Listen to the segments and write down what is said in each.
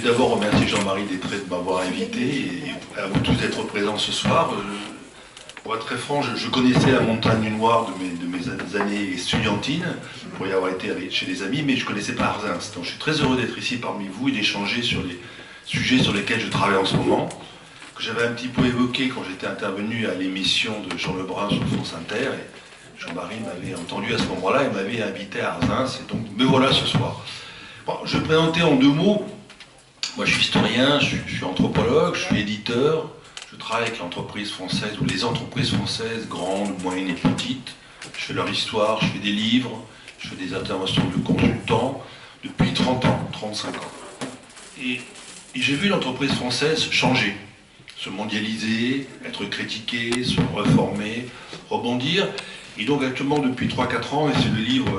d'abord remercier Jean-Marie Détré de m'avoir invité et à vous tous d'être présents ce soir. Pour être très franc, je connaissais la montagne du Noir de mes années estudiantines, pour y avoir été chez des amis, mais je ne connaissais pas Arzins. Donc je suis très heureux d'être ici parmi vous et d'échanger sur les sujets sur lesquels je travaille en ce moment, que j'avais un petit peu évoqué quand j'étais intervenu à l'émission de Jean Lebrun sur France Inter. Et Jean-Marie m'avait entendu à ce moment-là et m'avait invité à Arzins, et donc me voilà ce soir. Bon, je vais présenter en 2 mots. Moi, je suis historien, je suis anthropologue, je suis éditeur. Je travaille avec l'entreprise française ou les entreprises françaises, grandes, moyennes et petites. Je fais leur histoire, je fais des livres, je fais des interventions de consultants depuis 30 ans, 35 ans. Et j'ai vu l'entreprise française changer, se mondialiser, être critiquée, se reformer, rebondir. Et donc actuellement, depuis 3-4 ans, et c'est le livre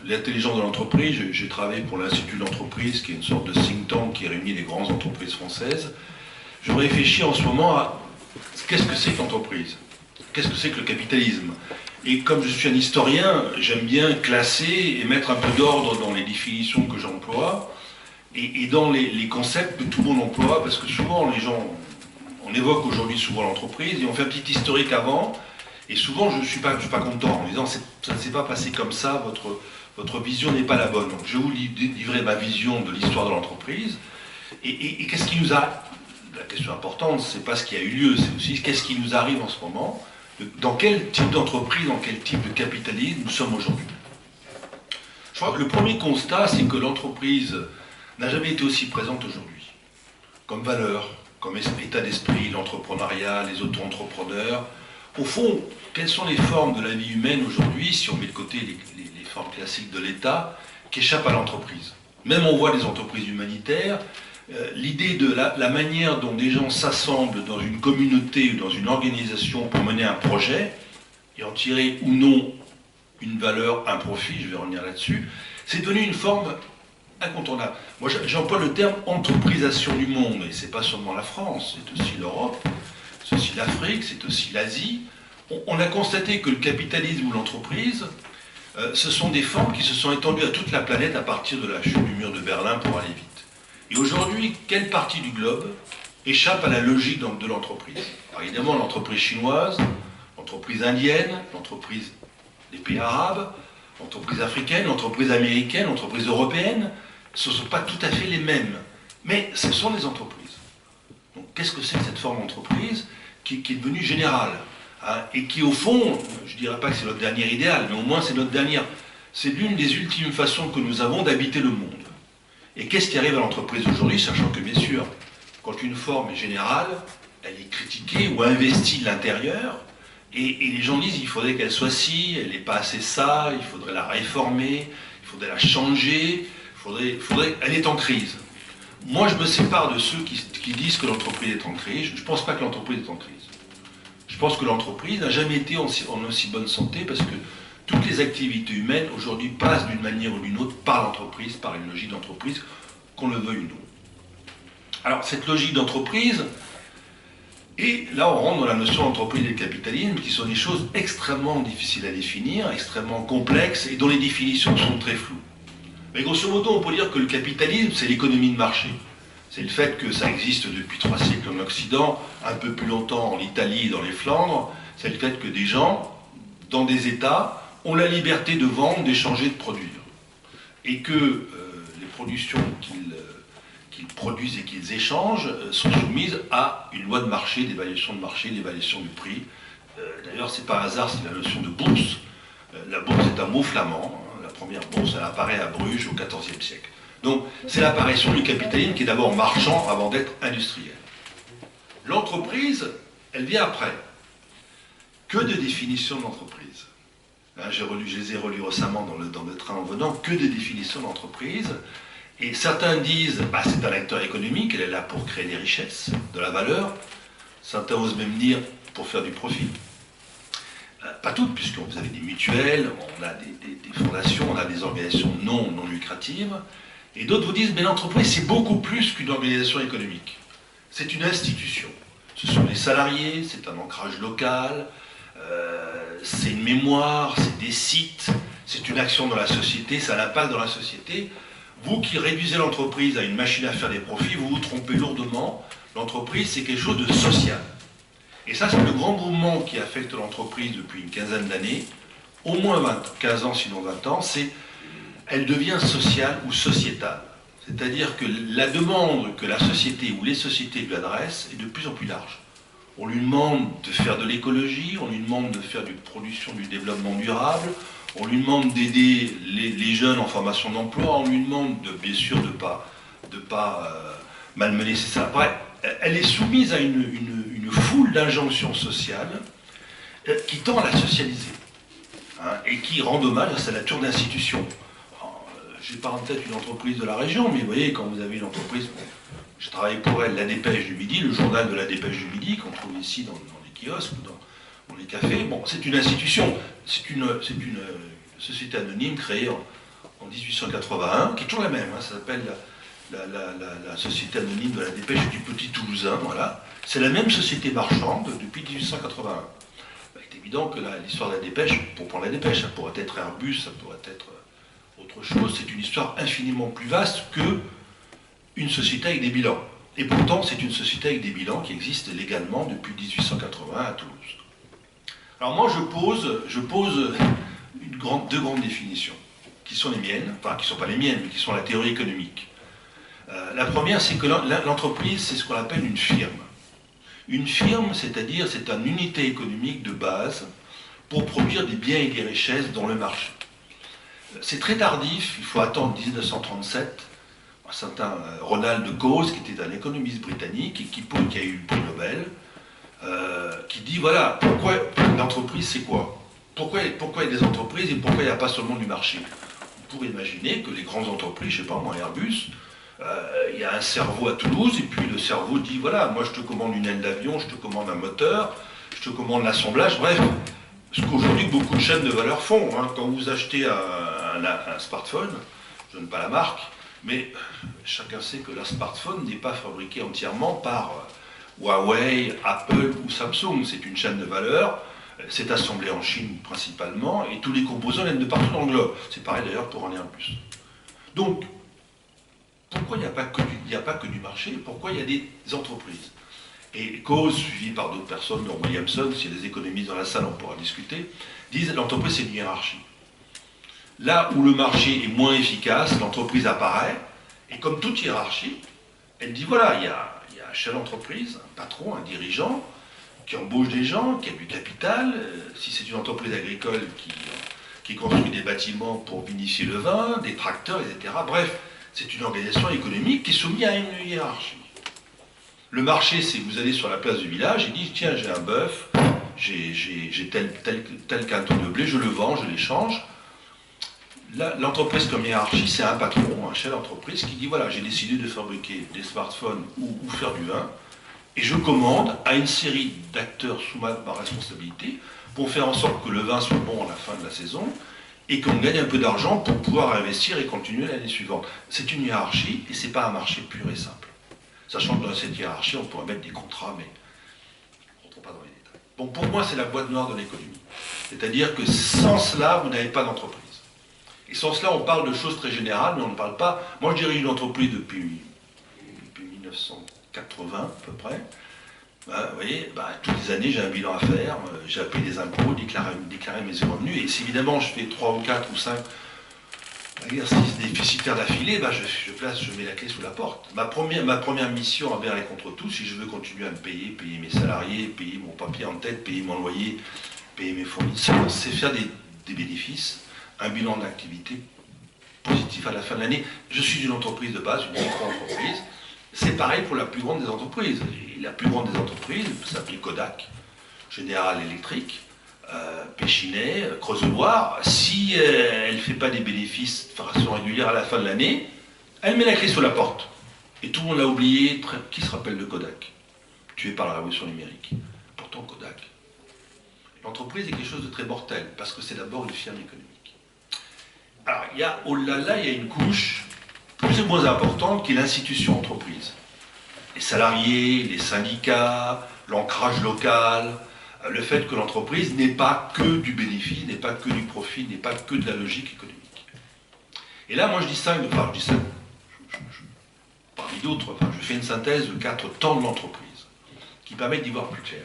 L'intelligence de l'entreprise, j'ai travaillé pour l'Institut de l'entreprise, qui est une sorte de think tank qui réunit les grandes entreprises françaises. Je réfléchis en ce moment à qu'est-ce que c'est que l'entreprise, qu'est-ce que c'est que le capitalisme. Et comme je suis un historien, j'aime bien classer et mettre un peu d'ordre dans les définitions que j'emploie et dans les concepts que tout le monde emploie, parce que souvent les gens, on évoque aujourd'hui souvent l'entreprise et on fait un petit historique avant, et souvent je ne suis pas content en disant ça ne s'est pas passé comme ça, votre vision n'est pas la bonne. Donc je vais vous livrer ma vision de l'histoire de l'entreprise et qu'est-ce qui nous a... La question importante, c'est pas ce qui a eu lieu, c'est aussi qu'est-ce qui nous arrive en ce moment, dans quel type d'entreprise, dans quel type de capitalisme nous sommes aujourd'hui. Je crois que le premier constat, c'est que l'entreprise n'a jamais été aussi présente aujourd'hui. Comme valeur, comme état d'esprit, l'entrepreneuriat, les auto-entrepreneurs. Au fond, quelles sont les formes de la vie humaine aujourd'hui, si on met de côté les formes classiques de l'État, qui échappent à l'entreprise. Même on voit des entreprises humanitaires, l'idée de la manière dont des gens s'assemblent dans une communauté ou dans une organisation pour mener un projet, et en tirer ou non une valeur, un profit, je vais revenir là-dessus, c'est devenu une forme incontournable. Moi j'emploie le terme entreprisation du monde, et c'est pas seulement la France, c'est aussi l'Europe, c'est aussi l'Afrique, c'est aussi l'Asie. On a constaté que le capitalisme ou l'entreprise, ce sont des formes qui se sont étendues à toute la planète à partir de la chute du mur de Berlin pour aller vite. Et aujourd'hui, quelle partie du globe échappe à la logique de l'entreprise? Alors évidemment, l'entreprise chinoise, l'entreprise indienne, l'entreprise des pays arabes, l'entreprise africaine, l'entreprise américaine, l'entreprise européenne, ce ne sont pas tout à fait les mêmes. Mais ce sont des entreprises. Donc qu'est-ce que c'est que cette forme d'entreprise qui est devenue générale, hein, et qui au fond, je ne dirais pas que c'est notre dernier idéal, mais au moins c'est notre dernière, c'est l'une des ultimes façons que nous avons d'habiter le monde. Et qu'est-ce qui arrive à l'entreprise aujourd'hui, sachant que bien sûr, quand une forme est générale, elle est critiquée ou investie de l'intérieur, et les gens disent il faudrait qu'elle soit ci, elle n'est pas assez ça, il faudrait la réformer, il faudrait la changer, elle est en crise. Moi je me sépare de ceux qui disent que l'entreprise est en crise. Je ne pense pas que l'entreprise est en crise. Je pense que l'entreprise n'a jamais été en aussi bonne santé parce que toutes les activités humaines aujourd'hui passent d'une manière ou d'une autre par l'entreprise, par une logique d'entreprise, qu'on le veuille ou non. Alors cette logique d'entreprise, et là on rentre dans la notion d'entreprise et de capitalisme, qui sont des choses extrêmement difficiles à définir, extrêmement complexes, et dont les définitions sont très floues. Mais grosso modo, on peut dire que le capitalisme, c'est l'économie de marché. C'est le fait que ça existe depuis 3 siècles en Occident, un peu plus longtemps en Italie et dans les Flandres. C'est le fait que des gens, dans des États, ont la liberté de vendre, d'échanger, de produire. Et que les productions qu'ils produisent et qu'ils échangent sont soumises à une loi de marché, d'évaluation de marché, d'évaluation du prix. D'ailleurs, c'est pas un hasard, c'est la notion de bourse. La bourse est un mot flamand. La première bourse, elle apparaît à Bruges au XIVe siècle. Donc, c'est l'apparition du capitalisme qui est d'abord marchand avant d'être industriel. L'entreprise, elle vient après. Que de définitions de l'entreprise. Je les ai relus récemment dans le train en venant, que de définitions d'entreprise. Et certains disent, bah, c'est un acteur économique, elle est là pour créer des richesses, de la valeur. Certains osent même dire, pour faire du profit. Pas toutes, puisque vous avez des mutuelles, on a des fondations, on a des organisations non lucratives. Et d'autres vous disent, mais l'entreprise, c'est beaucoup plus qu'une organisation économique. C'est une institution. Ce sont les salariés, c'est un ancrage local, c'est une mémoire, c'est des sites, c'est une action dans la société, ça a un impact dans la société. Vous qui réduisez l'entreprise à une machine à faire des profits, vous vous trompez lourdement. L'entreprise, c'est quelque chose de social. Et ça, c'est le grand mouvement qui affecte l'entreprise depuis une quinzaine d'années, au moins 15 ans, sinon 20 ans, c'est elle devient sociale ou sociétale. C'est-à-dire que la demande que la société ou les sociétés lui adressent est de plus en plus large. On lui demande de faire de l'écologie, on lui demande de faire du production du développement durable, on lui demande d'aider les jeunes en formation d'emploi, on lui demande bien sûr de ne pas malmener ses salariés. Elle est soumise à une foule d'injonctions sociales qui tend à la socialiser, hein, et qui rend hommage à sa nature d'institution. Je n'ai pas en tête une entreprise de la région, mais vous voyez, quand vous avez une entreprise, je travaille pour elle, La Dépêche du Midi, le journal de La Dépêche du Midi, qu'on trouve ici dans les kiosques ou dans les cafés. Bon, c'est une institution, c'est une société anonyme créée en 1881, qui est toujours la même, hein, ça s'appelle la Société anonyme de La Dépêche du Petit Toulousain, voilà. C'est la même société marchande depuis 1881. Il est évident que l'histoire de La Dépêche, pour prendre La Dépêche, ça pourrait être Airbus, ça pourrait être autre chose, c'est une histoire infiniment plus vaste que une société avec des bilans. Et pourtant, c'est une société avec des bilans qui existe légalement depuis 1880 à Toulouse. Alors moi, je pose deux grandes définitions, qui sont les miennes, enfin qui ne sont pas les miennes, mais qui sont la théorie économique. La première, c'est que l'entreprise, c'est ce qu'on appelle une firme. Une firme, c'est-à-dire, c'est une unité économique de base pour produire des biens et des richesses dans le marché. C'est très tardif, il faut attendre 1937, un certain Ronald Coase, qui était un économiste britannique et qui a eu le prix Nobel, qui dit, voilà, pourquoi l'entreprise c'est quoi? Pourquoi il y a des entreprises et pourquoi il n'y a pas seulement du marché? On pourrait imaginer que les grandes entreprises, je ne sais pas moi, Airbus, il y a un cerveau à Toulouse et puis le cerveau dit, voilà, moi je te commande une aile d'avion, je te commande un moteur, je te commande l'assemblage, bref, ce qu'aujourd'hui beaucoup de chaînes de valeur font, hein. Quand vous achetez un smartphone, je ne donne pas la marque, mais chacun sait que le smartphone n'est pas fabriqué entièrement par Huawei, Apple ou Samsung. C'est une chaîne de valeur, c'est assemblé en Chine principalement, et tous les composants viennent de partout dans le globe. C'est pareil d'ailleurs pour un Airbus. Donc, pourquoi il n'y a pas que du marché? Pourquoi il y a des entreprises? Et Coase, suivi par d'autres personnes, dont Williamson, s'il y a des économistes dans la salle, on pourra discuter, disent que l'entreprise c'est une hiérarchie. Là où le marché est moins efficace, l'entreprise apparaît, et comme toute hiérarchie, elle dit voilà, il y a un chef d'entreprise, un patron, un dirigeant, qui embauche des gens, qui a du capital, si c'est une entreprise agricole qui construit des bâtiments pour vinifier le vin, des tracteurs, etc. Bref, c'est une organisation économique qui est soumise à une hiérarchie. Le marché, c'est vous allez sur la place du village et dites tiens, j'ai un bœuf, j'ai tel canton de blé, je le vends, je l'échange. L'entreprise comme hiérarchie, c'est un patron, un chef d'entreprise qui dit voilà, j'ai décidé de fabriquer des smartphones ou faire du vin, et je commande à une série d'acteurs sous ma responsabilité pour faire en sorte que le vin soit bon à la fin de la saison et qu'on gagne un peu d'argent pour pouvoir investir et continuer l'année suivante. C'est une hiérarchie et ce n'est pas un marché pur et simple. Sachant que dans cette hiérarchie, on pourrait mettre des contrats, mais on ne rentre pas dans les détails. Bon, pour moi, c'est la boîte noire de l'économie. C'est-à-dire que sans cela, vous n'avez pas d'entreprise. Et sans cela, on parle de choses très générales, mais on ne parle pas... Moi, je dirige une entreprise depuis 1980, à peu près. Vous voyez, toutes les années, j'ai un bilan à faire, j'ai à payer des impôts, déclarer mes revenus, et si évidemment je fais 3 ou 4 ou 5 exercices déficitaires d'affilée, je mets la clé sous la porte. Ma première mission envers et contre tout, si je veux continuer à me payer mes salariés, payer mon papier en tête, payer mon loyer, payer mes fournisseurs, c'est faire des bénéfices, un bilan d'activité positif à la fin de l'année. Je suis une entreprise de base, une micro-entreprise. C'est pareil pour la plus grande des entreprises. Et la plus grande des entreprises s'appelle Kodak, General Electric, Péchinet, Creusot-Loire. Si elle ne fait pas des bénéfices de façon régulière à la fin de l'année, elle met la clé sous la porte. Et tout le monde l'a oublié. Qui se rappelle de Kodak? Tué par la révolution numérique. Pourtant Kodak. L'entreprise est quelque chose de très mortel, parce que c'est d'abord une firme économique. Alors, au-delà de là, il y a une couche plus ou moins importante qui est l'institution entreprise. Les salariés, les syndicats, l'ancrage local, le fait que l'entreprise n'est pas que du bénéfice, n'est pas que du profit, n'est pas que de la logique économique. Et là, moi je distingue, parmi d'autres, enfin, je fais une synthèse de 4 temps de l'entreprise, qui permettent d'y voir plus clair.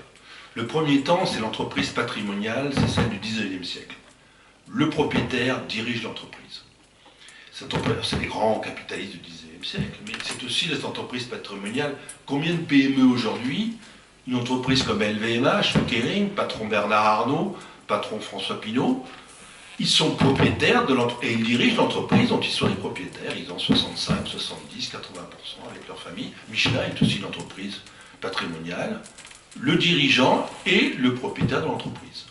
Le premier temps, c'est l'entreprise patrimoniale, c'est celle du 19e siècle. Le propriétaire dirige l'entreprise. C'est les grands capitalistes du 19e siècle, mais c'est aussi les entreprises patrimoniales. Combien de PME aujourd'hui, une entreprise comme LVMH, Kering, patron Bernard Arnault, patron François Pinault, ils sont propriétaires de l'entreprise, et ils dirigent l'entreprise dont ils sont les propriétaires. Ils ont 65, 70, 80% avec leur famille. Michelin est aussi une entreprise patrimoniale. Le dirigeant est le propriétaire de l'entreprise.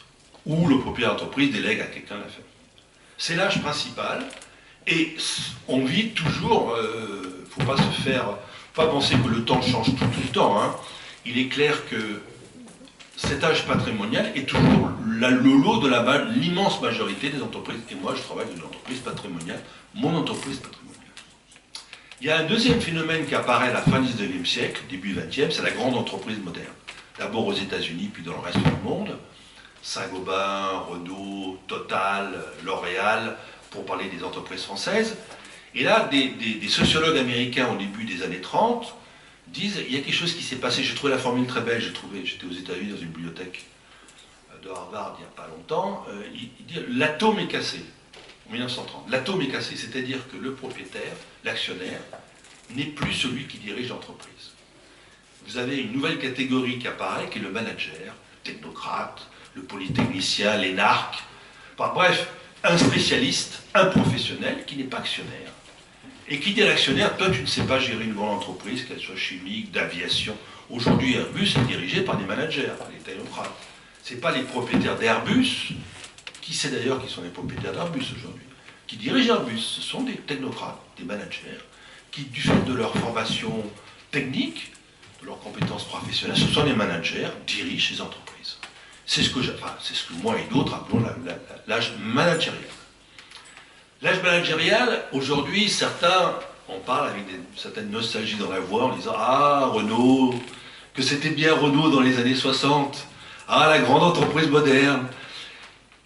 Ou le propriétaire de l'entreprise délègue à quelqu'un de la famille. C'est l'âge principal. Et on vit toujours, faut pas se faire, pas penser que le temps change tout le temps. Hein. Il est clair que cet âge patrimonial est toujours le lot de l'immense majorité des entreprises. Et moi, je travaille dans une entreprise patrimoniale, mon entreprise patrimoniale. Il y a un deuxième phénomène qui apparaît à la fin du 19e siècle, début 20e, c'est la grande entreprise moderne. D'abord aux États-Unis, puis dans le reste du monde. Saint-Gobain, Renault, Total, L'Oréal, pour parler des entreprises françaises. Et là, des sociologues américains au début des années 30 disent, il y a quelque chose qui s'est passé, j'ai trouvé la formule très belle, j'étais aux États-Unis dans une bibliothèque de Harvard il n'y a pas longtemps, il dit, l'atome est cassé, en 1930. L'atome est cassé, c'est-à-dire que le propriétaire, l'actionnaire, n'est plus celui qui dirige l'entreprise. Vous avez une nouvelle catégorie qui apparaît, qui est le manager, le technocrate, le polytechnicien, l'énarque, enfin, bref, un spécialiste, un professionnel qui n'est pas actionnaire. Et qui dit à l'actionnaire, toi tu ne sais pas gérer une grande entreprise, qu'elle soit chimique, d'aviation. Aujourd'hui, Airbus est dirigé par des managers, par des technocrates. Ce n'est pas les propriétaires d'Airbus, qui sait d'ailleurs qui sont les propriétaires d'Airbus aujourd'hui, qui dirigent Airbus. Ce sont des technocrates, des managers, qui du fait de leur formation technique, de leurs compétences professionnelles, ce sont les managers, dirigent ces entreprises. C'est ce que moi et d'autres appelons l'âge managérial. L'âge managérial, aujourd'hui, certains en parlent avec une certaine nostalgie dans la voix en disant « Ah, Renault, que c'était bien Renault dans les années 60, ah, la grande entreprise moderne ».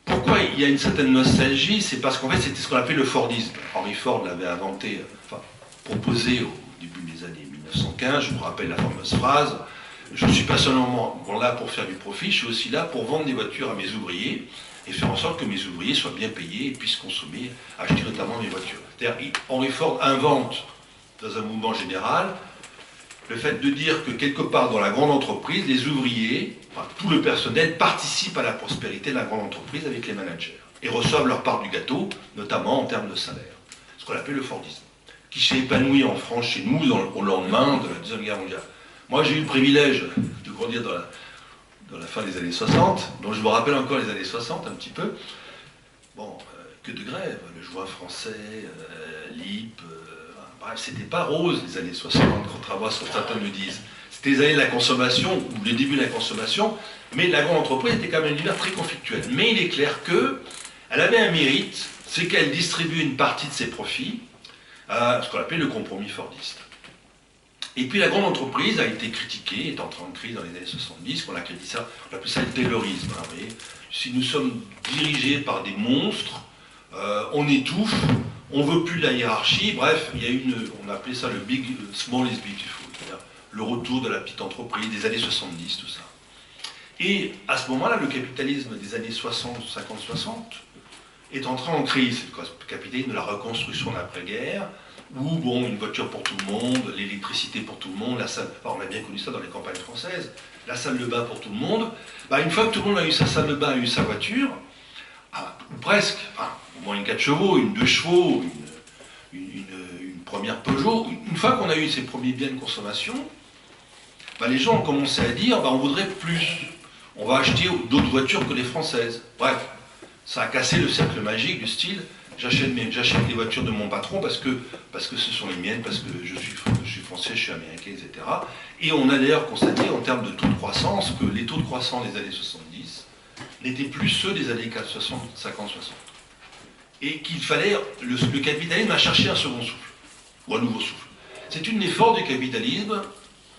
Pourquoi il y a une certaine nostalgie? C'est parce qu'en fait, c'était ce qu'on appelait le Fordisme. Henry Ford l'avait inventé, enfin, proposé au début des années 1915, je vous rappelle la fameuse phrase « Je ne suis pas seulement là pour faire du profit, je suis aussi là pour vendre des voitures à mes ouvriers ». Et faire en sorte que mes ouvriers soient bien payés et puissent consommer, acheter notamment mes voitures. C'est-à-dire, Henry Ford invente, dans un mouvement général, le fait de dire que quelque part dans la grande entreprise, les ouvriers, enfin, tout le personnel, participent à la prospérité de la grande entreprise avec les managers et reçoivent leur part du gâteau, notamment en termes de salaire. Ce qu'on appelle le Fordisme, qui s'est épanoui en France, chez nous, au lendemain de la Deuxième Guerre mondiale. Moi, j'ai eu le privilège de grandir dans la fin des années 60, dont je me rappelle encore les années 60 un petit peu. Bon, que de grève, le joint français, l'IP, bref, c'était pas rose les années 60, contrairement à ce que certains me disent. C'était les années de la consommation, ou le début de la consommation, mais la grande entreprise était quand même un univers très conflictuel. Mais il est clair qu'elle avait un mérite, c'est qu'elle distribuait une partie de ses profits à ce qu'on appelait le compromis fordiste. Et puis la grande entreprise a été critiquée, est entrée en crise dans les années 70, on appelait ça le taylorisme. Hein, vous voyez. Si nous sommes dirigés par des monstres, on étouffe, on ne veut plus de la hiérarchie, bref, il y a on appelait ça le small is beautiful, c'est-à-dire le retour de la petite entreprise des années 70, tout ça. Et à ce moment-là, le capitalisme des années 60, 50-60 est entré en crise, le capitalisme de la reconstruction d'après-guerre, où, bon, une voiture pour tout le monde, l'électricité pour tout le monde, la salle, enfin, on a bien connu ça dans les campagnes françaises, la salle de bain pour tout le monde, bah, une fois que tout le monde a eu sa salle de bain, a eu sa voiture, ou presque, enfin, au moins une 4 chevaux, une 2 chevaux, une première Peugeot, une fois qu'on a eu ces premiers biens de consommation, bah, les gens ont commencé à dire, bah, on voudrait plus, on va acheter d'autres voitures que les françaises. Bref, ça a cassé le cercle magique du style, j'achète les voitures de mon patron parce que ce sont les miennes, parce que je suis français, je suis américain, etc. Et on a d'ailleurs constaté en termes de taux de croissance que les taux de croissance des années 70 n'étaient plus ceux des années 50-60. Et qu'il fallait, le capitalisme a cherché un second souffle, ou un nouveau souffle. C'est une des forces du capitalisme,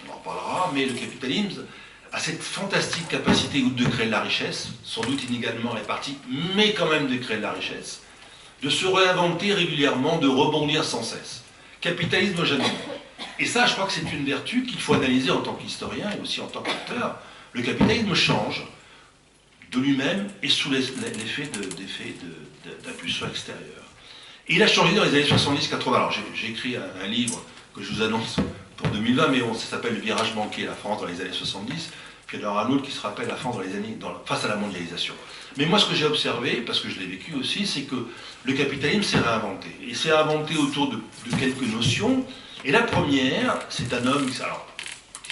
on en parlera, mais le capitalisme a cette fantastique capacité de créer de la richesse, sans doute inégalement répartie, mais quand même de créer de la richesse, de se réinventer régulièrement, de rebondir sans cesse. Capitalisme jamais mort. Et ça, je crois que c'est une vertu qu'il faut analyser en tant qu'historien et aussi en tant qu'acteur. Le capitalisme change de lui-même et sous l'effet d'impulsions extérieures. Et il a changé dans les années 70-80. Alors j'ai écrit un livre que je vous annonce pour 2020, mais bon, ça s'appelle Le virage manqué, la France dans les années 70. Puis il y en aura un autre qui se rappelle la France dans les années, face à la mondialisation. Mais moi, ce que j'ai observé, parce que je l'ai vécu aussi, c'est que le capitalisme s'est réinventé. Il s'est réinventé autour de quelques notions. Et la première, c'est un homme qui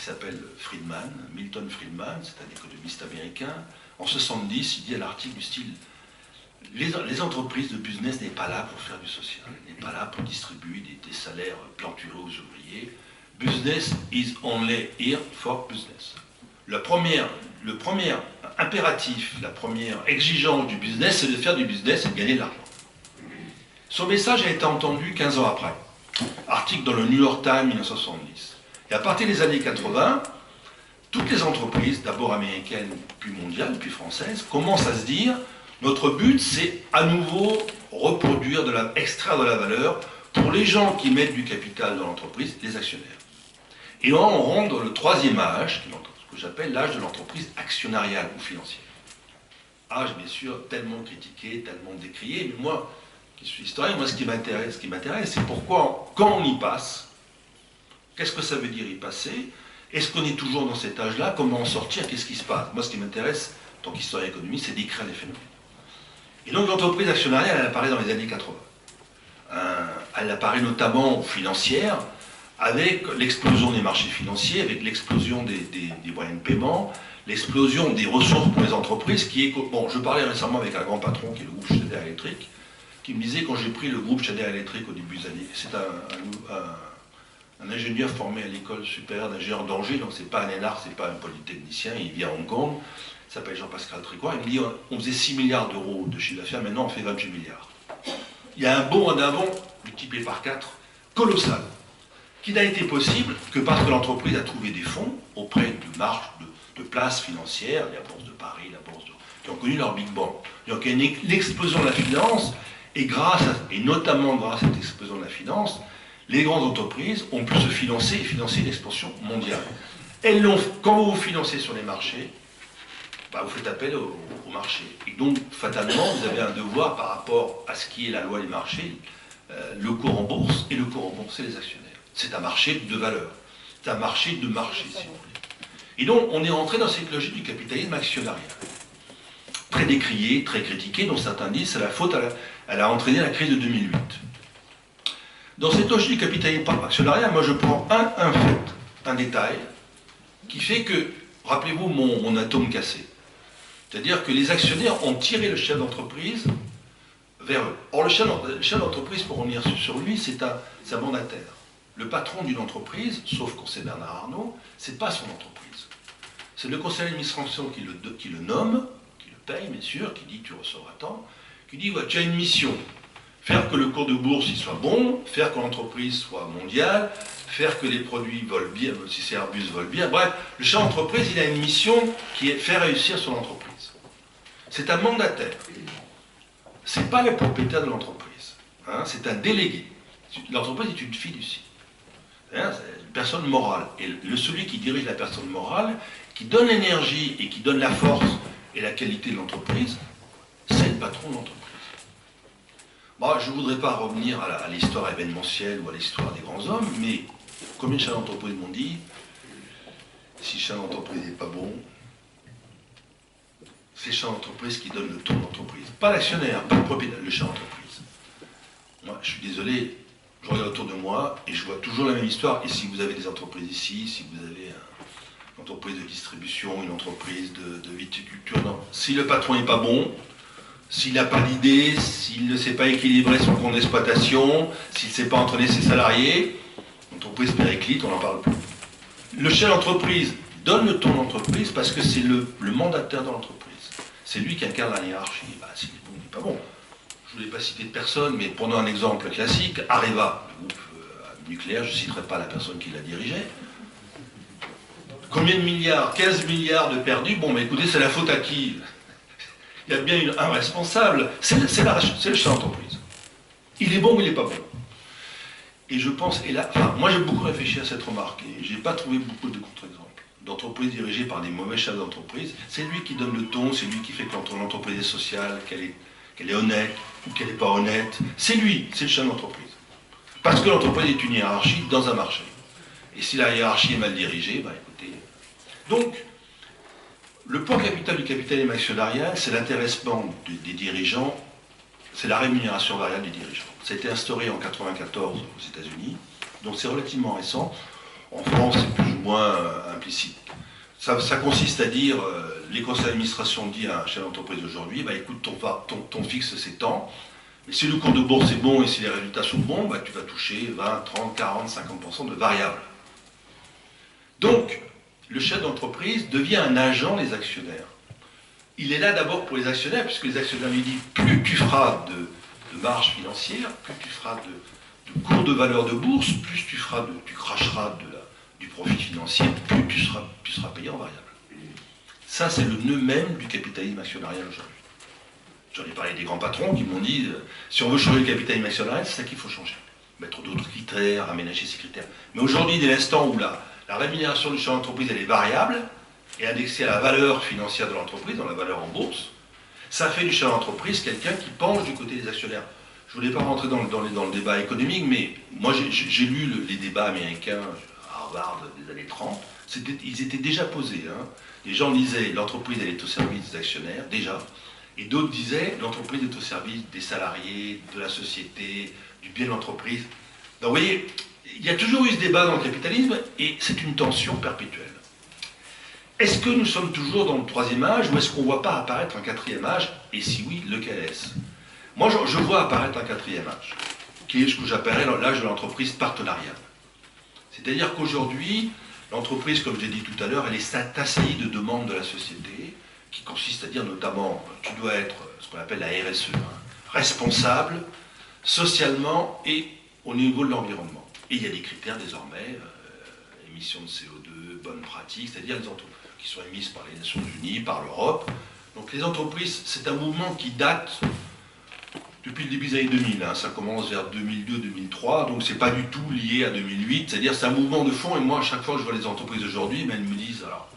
s'appelle Friedman, Milton Friedman, c'est un économiste américain. En 70, il dit à l'article du style « Les entreprises de business n'est pas là pour faire du social, n'est pas là pour distribuer des salaires plantureux aux ouvriers. Business is only here for business. » Le premier impératif, la première exigence du business, c'est de faire du business et de gagner de l'argent. Son message a été entendu 15 ans après. Article dans le New York Times 1970. Et à partir des années 80, toutes les entreprises, d'abord américaines, puis mondiales, puis françaises, commencent à se dire notre but, c'est à nouveau reproduire, extraire de la valeur pour les gens qui mettent du capital dans l'entreprise, les actionnaires. Et là, on rentre dans le troisième âge, ce que j'appelle l'âge de l'entreprise actionnariale ou financière. Âge, bien sûr, tellement critiqué, tellement décrié, mais moi, qui suis historien, moi, ce qui m'intéresse, c'est pourquoi, quand on y passe, qu'est-ce que ça veut dire y passer? Est-ce qu'on est toujours dans cet âge-là? Comment en sortir? Qu'est-ce qui se passe? Moi, ce qui m'intéresse, en tant qu'historien économique, c'est d'écrire les phénomènes. Et donc, l'entreprise actionnariale, elle apparaît dans les années 80. Elle apparaît notamment financière, avec l'explosion des marchés financiers, avec l'explosion des moyens de paiement, l'explosion des ressources pour les entreprises, qui est... Bon, je parlais récemment avec un grand patron, qui est le groupe Schneider Electric, qui me disait, quand j'ai pris le groupe Schneider Electric au début des années, c'est un ingénieur formé à l'école supérieure d'ingénieurs d'Angers, donc c'est pas un énarque, c'est pas un polytechnicien, il vit à Hong Kong, il s'appelle Jean-Pascal Tricoire, il me dit, on faisait 6 milliards d'euros de chiffre d'affaires, maintenant on fait 28 milliards. Il y a un bond en avant, multiplié par 4, colossal, qui n'a été possible que parce que l'entreprise a trouvé des fonds auprès du marché de places financières, la bourse de Paris, la bourse qui ont connu leur Big Bang. Donc il y a une explosion de la finance, et notamment grâce à cette explosion de la finance, les grandes entreprises ont pu se financer et financer l'expansion mondiale. Quand vous vous financez sur les marchés, bah vous faites appel au marché. Et donc, fatalement, vous avez un devoir par rapport à ce qui est la loi des marchés, le cours en bourse, et le cours en bourse, c'est les actionnaires. C'est un marché de valeur. C'est un marché de marché, si vous voulez. Et donc, on est rentré dans cette logique du capitalisme actionnarial. Très décrié, très critiqué, dont certains disent c'est la faute, elle a entraîné la crise de 2008. Dans cette logique du capitalisme actionnarial, moi je prends un fait, un détail, qui fait que, rappelez-vous mon atome cassé. C'est-à-dire que les actionnaires ont tiré le chef d'entreprise vers eux. Or, le chef d'entreprise, pour revenir sur lui, c'est un mandataire. Le patron d'une entreprise, sauf quand c'est Bernard Arnault, c'est pas son entreprise. C'est le conseil d'administration qui le nomme, qui le paye, bien sûr, qui dit tu recevras tant, qui dit ouais, tu as une mission, faire que le cours de bourse il soit bon, faire que l'entreprise soit mondiale, faire que les produits volent bien, si c'est Airbus vole bien, bref, le chef d'entreprise il a une mission qui est faire réussir son entreprise. C'est un mandataire. C'est pas le propriétaire de l'entreprise. Hein, c'est un délégué. L'entreprise est une fiducie. Hein, c'est une personne morale. Et celui qui dirige la personne morale, qui donne l'énergie et qui donne la force et la qualité de l'entreprise, c'est le patron de l'entreprise. Bon, je ne voudrais pas revenir à l'histoire événementielle ou à l'histoire des grands hommes, mais combien de chefs d'entreprise m'ont dit, si le chef d'entreprise n'est pas bon, c'est le chef d'entreprise qui donne le ton d'entreprise. Pas l'actionnaire, pas le propriétaire, le chef d'entreprise. Moi, je suis désolé, je regarde autour de moi et je vois toujours la même histoire. Et si vous avez des entreprises ici, si vous avez une entreprise de distribution, une entreprise de viticulture, non. Si le patron n'est pas bon, s'il n'a pas d'idée, s'il ne sait pas équilibrer son compte d'exploitation, s'il ne sait pas entraîner ses salariés, l'entreprise périclite, on n'en parle plus. Le chef d'entreprise donne le ton d'entreprise parce que c'est le mandataire de l'entreprise. C'est lui qui incarne la hiérarchie. Bah, s'il est bon, il n'est pas bon. Je ne voulais pas citer de personne, mais prenons un exemple classique. Areva, le groupe nucléaire, je ne citerai pas la personne qui la dirigeait. Combien de milliards? 15 milliards de perdus. Bon, mais écoutez, c'est la faute à qui? Il y a bien un responsable. C'est le chef d'entreprise. Il est bon ou il n'est pas bon? Et je pense, et là, enfin, moi j'ai beaucoup réfléchi à cette remarque, et j'ai pas trouvé beaucoup de contre-exemples d'entreprises dirigées par des mauvais chefs d'entreprise. C'est lui qui donne le ton, c'est lui qui fait que l'entreprise est sociale, qu'elle est honnête ou qu'elle n'est pas honnête. C'est lui, c'est le chef d'entreprise. Parce que l'entreprise est une hiérarchie dans un marché. Et si la hiérarchie est mal dirigée, bah écoutez. Donc, le point capital du capitalisme actionnarial, c'est l'intéressement des dirigeants, c'est la rémunération variable des dirigeants. Ça a été instauré en 1994 aux États-Unis, donc c'est relativement récent. En France, c'est plus ou moins implicite. Ça consiste à dire, les conseils d'administration disent à un chef d'entreprise aujourd'hui, bah écoute, ton fixe c'est tant, mais si le cours de bourse est bon et si les résultats sont bons, bah, tu vas toucher 20, 30, 40, 50% de variables. Donc, le chef d'entreprise devient un agent des actionnaires. Il est là d'abord pour les actionnaires, puisque les actionnaires lui disent, plus tu feras de marge financière, plus tu feras de cours de valeur de bourse, plus tu cracheras du profit financier, plus tu seras payé en variable. Ça, c'est le nœud même du capitalisme actionnarial aujourd'hui. J'en ai parlé des grands patrons qui m'ont dit, si on veut changer le capitalisme actionnarial, c'est ça qu'il faut changer. Mettre d'autres critères, aménager ces critères. Mais aujourd'hui, dès l'instant où la rémunération du chef d'entreprise elle est variable et indexée à la valeur financière de l'entreprise, dans la valeur en bourse, ça fait du chef d'entreprise quelqu'un qui penche du côté des actionnaires. Je ne voulais pas rentrer dans le débat économique, mais moi j'ai lu les débats américains à Harvard des années 30. Ils étaient déjà posés. Hein. Les gens disaient l'entreprise elle est au service des actionnaires, déjà. Et d'autres disaient l'entreprise est au service des salariés, de la société, du bien de l'entreprise. Donc vous voyez, il y a toujours eu ce débat dans le capitalisme et c'est une tension perpétuelle. Est-ce que nous sommes toujours dans le troisième âge ou est-ce qu'on ne voit pas apparaître un quatrième âge? Et si oui, lequel est-ce? Moi, je vois apparaître un quatrième âge, qui est ce que j'appellerais l'âge de l'entreprise partenariale. C'est-à-dire qu'aujourd'hui, l'entreprise, comme je l'ai dit tout à l'heure, elle est assaillie de demandes de la société, qui consistent à dire notamment, tu dois être ce qu'on appelle la RSE, hein, responsable socialement et au niveau de l'environnement. Et il y a des critères désormais, émissions de CO2, bonnes pratiques, c'est-à-dire les entreprises qui sont émises par les Nations Unies, par l'Europe. Donc les entreprises, c'est un mouvement qui date depuis le début des années 2000, hein, ça commence vers 2002-2003, donc c'est pas du tout lié à 2008, c'est-à-dire c'est un mouvement de fond, et moi à chaque fois que je vois les entreprises aujourd'hui, elles me disent, alors,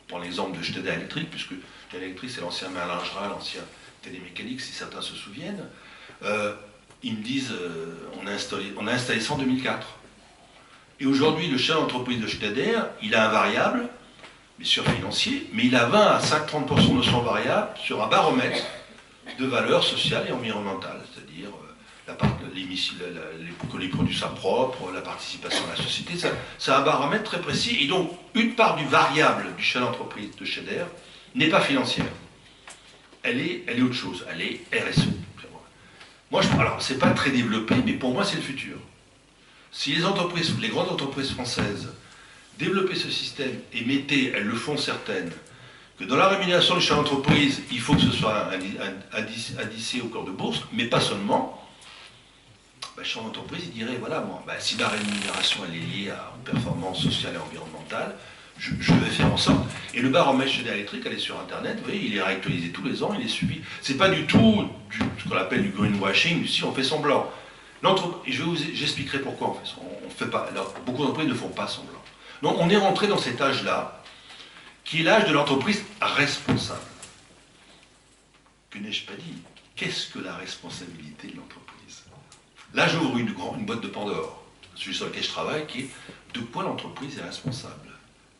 pour l'exemple de Schneider Electric, puisque Schneider Electric c'est l'ancien Merlin Gerin, l'ancien Télémécanique, si certains se souviennent, ils me disent, on a installé ça en 2004. Et aujourd'hui, le chef d'entreprise de Schneider, il a un variable, bien sûr financier, mais il a 20 à 30% de son variable sur un baromètre de valeur sociale et environnementale, c'est-à-dire que les produits soient propres, la participation à la société, c'est un baromètre très précis, et donc une part du variable du chef d'entreprise de Schneider n'est pas financière. Elle est autre chose, elle est RSE. Moi, alors, c'est pas très développé, mais pour moi, c'est le futur. Si les grandes entreprises françaises développaient ce système et elles le font certaines, que dans la rémunération du chef d'entreprise, il faut que ce soit addicé au cours de bourse, mais pas seulement, le chef d'entreprise, il dirait, voilà, moi, si ma rémunération elle est liée aux performances sociales et environnementales, je vais faire en sorte. Et le baromètre Schneider Electric, elle est sur Internet, vous voyez, il est réactualisé tous les ans, il est suivi. C'est pas du tout ce qu'on appelle du greenwashing, si on fait semblant. Et j'expliquerai pourquoi on fait pas. Alors, beaucoup d'entreprises ne font pas semblant. Donc on est rentré dans cet âge-là, qui est l'âge de l'entreprise responsable. Que n'ai-je pas dit? Qu'est-ce que la responsabilité de l'entreprise? Là, j'ouvre une boîte de Pandore, celui sur lequel je travaille, qui est de quoi l'entreprise est responsable?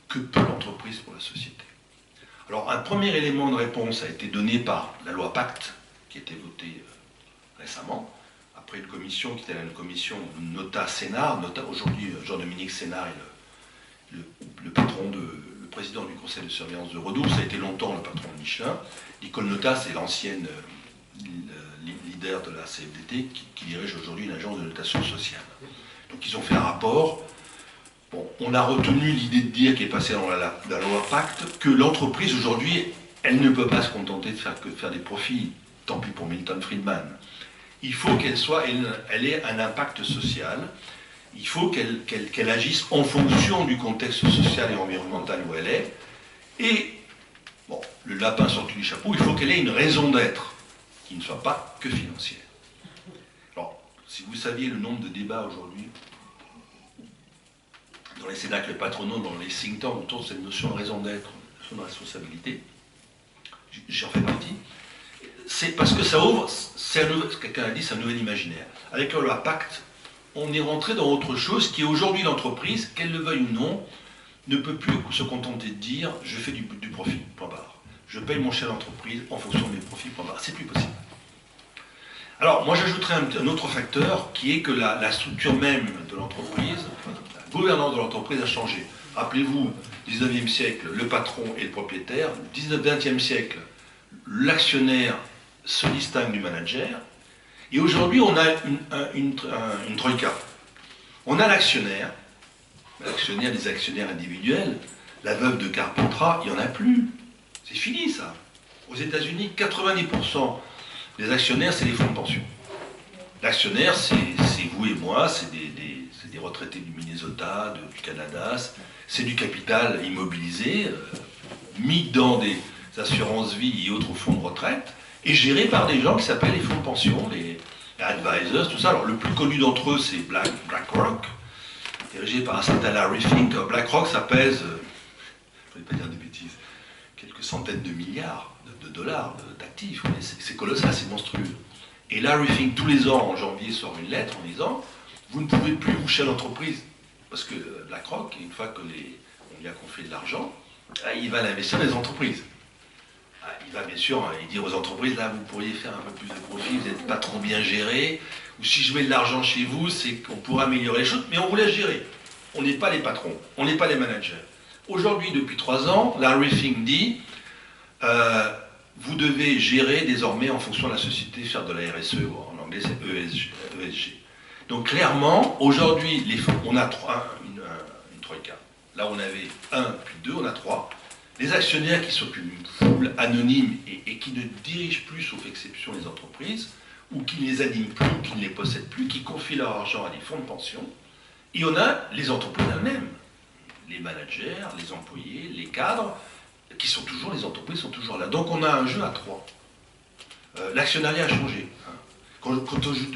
Que peut l'entreprise pour la société? Alors, un premier élément de réponse a été donné par la loi Pacte, qui a été votée récemment, après une commission qui était une commission Nota Sénard. Aujourd'hui, Jean-Dominique Sénard est le président du conseil de surveillance de Redoux, ça a été longtemps le patron de Michelin. Nicole Notas, c'est l'ancienne leader de la CFDT qui dirige aujourd'hui une agence de notation sociale. Donc ils ont fait un rapport. Bon, on a retenu l'idée de dire, qui est passée dans la loi Pacte, que l'entreprise aujourd'hui, elle ne peut pas se contenter de faire des profits. Tant pis pour Milton Friedman. Il faut qu'elle ait un impact social. Il faut qu'elle agisse en fonction du contexte social et environnemental où elle est. Et, bon, le lapin sorti du chapeau, il faut qu'elle ait une raison d'être, qui ne soit pas que financière. Alors, si vous saviez le nombre de débats aujourd'hui dans les cénacles patronaux, dans les think tanks, autour de cette notion de raison d'être, de responsabilité. J'en fais partie. C'est parce que ça ouvre, quelqu'un a dit, c'est un nouvel imaginaire. Avec le loi Pacte, on est rentré dans autre chose qui est aujourd'hui l'entreprise, qu'elle le veuille ou non, ne peut plus se contenter de dire je fais du profit, point barre. Je paye mon chef d'entreprise en fonction de mes profits, point barre. C'est plus possible. Alors, moi j'ajouterais un autre facteur qui est que la structure même de l'entreprise, la gouvernance de l'entreprise a changé. Rappelez-vous, 19e siècle, le patron et le propriétaire, 20e siècle, l'actionnaire se distingue du manager, et aujourd'hui on a une troïka. On a l'actionnaire, des actionnaires individuels, la veuve de Carpentras, il n'y en a plus. C'est fini ça. Aux États-Unis, 90% des actionnaires, c'est les fonds de pension. L'actionnaire, c'est vous et moi, c'est des retraités du Minnesota, du Canada, c'est du capital immobilisé, mis dans des assurances vie et autres fonds de retraite, et géré par des gens qui s'appellent les fonds de pension, les advisors, tout ça. Alors le plus connu d'entre eux, c'est BlackRock, dirigé par un certain Larry Fink. BlackRock, ça pèse, je ne vais pas dire des bêtises, quelques centaines de milliards de dollars d'actifs. C'est colossal, c'est monstrueux. Et Larry Fink, tous les ans, en janvier, sort une lettre en disant vous ne pouvez plus vous chez l'entreprise, parce que BlackRock, une fois qu'on lui a confié de l'argent, il va l'investir dans les entreprises. Il va bien sûr dire aux entreprises, là vous pourriez faire un peu plus de profit, vous n'êtes pas trop bien géré, ou si je mets de l'argent chez vous, c'est qu'on pourra améliorer les choses, mais on vous laisse gérer. On n'est pas les patrons, on n'est pas les managers. Aujourd'hui, depuis 3 ans, Larry Fink dit, vous devez gérer désormais en fonction de la société, faire de la RSE, en anglais c'est ESG. Donc clairement, aujourd'hui, on a une troïka. Là on avait 1, puis 2, on a 3. Les actionnaires qui sont une foule anonyme et qui ne dirigent plus, sauf exception, les entreprises, ou qui ne les animent plus, ou qui ne les possèdent plus, qui confient leur argent à des fonds de pension. Et on a les entreprises elles-mêmes, les managers, les employés, les cadres, qui sont toujours, les entreprises sont toujours là. Donc on a un jeu à 3. L'actionnariat a changé. Quand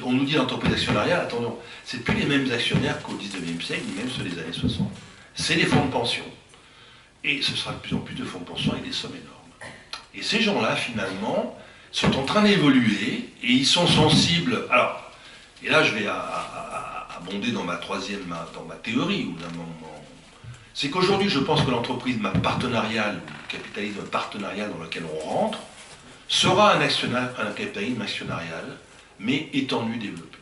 on nous dit l'entreprise actionnariale, attendons, c'est plus les mêmes actionnaires qu'au 19e siècle, ni même ceux des années 60. C'est les fonds de pension. Et ce sera de plus en plus de fonds de pension avec des sommes énormes. Et ces gens-là, finalement, sont en train d'évoluer et ils sont sensibles. Alors, et là, je vais abonder dans ma théorie ou d'un moment. C'est qu'aujourd'hui, je pense que l'entreprise partenariale, le capitalisme partenarial dans lequel on rentre, sera un capitalisme actionnarial, mais étendu, développé.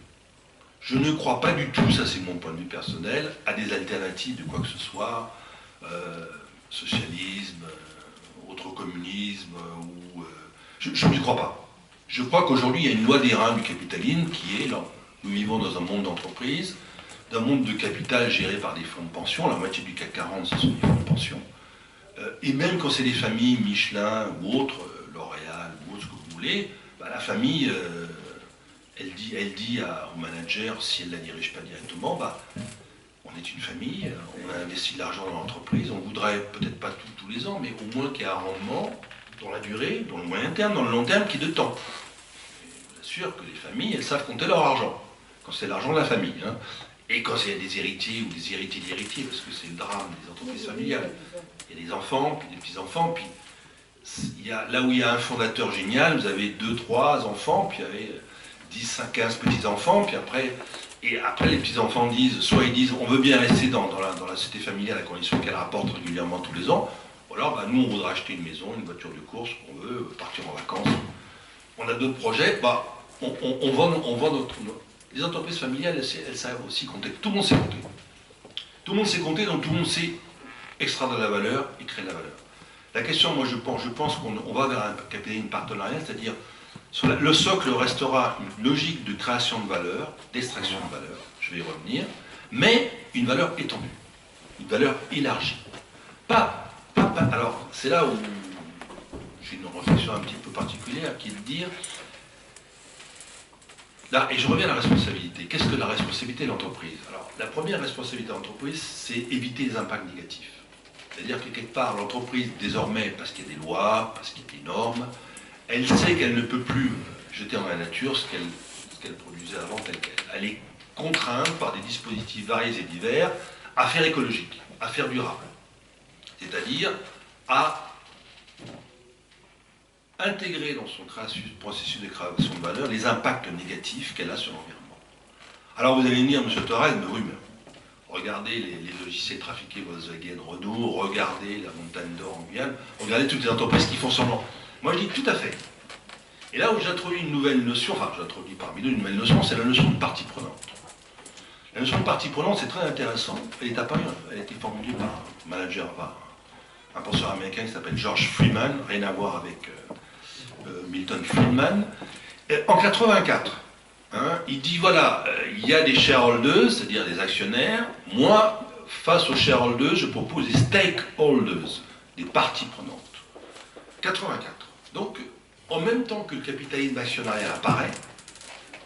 Je ne crois pas du tout, ça c'est mon point de vue personnel, à des alternatives de quoi que ce soit. Socialisme, autre communisme, je n'y crois pas. Je crois qu'aujourd'hui, il y a une loi des reins du capitalisme qui est, là, nous vivons dans un monde d'entreprise, d'un monde de capital géré par des fonds de pension, la moitié du CAC 40, ce sont des fonds de pension, et même quand c'est des familles, Michelin ou autres, L'Oréal ou autre, ce que vous voulez, bah, la famille, elle dit au manager, si elle ne la dirige pas directement, bah, on est une famille, on a investi de l'argent dans l'entreprise, on voudrait peut-être pas tous les ans, mais au moins qu'il y ait un rendement dans la durée, dans le moyen terme, dans le long terme, qui est de temps. Et je vous assure que les familles, elles savent compter leur argent, quand c'est l'argent de la famille. Hein. Et quand il y a des héritiers ou des héritiers d'héritiers, parce que c'est le drame des entreprises familiales, il y a des enfants, puis des petits-enfants, puis là où il y a un fondateur génial, vous avez 2, 3 enfants, puis il y avait 10, 15 petits-enfants, puis après... Et après, les petits-enfants disent, soit ils disent, on veut bien rester dans la société familiale à condition qu'elle rapporte régulièrement tous les ans, ou alors, bah, nous, on voudrait acheter une maison, une voiture de course, on veut partir en vacances. On a d'autres projets, bah, on vend notre... Les entreprises familiales, elles savent aussi compter. Tout le monde sait compter. Tout le monde sait compter, donc tout le monde sait extraire de la valeur et créer de la valeur. La question, moi, je pense qu'on va vers un capitalisme partenarial, c'est-à-dire le socle restera une logique de création de valeur, d'extraction de valeur, je vais y revenir, mais une valeur étendue, une valeur élargie. Alors, c'est là où j'ai une réflexion un petit peu particulière, qui est de dire, là, et je reviens à la responsabilité. Qu'est-ce que la responsabilité de l'entreprise? Alors, la première responsabilité de l'entreprise, c'est éviter les impacts négatifs. C'est-à-dire que quelque part, l'entreprise, désormais, parce qu'il y a des lois, parce qu'il y a des normes, elle sait qu'elle ne peut plus jeter dans la nature ce qu'elle produisait avant tel quel. Elle est contrainte par des dispositifs variés et divers à faire écologique, à faire durable. C'est-à-dire à intégrer dans son processus de création de valeur les impacts négatifs qu'elle a sur l'environnement. Alors vous allez me dire, M. Torres, mais oui, mais regardez les logiciels trafiqués Volkswagen, Renault, regardez la montagne d'or en Guyane, regardez toutes les entreprises qui font semblant. Moi je dis tout à fait. Et là où j'introduis une nouvelle notion, enfin j'introduis parmi nous une nouvelle notion, c'est la notion de partie prenante. La notion de partie prenante, c'est très intéressant. Elle est apparue, elle a été formulée par un manager, un penseur américain qui s'appelle George Freeman, rien à voir avec Milton Friedman. En 84, hein, il dit voilà, il y a des shareholders, c'est-à-dire des actionnaires. Moi, face aux shareholders, je propose des stakeholders, des parties prenantes. 84. Donc, en même temps que le capitalisme actionnarial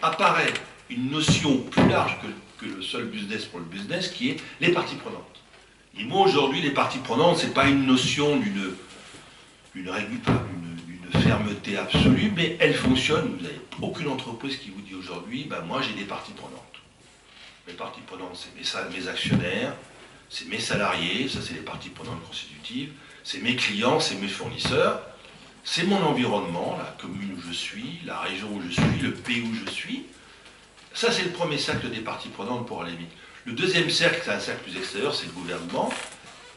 apparaît une notion plus large que le seul business pour le business, qui est les parties prenantes. Et moi, aujourd'hui, les parties prenantes, ce n'est pas une notion d'une fermeté absolue, mais elle fonctionne. Vous n'avez aucune entreprise qui vous dit aujourd'hui, ben moi, j'ai des parties prenantes. Mes parties prenantes, c'est mes actionnaires, c'est mes salariés, ça c'est les parties prenantes constitutives, c'est mes clients, c'est mes fournisseurs, c'est mon environnement, la commune où je suis, la région où je suis, le pays où je suis. Ça, c'est le premier cercle des parties prenantes pour aller vite. Le deuxième cercle, c'est un cercle plus extérieur, c'est le gouvernement,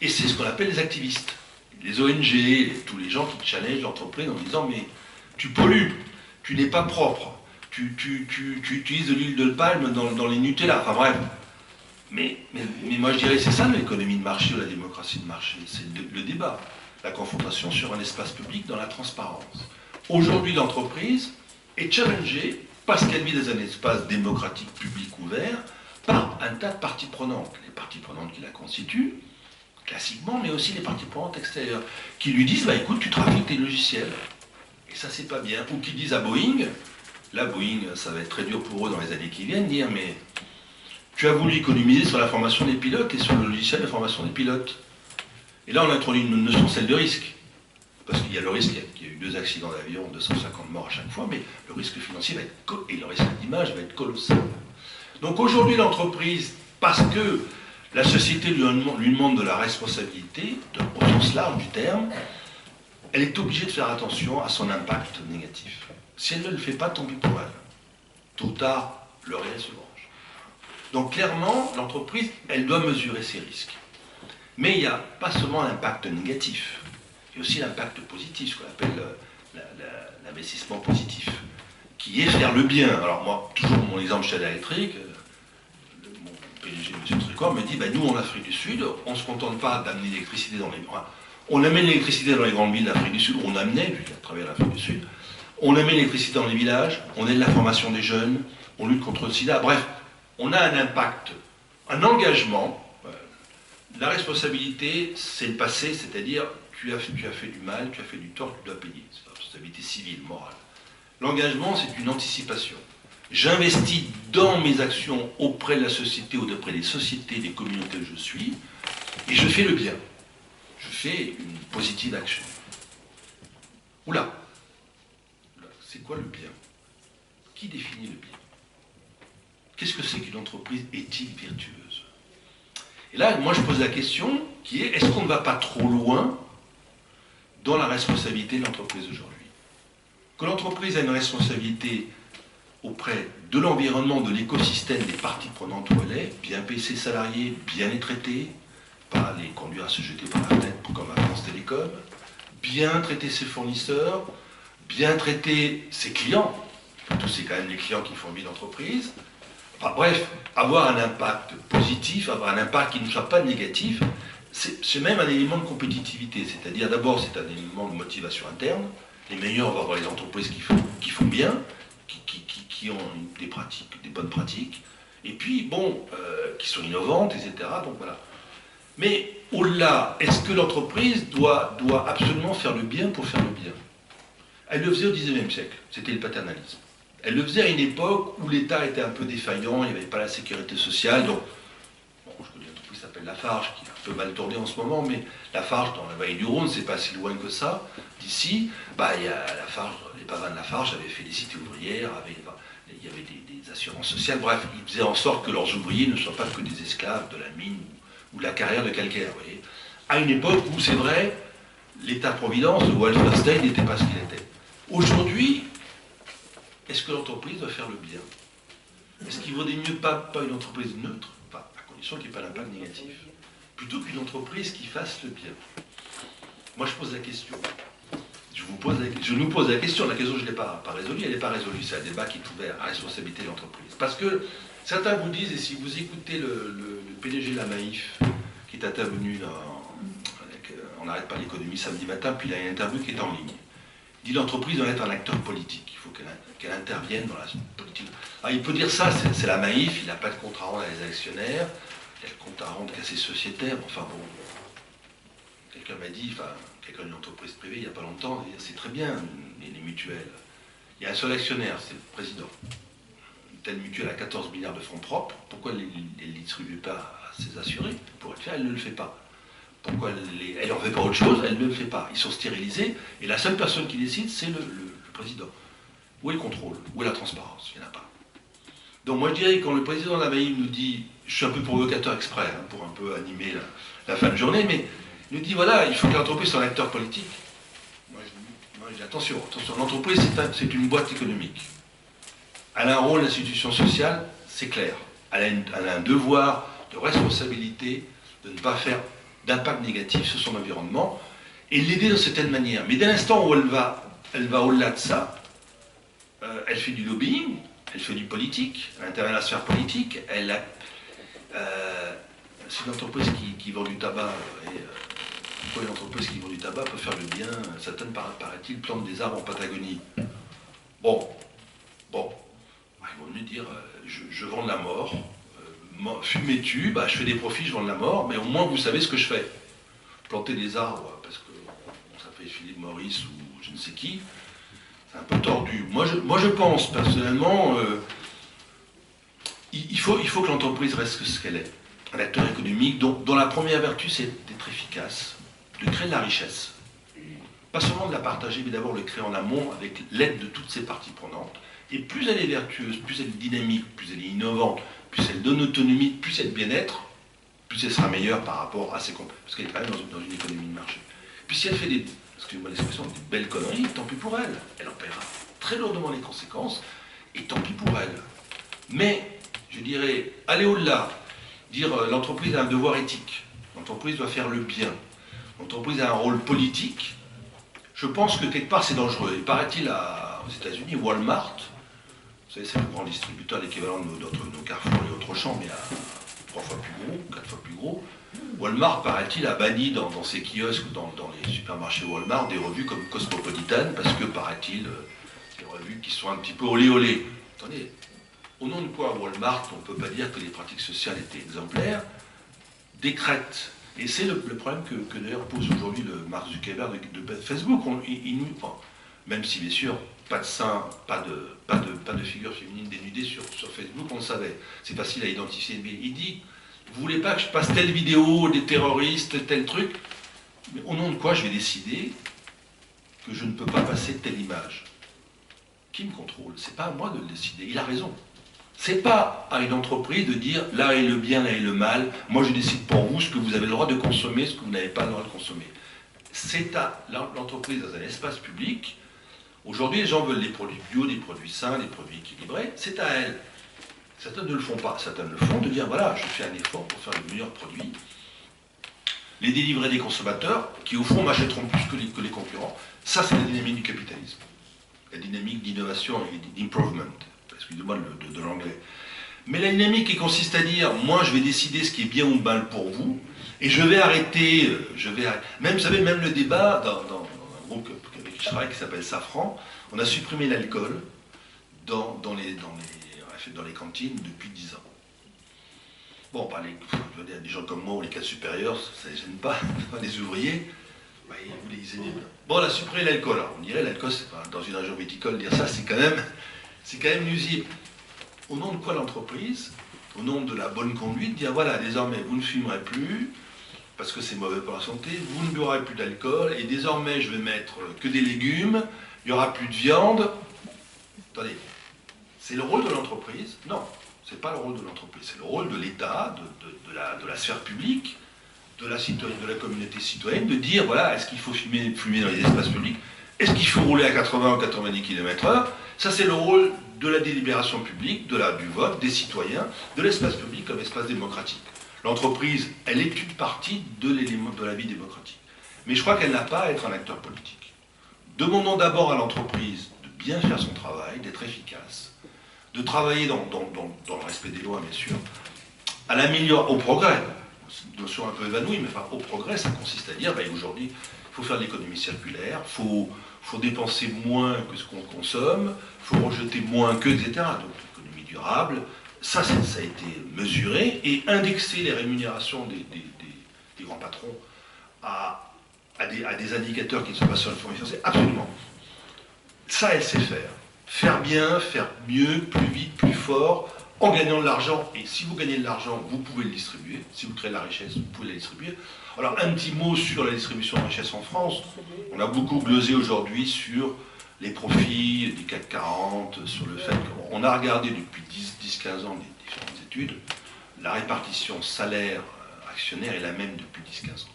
et c'est ce qu'on appelle les activistes. Les ONG, tous les gens qui challengent l'entreprise en disant « mais tu pollues, tu n'es pas propre, tu utilises de l'huile de palme dans les Nutella », enfin bref. Mais moi je dirais c'est ça l'économie de marché ou la démocratie de marché, c'est le débat, la confrontation sur un espace public dans la transparence. Aujourd'hui l'entreprise est challengée parce qu'elle vit dans un espace démocratique public ouvert par un tas de parties prenantes. Les parties prenantes qui la constituent, classiquement, mais aussi les parties prenantes extérieures, qui lui disent bah, « écoute, tu trafiques tes logiciels ». Et ça, c'est pas bien. Ou qui disent à Boeing, là, Boeing, ça va être très dur pour eux dans les années qui viennent, dire « mais tu as voulu économiser sur la formation des pilotes et sur le logiciel de formation des pilotes ». Et là, on introduit une notion, celle de risque. Parce qu'il y a le risque, il y a eu 2 accidents d'avion, 250 morts à chaque fois, mais le risque financier va être, et le risque d'image va être colossal. Donc aujourd'hui, l'entreprise, parce que la société lui demande de la responsabilité, au sens large du terme, elle est obligée de faire attention à son impact négatif. Si elle ne le fait pas, tant pis pour elle. Tôt ou tard, le réel se venge. Donc clairement, l'entreprise, elle doit mesurer ses risques. Mais il n'y a pas seulement l'impact négatif, il y a aussi l'impact positif, ce qu'on appelle l'investissement positif, qui est faire le bien. Alors moi, toujours mon exemple chez l'électrique, PDG, M. Tricor, me dit bah, nous, en Afrique du Sud, on ne se contente pas d'amener l'électricité dans les... On amène l'électricité dans les grandes villes d'Afrique du Sud, on amenait, lui, à travers l'Afrique du Sud, on amène l'électricité dans les villages, on aide la formation des jeunes, on lutte contre le sida, bref, on a un impact, un engagement. La responsabilité, c'est le passé, c'est-à-dire tu as fait du mal, tu as fait du tort, tu dois payer. C'est la responsabilité civile, morale. L'engagement, c'est une anticipation. J'investis dans mes actions auprès de la société ou auprès des sociétés, des communautés où je suis, et je fais le bien. Je fais une positive action. Oula, c'est quoi le bien? Qui définit le bien? Qu'est-ce que c'est qu'une entreprise éthique vertueuse? Et là, moi je pose la question qui est, est-ce qu'on ne va pas trop loin dans la responsabilité de l'entreprise aujourd'hui? Que l'entreprise a une responsabilité auprès de l'environnement, de l'écosystème, des parties prenantes où elle est, bien payer ses salariés, bien les traiter, pas les conduire à se jeter par la fenêtre comme à France Télécom, bien traiter ses fournisseurs, bien traiter ses clients, tous c'est quand même les clients qui font vivre l'entreprise. Enfin, bref, avoir un impact positif, avoir un impact qui ne soit pas négatif, c'est même un élément de compétitivité, c'est-à-dire d'abord c'est un élément de motivation interne, les meilleurs vont avoir les entreprises qui font bien, qui ont des pratiques, des bonnes pratiques, et puis bon, qui sont innovantes, etc. Donc voilà. Mais au-delà, est-ce que l'entreprise doit absolument faire le bien pour faire le bien? Elle le faisait au XIXe siècle, c'était le paternalisme. Elle le faisait à une époque où l'État était un peu défaillant, il n'y avait pas la sécurité sociale, donc, bon, je connais une entreprise qui s'appelle Lafarge, qui est un peu mal tournée en ce moment, mais Lafarge, dans la vallée du Rhône, c'est pas si loin que ça, d'ici, bah, il y a Lafarge, les pavins de Lafarge avaient fait des cités ouvrières, il y avait des assurances sociales, bref, ils faisaient en sorte que leurs ouvriers ne soient pas que des esclaves de la mine ou la carrière de calcaire. Vous voyez. À une époque où, c'est vrai, l'État-providence, le welfare state, n'était pas ce qu'il était. Aujourd'hui, est-ce que l'entreprise doit faire le bien? Est-ce qu'il vaudrait mieux pas une entreprise neutre, à condition qu'il n'y ait pas d'impact négatif, plutôt qu'une entreprise qui fasse le bien? Moi, je pose la question. Je nous pose la question je ne l'ai pas résolue, elle n'est pas résolue, c'est un débat qui est ouvert à la responsabilité de l'entreprise. Parce que certains vous disent, et si vous écoutez le PDG de la Maïf, qui est intervenu on n'arrête pas l'économie samedi matin, puis il a une interview qui est en ligne. Il dit l'entreprise doit être un acteur politique, il faut qu'elle intervienne dans la politique. Alors, il peut dire ça, c'est la Maïf, il n'a pas de compte à rendre à les actionnaires, il a le compte à rendre qu'à ses sociétaires, enfin bon. Quelqu'un m'a dit, quelqu'un d'une entreprise privée il n'y a pas longtemps, c'est très bien les mutuelles. Il y a un seul actionnaire, c'est le président. Une telle mutuelle a 14 milliards de fonds propres, pourquoi elle ne les distribue pas à ses assurés? Elle pourrait le faire, elle ne le fait pas. Pourquoi elle n'en fait pas autre chose? Elle ne le fait pas. Ils sont stérilisés, et la seule personne qui décide, c'est le président. Où est le contrôle? Où est la transparence? Il n'y en a pas. Donc moi je dirais, quand le président de la Maïf nous dit, je suis un peu provocateur exprès, pour un peu animer la fin de journée, mais il nous dit, voilà, il faut que l'entreprise soit un acteur politique. Moi je dis attention, l'entreprise c'est une boîte économique. Elle a un rôle d'institution sociale, c'est clair. Elle a un devoir de responsabilité de ne pas faire d'impact négatif sur son environnement et l'aider de certaine manière. Mais dès l'instant où elle va au-delà de ça, elle fait du lobbying, elle fait du politique, elle intervient dans la sphère politique, c'est une entreprise qui vend du tabac, pourquoi une entreprise qui vend du tabac peut faire le bien? Certaines, paraît-il, plantent des arbres en Patagonie. Bon, ils vont me dire, je vends de la mort, fumez-tu, je fais des profits, je vends de la mort, mais au moins vous savez ce que je fais. Planter des arbres, parce que ça fait Philippe Maurice ou je ne sais qui, c'est un peu tordu. Moi je pense, personnellement, il faut que l'entreprise reste ce qu'elle est. Un acteur économique dont la première vertu, c'est d'être efficace, de créer de la richesse. Pas seulement de la partager, mais d'abord le créer en amont avec l'aide de toutes ces parties prenantes. Et plus elle est vertueuse, plus elle est dynamique, plus elle est innovante, plus elle donne autonomie, plus elle bien-être, plus elle sera meilleure par rapport à ses comptes. Parce qu'elle est quand même dans une économie de marché. Puis si elle fait excusez-moi l'expression, des belles conneries, tant pis pour elle. Elle en paiera très lourdement les conséquences, et tant pis pour elle. Mais, je dirais, aller au-delà, dire l'entreprise a un devoir éthique, l'entreprise doit faire le bien, l'entreprise a un rôle politique, je pense que quelque part c'est dangereux. Il paraît-il aux États-Unis, Walmart, vous savez, c'est le grand distributeur, l'équivalent de nos Carrefour et autres champs, mais à 3 fois plus gros, 4 fois plus gros. Walmart, paraît-il, a banni dans ses kiosques, dans les supermarchés Walmart, des revues comme Cosmopolitan, parce que, paraît-il, des revues qui sont un petit peu olé olé. Attendez, au nom de quoi Walmart, on ne peut pas dire que les pratiques sociales étaient exemplaires, décrète. Et c'est le problème que d'ailleurs pose aujourd'hui le Mark Zuckerberg de Facebook. Même si, bien sûr, pas de sein, pas de figure féminine dénudée sur Facebook, on le savait. C'est facile à identifier. Mais il dit, vous voulez pas que je passe telle vidéo des terroristes, tel truc, mais au nom de quoi je vais décider que je ne peux pas passer telle image? Qui me contrôle? C'est pas à moi de le décider. Il a raison. C'est pas à une entreprise de dire là est le bien, là est le mal, moi je décide pour vous ce que vous avez le droit de consommer, ce que vous n'avez pas le droit de consommer. C'est à l'entreprise dans un espace public. Aujourd'hui, les gens veulent des produits bio, des produits sains, des produits équilibrés. C'est à elles. Certaines ne le font pas. Certaines le font de dire voilà, je fais un effort pour faire le meilleur produit. Les délivrer des consommateurs qui, au fond, m'achèteront plus que les concurrents. Ça, c'est la dynamique du capitalisme. La dynamique d'innovation et d'improvement. Excusez-moi de l'anglais. Mais la dynamique qui consiste à dire moi, je vais décider ce qui est bien ou mal pour vous, et je vais arrêter. Même, vous savez, même le débat dans un groupe avec qui je travaille qui s'appelle Safran, on a supprimé l'alcool dans les cantines depuis 10 ans. Bon, des gens comme moi ou les cadres supérieurs, ça ne les gêne pas, les ouvriers, vous les aidez. Bon, on a supprimé l'alcool. Alors, on dirait l'alcool, dans une région viticole, dire ça, c'est quand même nuisible. Au nom de quoi l'entreprise, au nom de la bonne conduite, dire voilà, désormais, vous ne fumerez plus, parce que c'est mauvais pour la santé, vous ne boirez plus d'alcool, et désormais, je vais mettre que des légumes, il n'y aura plus de viande. Attendez, c'est le rôle de l'entreprise? Non, c'est pas le rôle de l'entreprise, c'est le rôle de l'État, de la sphère publique, de la communauté citoyenne de dire, voilà, est-ce qu'il faut fumer dans les espaces publics? Est-ce qu'il faut rouler à 80 ou 90 km/h? Ça, c'est le rôle de la délibération publique, du vote, des citoyens, de l'espace public comme espace démocratique. L'entreprise, elle est une partie de la vie démocratique. Mais je crois qu'elle n'a pas à être un acteur politique. Demandons d'abord à l'entreprise de bien faire son travail, d'être efficace, de travailler dans le respect des lois, bien sûr, à l'améliorer, au progrès. C'est une notion un peu évanouie, mais enfin, au progrès, ça consiste à dire, aujourd'hui, il faut faire de l'économie circulaire, il faut dépenser moins que ce qu'on consomme, il faut rejeter moins que, etc. Donc l'économie durable, ça a été mesuré, et indexer les rémunérations des grands patrons à des indicateurs qui ne sont pas sur l'information, c'est absolument. Ça, elle sait faire. Faire bien, faire mieux, plus vite, plus fort, en gagnant de l'argent. Et si vous gagnez de l'argent, vous pouvez le distribuer. Si vous créez de la richesse, vous pouvez la distribuer. Alors, un petit mot sur la distribution de richesse en France. On a beaucoup glosé aujourd'hui sur les profits du CAC 40, sur le fait qu'on a regardé depuis 10-15 ans les différentes études, la répartition salaire-actionnaire est la même depuis 10-15 ans.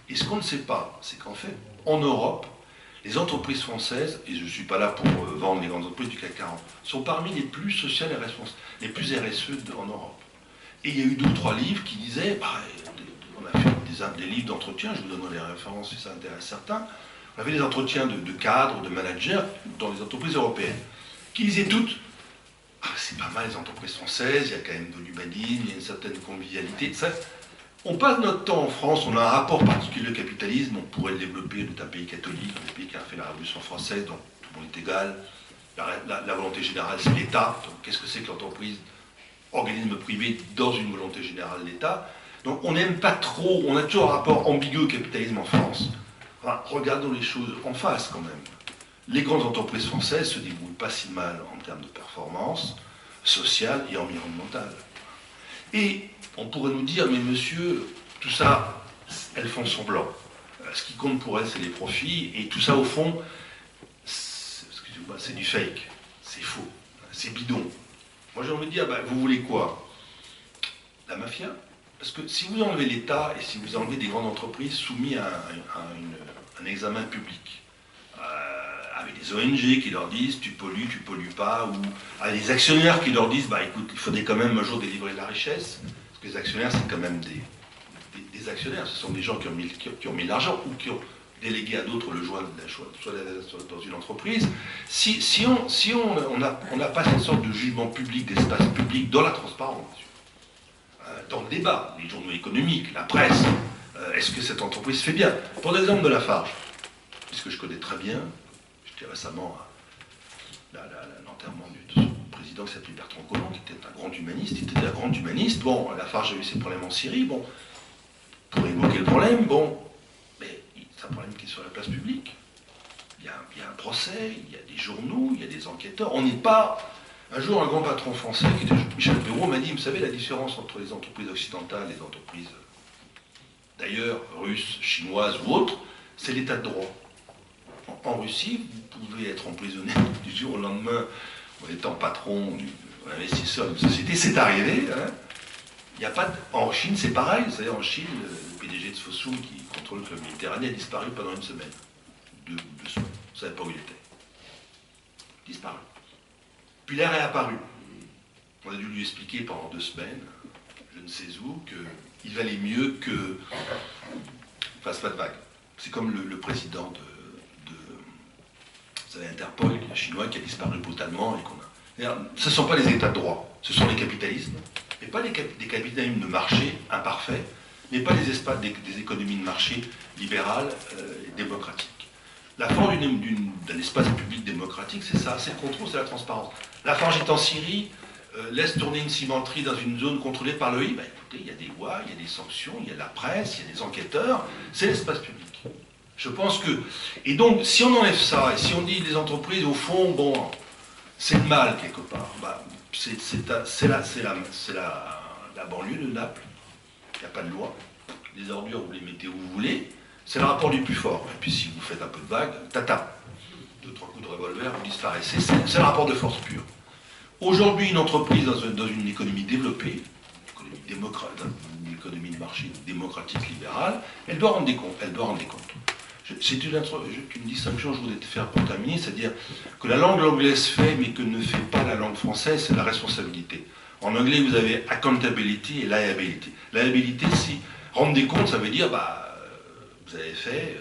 Et ce qu'on ne sait pas, c'est qu'en fait, en Europe, les entreprises françaises, et je ne suis pas là pour vendre les grandes entreprises du CAC 40, sont parmi les plus sociales et responsables, les plus RSE en Europe. Et il y a eu 2 ou 3 livres qui disaient, on a fait des livres d'entretien, je vous donnerai les références si ça intéresse certains, on avait des entretiens de cadres, de managers dans les entreprises européennes, qui disaient toutes, c'est pas mal les entreprises françaises, il y a quand même de l'humanisme, il y a une certaine convivialité. Ça, on passe notre temps en France, on a un rapport particulier au capitalisme, on pourrait le développer, on est un pays catholique, un pays qui a fait la Révolution française, donc tout le monde est égal, la volonté générale c'est l'État, donc qu'est-ce que c'est que l'entreprise, organisme privé dans une volonté générale de l'État? Donc on n'aime pas trop, on a toujours un rapport ambigu au capitalisme en France. Enfin, regardons les choses en face quand même. Les grandes entreprises françaises se débrouillent pas si mal en termes de performance sociale et environnementale. Et on pourrait nous dire, mais monsieur, tout ça, elles font semblant. Ce qui compte pour elles, c'est les profits, et tout ça, au fond, excusez-moi, c'est du fake, c'est faux, c'est bidon. Moi, j'ai envie de dire, vous voulez quoi? La mafia? Parce que si vous enlevez l'État, et si vous enlevez des grandes entreprises soumises à un examen public, avec des ONG qui leur disent tu pollues pas, ou à des actionnaires qui leur disent écoute, il faudrait quand même un jour délivrer de la richesse, parce que les actionnaires c'est quand même des actionnaires, ce sont des gens qui ont mis de l'argent ou qui ont délégué à d'autres le choix dans une entreprise. Si on n'a pas cette sorte de jugement public, d'espace public dans la transparence, dans le débat, les journaux économiques, la presse, est-ce que cette entreprise fait bien? Pour l'exemple de Lafarge, puisque je connais très bien, j'étais récemment à l'enterrement de son président qui s'appelait Bertrand Collomb, qui était un grand humaniste, Bon, Lafarge a eu ses problèmes en Syrie, pour évoquer le problème, mais c'est un problème qui est sur la place publique. Il y a un procès, il y a des journaux, il y a des enquêteurs. On n'est pas... Un jour, un grand patron français, qui était Michel Perrault, m'a dit, vous savez, la différence entre les entreprises occidentales et les entreprises, d'ailleurs, russes, chinoises ou autres, c'est l'état de droit. En Russie, vous pouvez être emprisonné du jour au lendemain en étant patron ou investisseur d'une société, c'est arrivé. Il n'y a pas en Chine, c'est pareil. Vous savez, en Chine, le PDG de Fosun qui contrôle le club Méditerranée a disparu pendant 1 semaine. 2 semaines. On ne savait pas où il était. Disparu. Puis il est réapparu. On a dû lui expliquer pendant 2 semaines, je ne sais où, qu'il valait mieux que ne fasse pas de vague. C'est comme le président vous savez, Interpol, le chinois, qui a disparu brutalement. Ce ne sont pas les états de droit, ce sont les capitalismes. Et pas des capitalismes de marché imparfaits, mais pas des économies de marché libérales et démocratiques. La force d'un espace public démocratique, c'est ça, c'est le contrôle, c'est la transparence. Lafarge est en Syrie, laisse tourner une cimenterie dans une zone contrôlée par l'OI, écoutez, il y a des lois, il y a des sanctions, il y a de la presse, il y a des enquêteurs, c'est l'espace public. Je pense que... Et donc, si on enlève ça, et si on dit les entreprises, au fond, c'est le mal quelque part, c'est la banlieue de Naples, il n'y a pas de loi, les ordures, vous les mettez où vous voulez, c'est le rapport du plus fort. Et puis si vous faites un peu de vague, tata, 2-3 coups de revolver, vous disparaissez. C'est le rapport de force pure. Aujourd'hui, une entreprise dans une économie développée, une l'économie de marché démocratique libérale, elle doit rendre des comptes. Elle doit rendre des comptes. C'est une distinction que je voudrais te faire pour terminer, c'est-à-dire que la langue anglaise fait, mais que ne fait pas la langue française, c'est la responsabilité. En anglais, vous avez accountability et liability. Liability, si rendre des comptes, ça veut dire, bah, vous avez fait,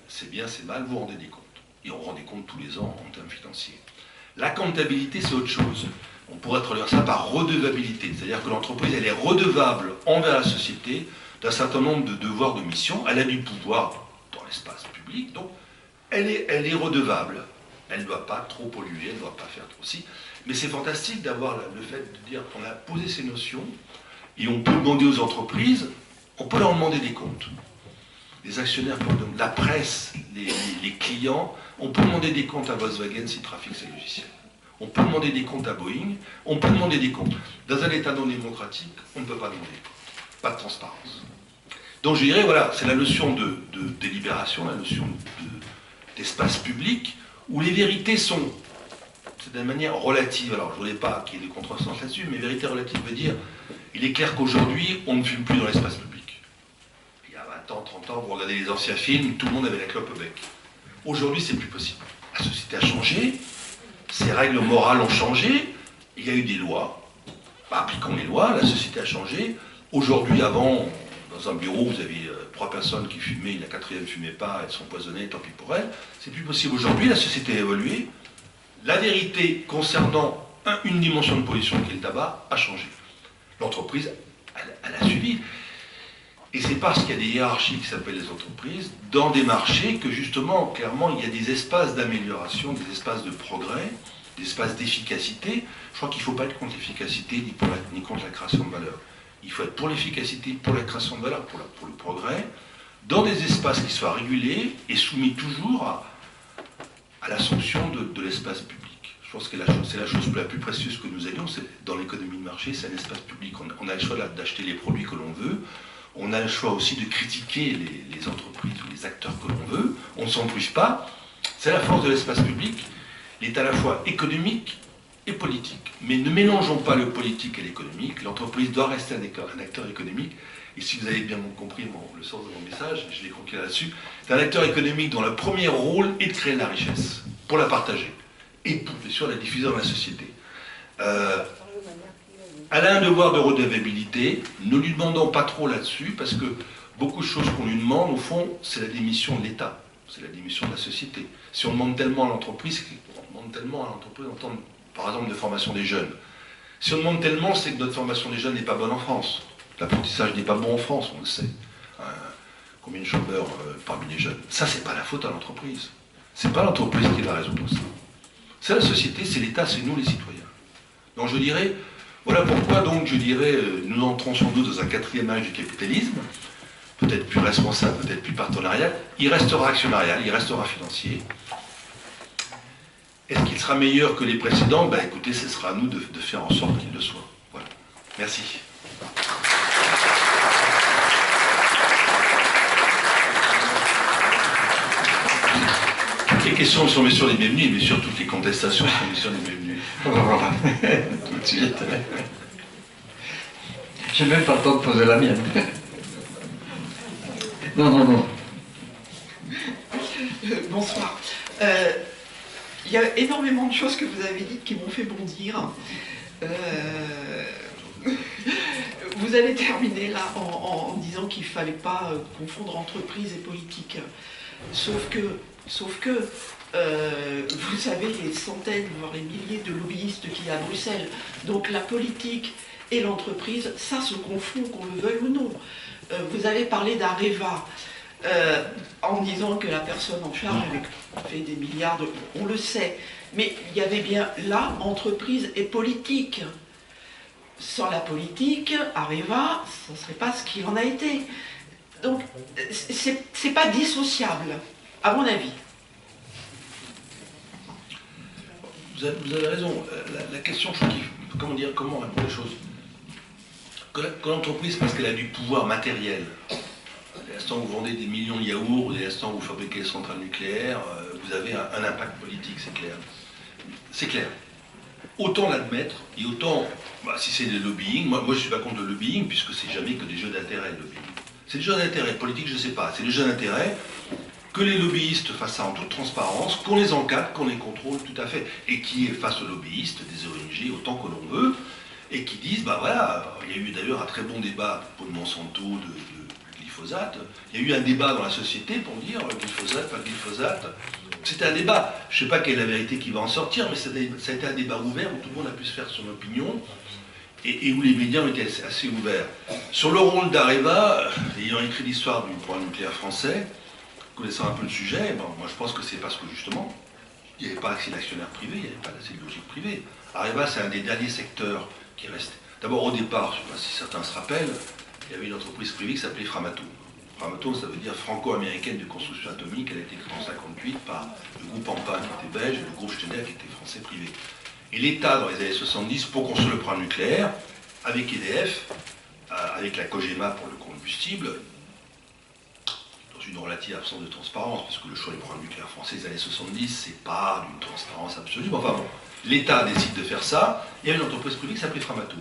c'est bien, c'est mal, vous rendez des comptes. Et on rend des comptes tous les ans en termes financiers. L'accountabilité, c'est autre chose. On pourrait traduire ça par redevabilité, c'est-à-dire que l'entreprise, elle est redevable envers la société d'un certain nombre de devoirs, de missions. Elle a du pouvoir dans l'espace public, donc elle est redevable. Elle ne doit pas trop polluer, elle ne doit pas faire trop si. Mais c'est fantastique d'avoir le fait de dire qu'on a posé ces notions et on peut demander aux entreprises, on peut leur demander des comptes. Les actionnaires, la presse, les clients, on peut demander des comptes à Volkswagen s'ils trafiquent ses logiciels. On peut demander des comptes à Boeing, on peut demander des comptes. Dans un État non démocratique, on ne peut pas demander des comptes. Pas de transparence. Donc je dirais, voilà, c'est la notion de délibération, la notion d'espace public, où les vérités sont, c'est d'une manière relative. Alors je ne voulais pas qu'il y ait des contresens là-dessus, mais vérité relative veut dire, il est clair qu'aujourd'hui, on ne fume plus dans l'espace public. Il y a 20 ans, 30 ans, vous regardez les anciens films, tout le monde avait la clope au bec. Aujourd'hui, c'est plus possible. La société a changé, ses règles morales ont changé, il y a eu des lois. Appliquons les lois, la société a changé. Aujourd'hui, avant, dans un bureau, vous avez 3 personnes qui fumaient, la 4e ne fumait pas, elles sont empoisonnées, tant pis pour elles. C'est plus possible aujourd'hui, la société a évolué. La vérité concernant une dimension de pollution qui est le tabac a changé. L'entreprise, elle a suivi. Et c'est parce qu'il y a des hiérarchies qui s'appellent les entreprises, dans des marchés, que justement, clairement, il y a des espaces d'amélioration, des espaces de progrès, des espaces d'efficacité. Je crois qu'il ne faut pas être contre l'efficacité ni contre la création de valeur. Il faut être pour l'efficacité, pour la création de valeur, pour le progrès, dans des espaces qui soient régulés et soumis toujours à la sanction de l'espace public. Je pense que c'est la chose la plus précieuse que nous ayons, dans l'économie de marché, c'est un espace public. On a le choix d'acheter les produits que l'on veut. On a le choix aussi de critiquer les entreprises ou les acteurs que l'on veut. On ne s'en prive pas. C'est la force de l'espace public. Il est à la fois économique et politique. Mais ne mélangeons pas le politique et l'économique. L'entreprise doit rester un acteur économique. Et si vous avez bien compris le sens de mon message, je l'ai conclu là-dessus, c'est un acteur économique dont le premier rôle est de créer de la richesse, pour la partager, et pour, bien sûr, la diffuser dans la société. Elle a un devoir de redevabilité, ne lui demandons pas trop là-dessus, parce que beaucoup de choses qu'on lui demande, au fond, c'est la démission de l'État, c'est la démission de la société. Si on demande tellement à l'entreprise, en termes, par exemple, de formation des jeunes. Si on demande tellement, c'est que notre formation des jeunes n'est pas bonne en France. L'apprentissage n'est pas bon en France, on le sait. Combien de chômeurs parmi les jeunes? Ça, c'est pas la faute à l'entreprise. C'est pas l'entreprise qui va résoudre ça. C'est la société, c'est l'État, c'est nous les citoyens. Donc je dirais, voilà pourquoi donc je dirais, nous entrons sans doute dans un 4e âge du capitalisme, peut-être plus responsable, peut-être plus partenarial. Il restera actionnarial, il restera financier. Est-ce qu'il sera meilleur que les précédents? Ben écoutez, ce sera à nous de faire en sorte qu'il le soit. Voilà. Merci. Toutes les questions sont bien sûr les bienvenues, et bien sûr toutes les contestations sont bien sûr les bienvenues. Voilà. Tout de suite. J'ai même pas le temps de poser la mienne. Non. Bonsoir. Il y a énormément de choses que vous avez dites qui m'ont fait bondir. Vous avez terminé là en disant qu'il ne fallait pas confondre entreprise et politique. Sauf que vous savez les centaines, voire les milliers de lobbyistes qu'il y a à Bruxelles. Donc la politique et l'entreprise, ça se confond, qu'on le veuille ou non. Vous avez parlé d'Areva. En disant que la personne en charge avait fait des milliards, on le sait, mais il y avait bien là entreprise et politique. Sans la politique, Areva, ça ne serait pas ce qu'il en a été. Donc, c'est pas dissociable, à mon avis. Vous avez raison. La question, je crois comment répondre les choses. Que l'entreprise, parce qu'elle a du pouvoir matériel, dès l'instant où vous vendez des millions de yaourts, dès l'instant où vous fabriquez des centrales nucléaires, vous avez un impact politique, c'est clair. C'est clair. autant l'admettre, et autant, si c'est des lobbying, moi je ne suis pas contre le lobbying, puisque c'est jamais que des jeux d'intérêt, le lobbying. C'est des jeux d'intérêt, politique je ne sais pas, c'est des jeux d'intérêt, que les lobbyistes fassent ça en toute transparence, qu'on les encadre, qu'on les contrôle tout à fait, et qui fassent aux lobbyistes des ONG autant que l'on veut, et qui disent, voilà, il y a eu d'ailleurs un très bon débat pour de Monsanto, de glyphosate, il y a eu un débat dans la société pour dire glyphosate, pas glyphosate. C'était un débat, je ne sais pas quelle est la vérité qui va en sortir, mais ça a été un débat ouvert où tout le monde a pu se faire son opinion et où les médias ont été assez ouverts. Sur le rôle d'Areva, ayant écrit l'histoire du programme nucléaire français, connaissant un peu le sujet, moi je pense que c'est parce que justement, il n'y avait pas assez d'actionnaires privés, il n'y avait pas assez de logique privée. Areva, c'est un des derniers secteurs qui reste. D'abord au départ, je ne sais pas si certains se rappellent, il y avait une entreprise privée qui s'appelait Framatome. Framatome, ça veut dire franco-américaine de construction atomique. Elle a été créée en 1958 par le groupe Ampa qui était belge et le groupe Schneider qui était français privé. Et l'État, dans les années 70, pour construire le programme nucléaire, avec EDF, avec la Cogema pour le combustible, dans une relative absence de transparence, parce que le choix du programme nucléaire français des années 70, c'est pas d'une transparence absolue. Mais enfin bon, l'État décide de faire ça, il y a une entreprise privée qui s'appelait Framatome.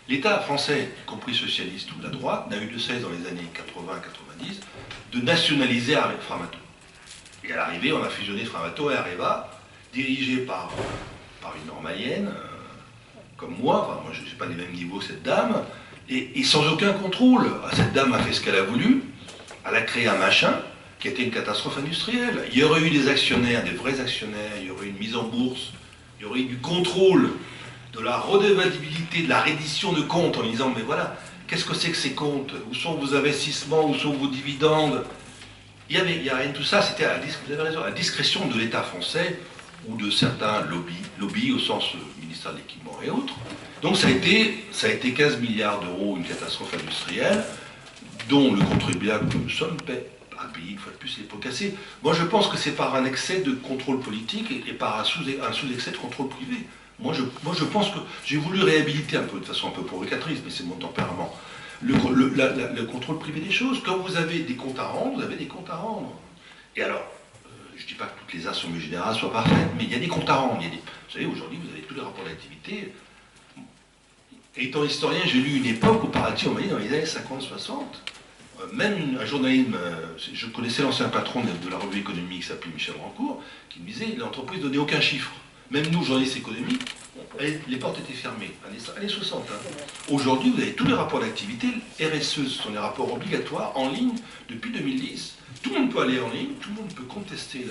L'État français, y compris socialiste ou de la droite, n'a eu de cesse dans les années 80-90 de nationaliser Framatome. Et à l'arrivée, on a fusionné Framatome et Areva, dirigé par une normalienne, comme moi, enfin moi je n'ai pas les mêmes niveaux que cette dame, et sans aucun contrôle. Cette dame a fait ce qu'elle a voulu, elle a créé un machin qui a été une catastrophe industrielle. Il y aurait eu des actionnaires, des vrais actionnaires, il y aurait eu une mise en bourse, il y aurait eu du contrôle, de la redevabilité, de la reddition de comptes, en disant, mais voilà, qu'est-ce que c'est que ces comptes? Où sont vos investissements? Où sont vos dividendes? Il n'y a rien de tout ça, c'était, vous avez raison, à la discrétion de l'État français ou de certains lobbies au sens ministère de l'équipement et autres. Donc ça a été 15 milliards d'euros, une catastrophe industrielle, dont le contribuable que nous sommes a payé une fois de plus les pots cassés. Moi je pense que c'est par un excès de contrôle politique et par un sous-excès de contrôle privé. Moi je pense que j'ai voulu réhabiliter un peu, de façon un peu provocatrice, mais c'est mon tempérament, le contrôle privé des choses. Quand vous avez des comptes à rendre, vous avez des comptes à rendre. Et alors, je ne dis pas que toutes les assumptions générales soient parfaites, mais il y a des comptes à rendre. Vous savez, aujourd'hui, vous avez tous les rapports d'activité. Étant historien, j'ai lu une époque où, paraît-il, on m'a dit dans les années 50-60, même un journalisme, je connaissais l'ancien patron de la revue économique qui s'appelait Michel Rancourt, qui me disait que l'entreprise ne donnait aucun chiffre. Même nous, journalistes économiques, les portes étaient fermées, années 60. Aujourd'hui, vous avez tous les rapports d'activité, RSE, ce sont des rapports obligatoires en ligne depuis 2010. Tout le monde peut aller en ligne, tout le monde peut contester.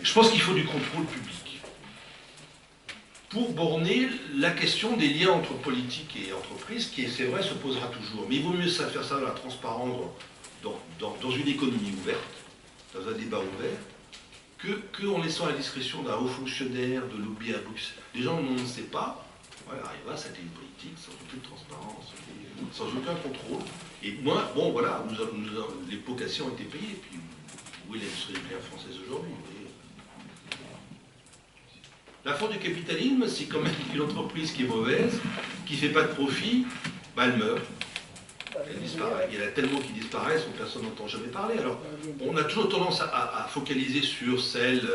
Je pense qu'il faut du contrôle public pour borner la question des liens entre politique et entreprise, qui, c'est vrai, se posera toujours. Mais il vaut mieux faire ça dans la transparence, dans une économie ouverte, dans un débat ouvert, que en laissant à la discrétion d'un haut fonctionnaire, de lobby à Bruxelles. Les gens ne sait pas. Voilà, Areva, c'était une politique sans aucune transparence, sans aucun contrôle. Et moi, bon voilà, les pots cassés ont été payés. Et puis, où est l'industrie nucléaire française aujourd'hui? La faute du capitalisme, c'est quand même une entreprise qui est mauvaise, qui ne fait pas de profit, elle meurt. Elle disparaît. Il y en a tellement qui disparaissent dont personne n'entend jamais parler. Alors, on a toujours tendance à focaliser sur celles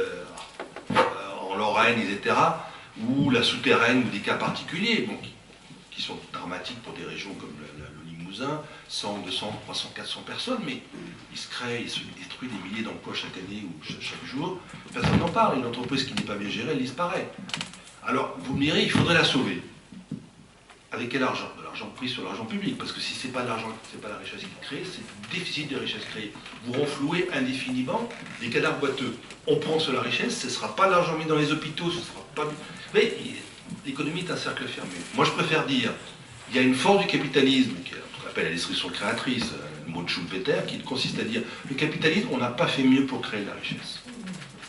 en Lorraine, etc., ou la souterraine, ou des cas particuliers, bon, qui sont dramatiques pour des régions comme le Limousin, 100, 200, 300, 400 personnes, mais il se détruit des milliers d'emplois chaque année ou chaque jour. Personne n'en parle. Une entreprise qui n'est pas bien gérée, elle disparaît. Alors, vous me direz, il faudrait la sauver. Avec quel argent? De l'argent pris sur l'argent public, parce que si ce n'est pas l'argent, c'est pas la richesse qui est créée, c'est le déficit de richesse créée. Vous renflouez indéfiniment des cadavres boiteux. On prend sur la richesse, ce ne sera pas l'argent mis dans les hôpitaux, ce sera pas... Mais l'économie est un cercle fermé. Moi je préfère dire, il y a une force du capitalisme, qu'on appelle la destruction créatrice, le mot de Schumpeter, qui consiste à dire, le capitalisme, on n'a pas fait mieux pour créer de la richesse.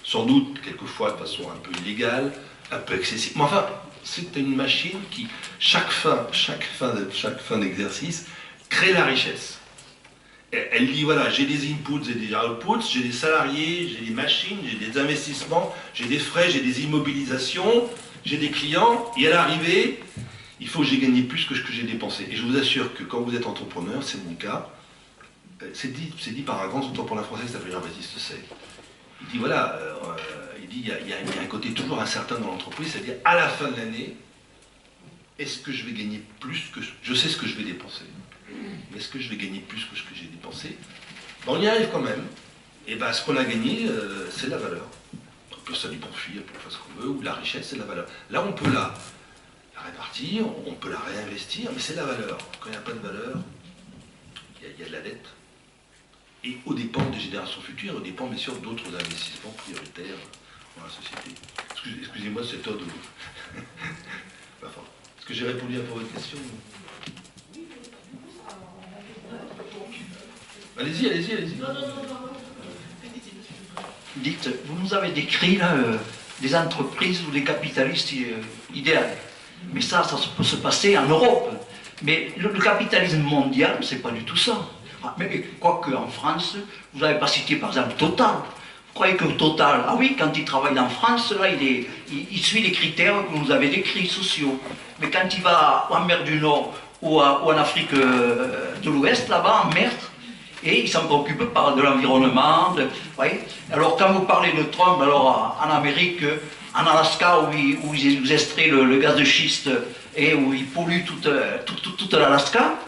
Sans doute, quelquefois, de façon un peu illégale, un peu excessive, mais enfin, c'est une machine qui, chaque fin d'exercice, crée la richesse. Elle dit, voilà, j'ai des inputs et des outputs, j'ai des salariés, j'ai des machines, j'ai des investissements, j'ai des frais, j'ai des immobilisations, j'ai des clients, et à l'arrivée, il faut que j'ai gagné plus que ce que j'ai dépensé. Et je vous assure que quand vous êtes entrepreneur, c'est mon cas, c'est dit par un grand entrepreneur français qui s'appelle Jean-Baptiste Say. Il dit, voilà, il il dit il y a un côté toujours incertain dans l'entreprise, c'est-à-dire à la fin de l'année, est-ce que je vais gagner plus que... Je sais ce que je vais dépenser, mais est-ce que je vais gagner plus que ce que j'ai dépensé? On y arrive quand même. Et bien, ce qu'on a gagné, c'est la valeur. On peut ça du profit, on peut faire ce qu'on veut, ou de la richesse, c'est la valeur. Là, on peut la répartir, on peut la réinvestir, mais c'est la valeur. Quand il n'y a pas de valeur, il y a de la dette. Et aux dépens des générations futures, aux dépens, bien sûr, d'autres investissements prioritaires dans la société. Excusez-moi cet ordre. Enfin, est-ce que j'ai répondu à votre question? Allez-y, allez-y, allez-y. Dites, vous nous avez décrit là, des entreprises ou des capitalistes idéales. Mais ça peut se passer en Europe. Mais le capitalisme mondial, c'est pas du tout ça. Mais quoique en France, vous n'avez pas cité par exemple Total. Vous croyez que Total, ah oui, quand il travaille en France, là, il suit les critères que vous avez décrits, sociaux. Mais quand il va en mer du Nord ou en Afrique de l'Ouest, là-bas, en mer, et il s'en préoccupe par de l'environnement. Alors quand vous parlez de Trump, alors en Amérique, en Alaska, où ils extraient le gaz de schiste et où ils polluent toute l'Alaska,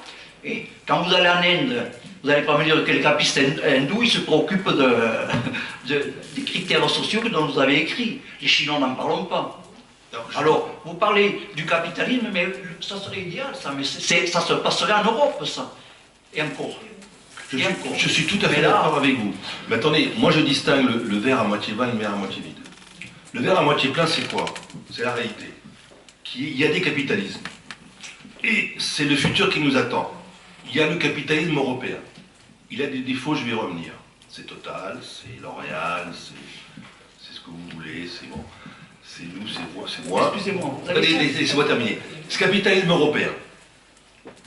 et quand vous allez en Inde, vous n'allez pas me dire que les capistes hindous, ils se préoccupent des critères sociaux dont vous avez écrit. Les Chinois n'en parlons pas. Alors, vous parlez du capitalisme, mais ça serait idéal, ça, mais ça se passerait en Europe, ça. Et encore. Je suis tout à fait d'accord avec vous. Mais attendez, moi je distingue le verre à moitié plein et le verre à moitié vide. Le verre à moitié plein, c'est quoi? C'est la réalité. Il y a des capitalismes. Et c'est le futur qui nous attend. Il y a le capitalisme européen. Il a des défauts, je vais y revenir. C'est Total, c'est L'Oréal, c'est ce que vous voulez, c'est bon. C'est nous, c'est moi. Excusez-moi. Laissez-moi terminer. Ce capitalisme européen.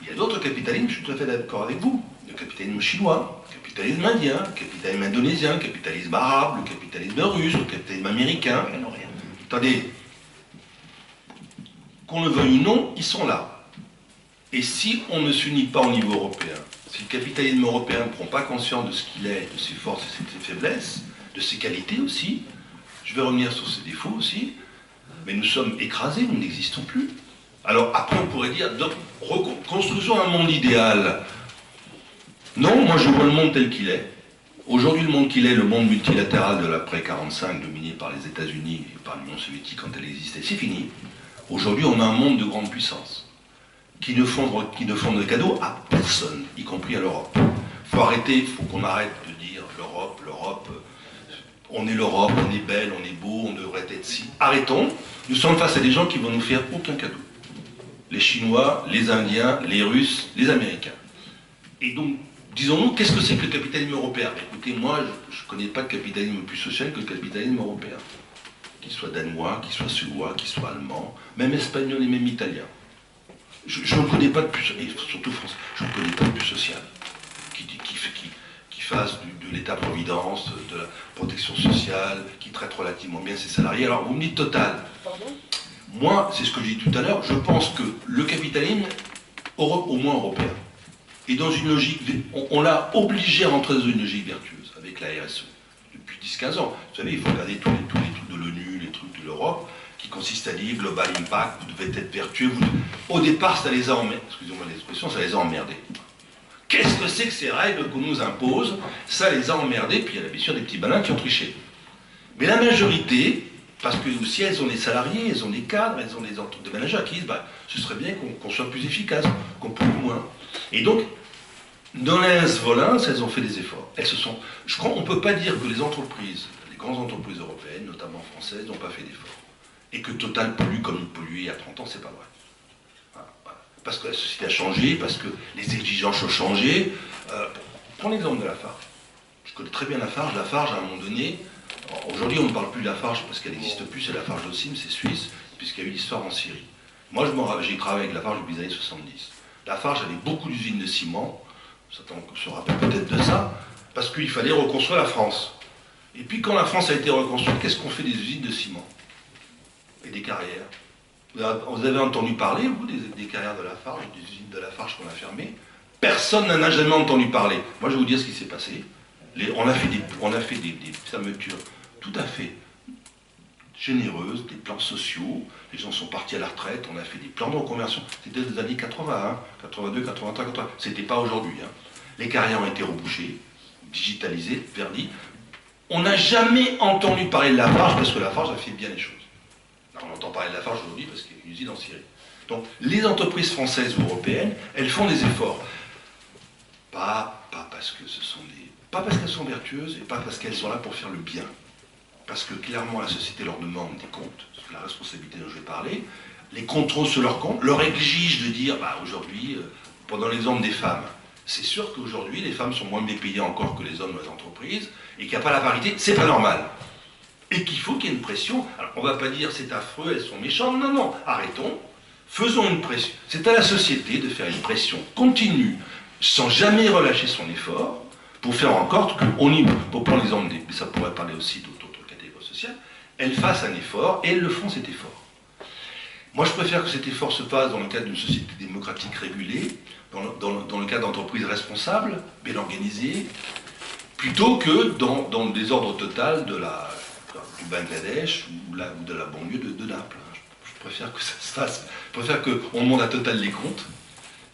Il y a d'autres capitalismes, je suis tout à fait d'accord avec vous. Le capitalisme chinois, le capitalisme indien, le capitalisme indonésien, le capitalisme arabe, le capitalisme russe, le capitalisme américain. Attendez, qu'on le veuille ou non, ils sont là. Et si on ne s'unit pas au niveau européen, si le capitalisme européen ne prend pas conscience de ce qu'il est, de ses forces et de ses faiblesses, de ses qualités aussi, je vais revenir sur ses défauts aussi, mais nous sommes écrasés, nous n'existons plus. Alors après on pourrait dire, donc, reconstruisons un monde idéal. Non, moi je vois le monde tel qu'il est. Aujourd'hui, le monde qu'il est, le monde multilatéral de l'après-45, dominé par les États-Unis et par l'Union soviétique quand elle existait, c'est fini. Aujourd'hui, on a un monde de grande puissance qui ne font de cadeaux à personne, y compris à l'Europe. Il faut arrêter, il faut qu'on arrête de dire l'Europe, on est l'Europe, on est belle, on est beau, on devrait être si. Arrêtons, nous sommes face à des gens qui vont nous faire aucun cadeau. Les Chinois, les Indiens, les Russes, les Américains. Et donc, disons-nous, qu'est-ce que c'est que le capitalisme européen? Écoutez, moi, je ne connais pas de capitalisme plus social que le capitalisme européen. Qu'il soit danois, qu'il soit suédois, qu'il soit allemand, même espagnol et même italien. Je ne connais pas de plus, et surtout français, je ne connais pas de plus social qui fasse de l'État-providence, de la protection sociale, qui traite relativement bien ses salariés. Alors, vous me dites Total. Moi, c'est ce que j'ai dit tout à l'heure, je pense que le capitalisme, au moins européen, est dans une logique, on l'a obligé à rentrer dans une logique vertueuse, avec la RSE, depuis 10-15 ans. Vous savez, il faut regarder tous les trucs de l'ONU, les trucs de l'Europe, qui consistent à dire Global Impact, vous devez être vertueux. Au départ, ça les a emmerdés. Excusez-moi l'expression, ça les a emmerdés. Qu'est-ce que c'est que ces règles qu'on nous impose? Ça les a emmerdés, puis il y a bien sûr des petits malins qui ont triché. Mais la majorité, parce que aussi elles ont des salariés, elles ont des cadres, elles ont des managers qui disent ce serait bien qu'on soit plus efficace, qu'on pollue moins. Et donc, nolens volens, elles ont fait des efforts. Elles se sont. Je crois qu'on ne peut pas dire que les entreprises, les grandes entreprises européennes, notamment françaises, n'ont pas fait d'efforts. Et que Total pollue comme il polluait il y a 30 ans, c'est pas vrai. Parce que la société a changé, parce que les exigences ont changé. Prends l'exemple de Lafarge. Je connais très bien Lafarge. Lafarge, à un moment donné, aujourd'hui on ne parle plus de Lafarge parce qu'elle n'existe plus, c'est Lafarge Holcim, c'est suisse, puisqu'il y a eu l'histoire en Syrie. Moi, j'ai travaillé avec Lafarge depuis les années 70. Lafarge avait beaucoup d'usines de ciment, on se rappelle peut-être de ça, parce qu'il fallait reconstruire la France. Et puis quand la France a été reconstruite, qu'est-ce qu'on fait des usines de ciment et des carrières? Vous avez entendu parler, vous, des carrières de Lafarge, des usines de Lafarge qu'on a fermées? Personne n'en a jamais entendu parler. Moi, je vais vous dire ce qui s'est passé. On a fait des fermetures tout à fait généreuse, des plans sociaux, les gens sont partis à la retraite, on a fait des plans de reconversion, c'était des années 80, hein, 82, 83, 80, c'était pas aujourd'hui. Hein. Les carrières ont été rebouchées, digitalisées, verdies. On n'a jamais entendu parler de Lafarge parce que Lafarge a fait bien les choses. Là, on entend parler de Lafarge aujourd'hui parce qu'il y a une usine en Syrie. Donc les entreprises françaises ou européennes, elles font des efforts. Pas parce que pas parce qu'elles sont vertueuses et pas parce qu'elles sont là pour faire le bien. Parce que clairement la société leur demande des comptes, c'est la responsabilité dont je vais parler, les contrôles sur leurs comptes leur exigent de dire, bah aujourd'hui, pendant l'exemple des femmes, c'est sûr qu'aujourd'hui les femmes sont moins bien payées encore que les hommes dans les entreprises, et qu'il n'y a pas la parité, c'est pas normal. Et qu'il faut qu'il y ait une pression. Alors on ne va pas dire c'est affreux, elles sont méchantes, non, non, arrêtons, faisons une pression. C'est à la société de faire une pression continue, sans jamais relâcher son effort, pour faire encore qu'on y, pour prendre l'exemple des, ça pourrait parler aussi d'autres catégories sociales, elles fassent un effort, et elles le font cet effort. Moi je préfère que cet effort se fasse dans le cadre d'une société démocratique régulée, dans le cadre d'entreprises responsables, bien organisées, plutôt que dans le désordre total du Bangladesh ou de la banlieue de Naples. Je préfère que ça se fasse, je préfère qu'on demande à Total les comptes,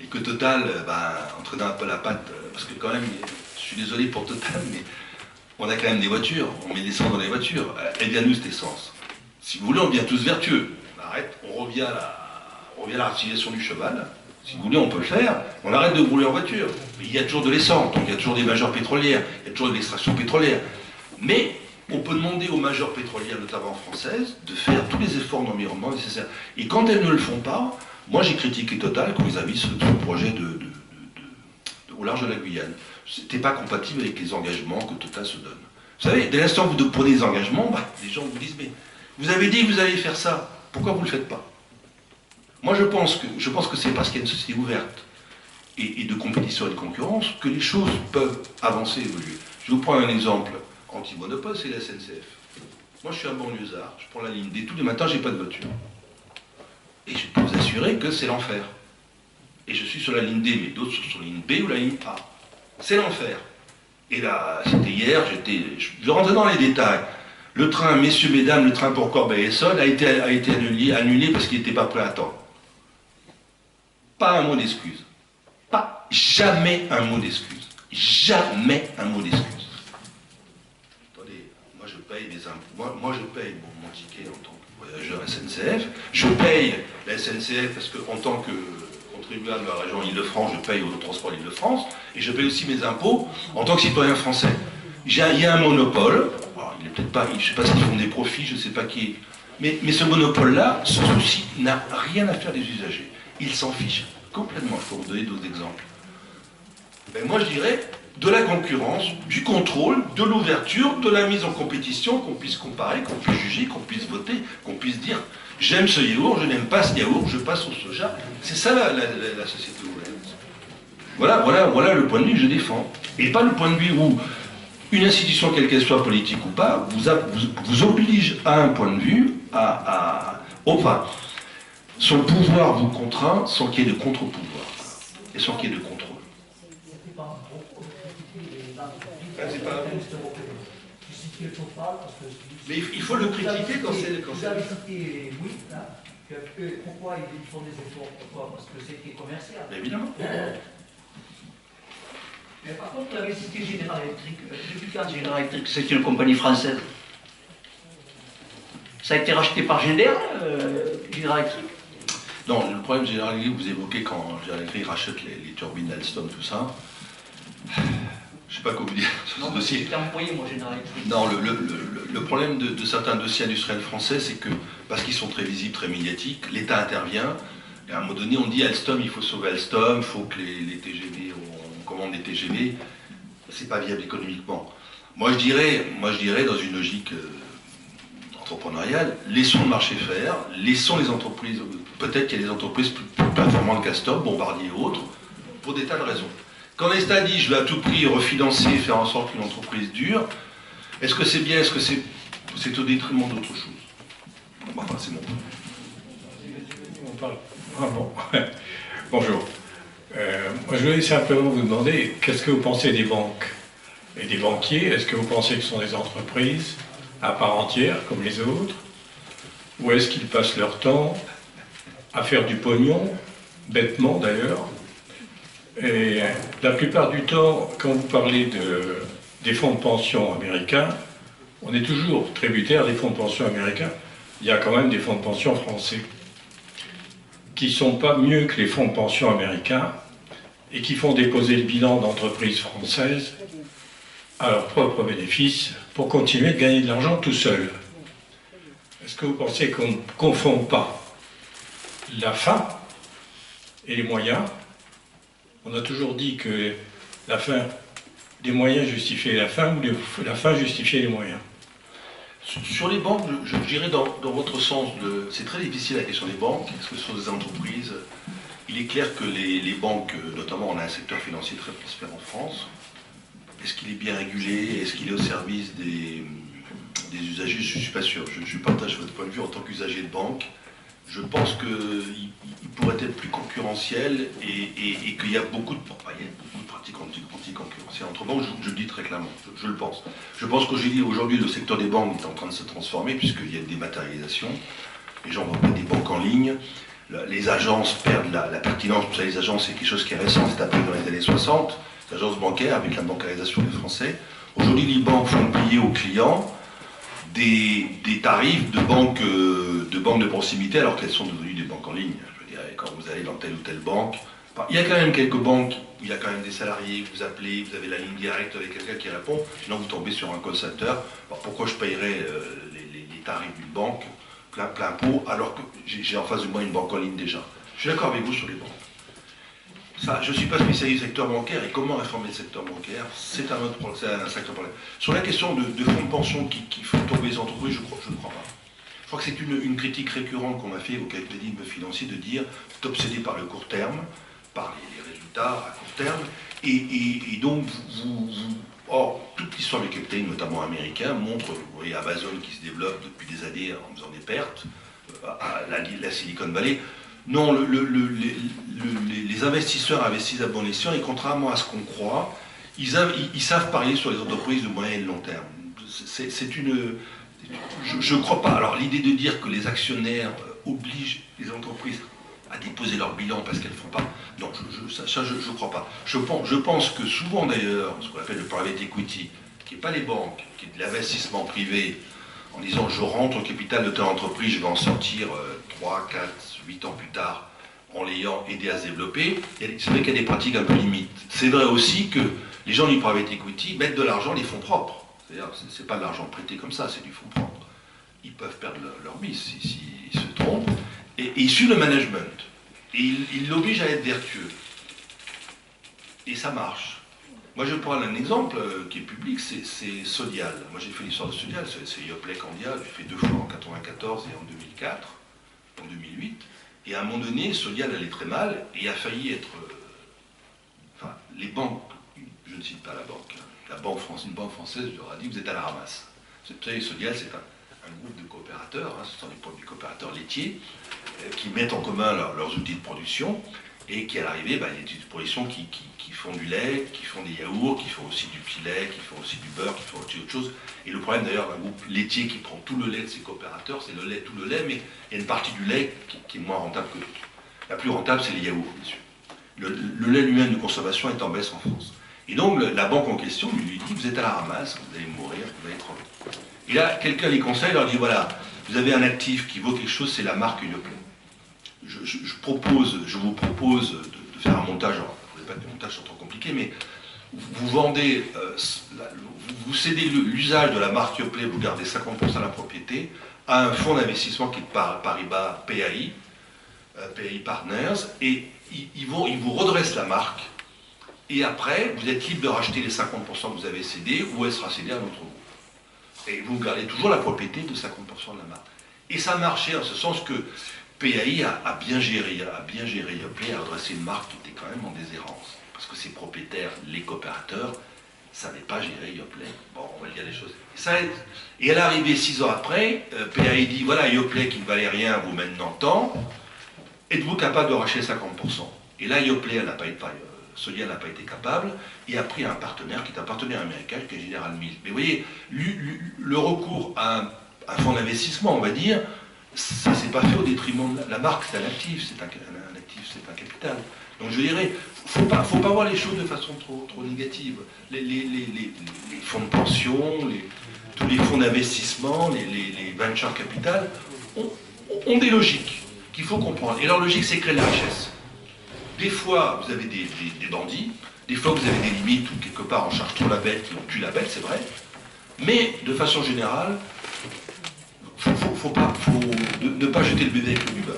et que Total entraîne un peu la patte, parce que quand même, je suis désolé pour Total, mais on a quand même des voitures, on met l'essence dans les voitures, elle vient nous cette essence. Si vous voulez, on devient tous vertueux. On arrête, on revient à la utilisation du cheval. Si vous voulez, on peut le faire. On arrête de rouler en voiture. Mais il y a toujours de l'essence, donc il y a toujours des majors pétrolières, il y a toujours de l'extraction pétrolière. Mais on peut demander aux majors pétrolières, notamment françaises, de faire tous les efforts d'environnement nécessaires. Et quand elles ne le font pas, moi j'ai critiqué Total quand ils avaient ce projet au large de la Guyane. C'était pas compatible avec les engagements que Total se donne. Vous savez, dès l'instant où vous prenez des engagements, les gens vous disent, mais vous avez dit que vous allez faire ça, pourquoi vous ne le faites pas? Moi je pense que c'est parce qu'il y a une société ouverte et de compétition et de concurrence que les choses peuvent avancer, évoluer. Je vous prends un exemple anti-monopole, c'est la SNCF. Moi je suis un banlieusard, je prends la ligne D, tous les matins j'ai pas de voiture. Et je peux vous assurer que c'est l'enfer. Et je suis sur la ligne D, mais d'autres sont sur la ligne B ou la ligne A. C'est l'enfer. Et là, c'était hier, je rentrais dans les détails. Le train, messieurs, mesdames, le train pour Corbeil-Essonnes a été annulé parce qu'il n'était pas prêt à temps. Pas un mot d'excuse. Pas jamais un mot d'excuse. Jamais un mot d'excuse. Attendez, moi je paye des impôts. Moi je paye mon ticket en tant que voyageur SNCF. Je paye la SNCF parce qu'en tant que contribuable de la région Île-de-France, je paye au transport d'Île-de-France. Et je paye aussi mes impôts en tant que citoyen français. Il y a un monopole. Alors, il est peut-être pas, je ne sais pas s'ils font des profits, je ne sais pas qui. Mais ce monopole-là, ce souci n'a rien à faire des usagers. Il s'en fiche complètement. Il faut vous donner d'autres exemples. Ben, moi, je dirais de la concurrence, du contrôle, de l'ouverture, de la mise en compétition, qu'on puisse comparer, qu'on puisse juger, qu'on puisse voter, qu'on puisse dire j'aime ce yaourt, je n'aime pas ce yaourt, je passe au soja. C'est ça la société ouverte. Voilà le point de vue que je défends. Et pas le point de vue où une institution, quelle qu'elle soit, politique ou pas, vous oblige à un point de vue, enfin, son pouvoir vous contraint sans qu'il y ait de contre-pouvoir et sans qu'il y ait de contrôle. Mais il faut le critiquer quand c'est... Oui, là, pourquoi ils font des efforts? Pourquoi? Parce que c'est commercial. Évidemment. Mais par contre, vous avez cité General Electric. Depuis quand General Electric, c'est une compagnie française? Ça a été racheté par General Electric? Non, le problème General Electric, vous évoquez quand General Electric rachète les turbines Alstom, tout ça. Je ne sais pas quoi vous dire sur ce dossier. C'était employé, moi, General Electric. Non, le problème de certains dossiers industriels français, c'est que, parce qu'ils sont très visibles, très médiatiques, l'État intervient, et à un moment donné, on dit Alstom, il faut sauver Alstom, il faut que les TGV, on commande des TGV, c'est pas viable économiquement. Moi je dirais dans une logique entrepreneuriale, laissons le marché faire, laissons les entreprises, peut-être qu'il y a des entreprises plus performantes qu'Alstom, Bombardier et autres, pour des tas de raisons. Quand l'État dit je vais à tout prix refinancer, faire en sorte qu'une entreprise dure, est-ce que c'est bien, est-ce que c'est au détriment d'autre chose? Enfin, c'est mon point. On parle. Ah bon. Bonjour. Moi, je voulais simplement vous demander, qu'est-ce que vous pensez des banques et des banquiers? Est-ce que vous pensez que ce sont des entreprises à part entière, comme les autres? ou est-ce qu'ils passent leur temps à faire du pognon, bêtement d'ailleurs? Et la plupart du temps, quand vous parlez des fonds de pension américains, on est toujours tributaire des fonds de pension américains. Il y a quand même des fonds de pension français qui ne sont pas mieux que les fonds de pension américains et qui font déposer le bilan d'entreprises françaises à leur propre bénéfice pour continuer de gagner de l'argent tout seul. Est-ce que vous pensez qu'on ne confond pas la fin et les moyens? On a toujours dit que la fin des moyens justifiait la fin ou la fin justifiait les moyens. Sur les banques, je dirais dans votre sens, c'est très difficile la question des banques, est-ce que ce sont des entreprises? Il est clair que les banques, notamment on a un secteur financier très prospère en France. Est-ce qu'il est bien régulé? Est-ce qu'il est au service des usagers? Je ne suis pas sûr. Je partage votre point de vue en tant qu'usager de banque. Je pense qu'il pourrait être plus concurrentiel et qu'il y a beaucoup de pratiques anticoncurrentielles entre banques, je le dis très clairement, je le pense. Je pense qu'aujourd'hui, le secteur des banques est en train de se transformer puisqu'il y a une dématérialisation. Les gens vont mettre des banques en ligne. Les agences perdent la pertinence. Vous savez, les agences, c'est quelque chose qui est récent, c'est apparu dans les années 60. Les agences bancaires, avec la bancarisation des Français. Aujourd'hui, les banques font payer aux clients des tarifs de banques de proximité alors qu'elles sont devenues des banques en ligne. Je veux dire, quand vous allez dans telle ou telle banque, il y a quand même quelques banques où il y a quand même des salariés, vous appelez, vous avez la ligne directe avec quelqu'un qui répond, sinon vous tombez sur un call center. Alors pourquoi je payerais les tarifs d'une banque plein pot alors que j'ai en face de moi une banque en ligne déjà? Je suis d'accord avec vous sur les banques. Ça, je ne suis pas spécialiste du secteur bancaire et comment réformer le secteur bancaire, c'est un sacré problème. Sur la question de fonds de pension qui font tomber les entreprises, je ne crois pas. Je crois que c'est une critique récurrente qu'on a fait au capitalisme financier de dire vous êtes obsédé par le court terme, par les résultats à court terme, et donc or, toute l'histoire du capitalisme, notamment américain, montre, vous voyez Amazon qui se développe depuis des années en faisant des pertes, la Silicon Valley. Non, les investisseurs investissent à bon escient et contrairement à ce qu'on croit, ils savent parier sur les entreprises de moyen et de long terme. Je ne crois pas. Alors l'idée de dire que les actionnaires obligent les entreprises à déposer leur bilan parce qu'elles ne font pas, non, ça je ne crois pas. Je pense que souvent d'ailleurs, ce qu'on appelle le private equity, qui n'est pas les banques, qui est de l'investissement privé, en disant je rentre au capital de telle entreprise, je vais en sortir 3, 4, 8 ans plus tard en l'ayant aidé à se développer, c'est vrai qu'il y a des pratiques un peu limites. C'est vrai aussi que les gens du private equity mettent de l'argent les fonds propres. C'est-à-dire c'est pas de l'argent prêté comme ça, c'est du fonds propre. Ils peuvent perdre leur mise s'ils se trompent. Et ils suivent le management. Et ils l'obligent à être vertueux. Et ça marche. Moi, je prends un exemple qui est public, c'est Sodial. Moi, j'ai fait l'histoire de Sodial, c'est Yoplait Candia, j'ai fait 2 fois en 1994 et en 2004, en 2008. Et à un moment donné, Sodial allait très mal et a failli être... enfin, les banques, je ne cite pas la banque, une banque française leur a dit, vous êtes à la ramasse. Vous savez, Sodial, c'est un groupe de coopérateurs, ce sont des coopérateurs laitiers, qui mettent en commun leurs outils de production, et qui à l'arrivée, il y a des outils de production qui font du lait, qui font des yaourts, qui font aussi du filet, qui font aussi du beurre, qui font aussi autre chose. Et le problème d'ailleurs d'un groupe laitier qui prend tout le lait de ses coopérateurs, c'est tout le lait, mais il y a une partie du lait qui est moins rentable que l'autre. La plus rentable, c'est les yaourts, bien sûr. Le lait lui-même de consommation est en baisse en France. Et donc la banque en question lui dit, vous êtes à la ramasse, vous allez mourir, vous allez crever. Et là, quelqu'un les conseille, leur dit, voilà, vous avez un actif qui vaut quelque chose, c'est la marque Yoplait. Je vous propose de faire un montage, alors, vous ne voulez pas que les montages sont trop compliqués, mais vous vendez, vous cédez l'usage de la marque Yoplait, vous gardez 50% de la propriété, à un fonds d'investissement qui est Paribas PAI, PAI Partners, et ils vous redressent la marque, et après, vous êtes libre de racheter les 50% que vous avez cédés, ou elle sera cédée à un autre groupe. Et vous gardez toujours la propriété de 50% de la marque. Et ça a marché en ce sens que PAI a bien géré Yoplait, a redressé une marque qui était quand même en déshérence. Parce que ses propriétaires, les coopérateurs, ne savaient pas gérer Yoplait. Bon, on va dire les choses. Et à l'arrivée 6 ans après, PAI dit, voilà, Yoplait qui ne valait rien vaut maintenant tant, êtes-vous capable de racheter 50%? Et là, Yoplait, Sodial n'a pas été capable, et a pris un partenaire qui est un partenaire américain, qui est General Mills. Mais vous voyez, le recours à un fonds d'investissement, on va dire, ça s'est pas fait au détriment de la marque, c'est un actif, c'est un actif, c'est un capital. Donc je dirais, faut pas voir les choses de façon trop négative. Les fonds de pension, tous les fonds d'investissement, les venture capital ont des logiques qu'il faut comprendre. Et leur logique, c'est créer de la richesse. Des fois, vous avez des bandits, des fois, vous avez des limites où quelque part on charge trop la bête et on tue la bête, c'est vrai. Mais de façon générale, faut ne pas jeter le bébé avec le bébé.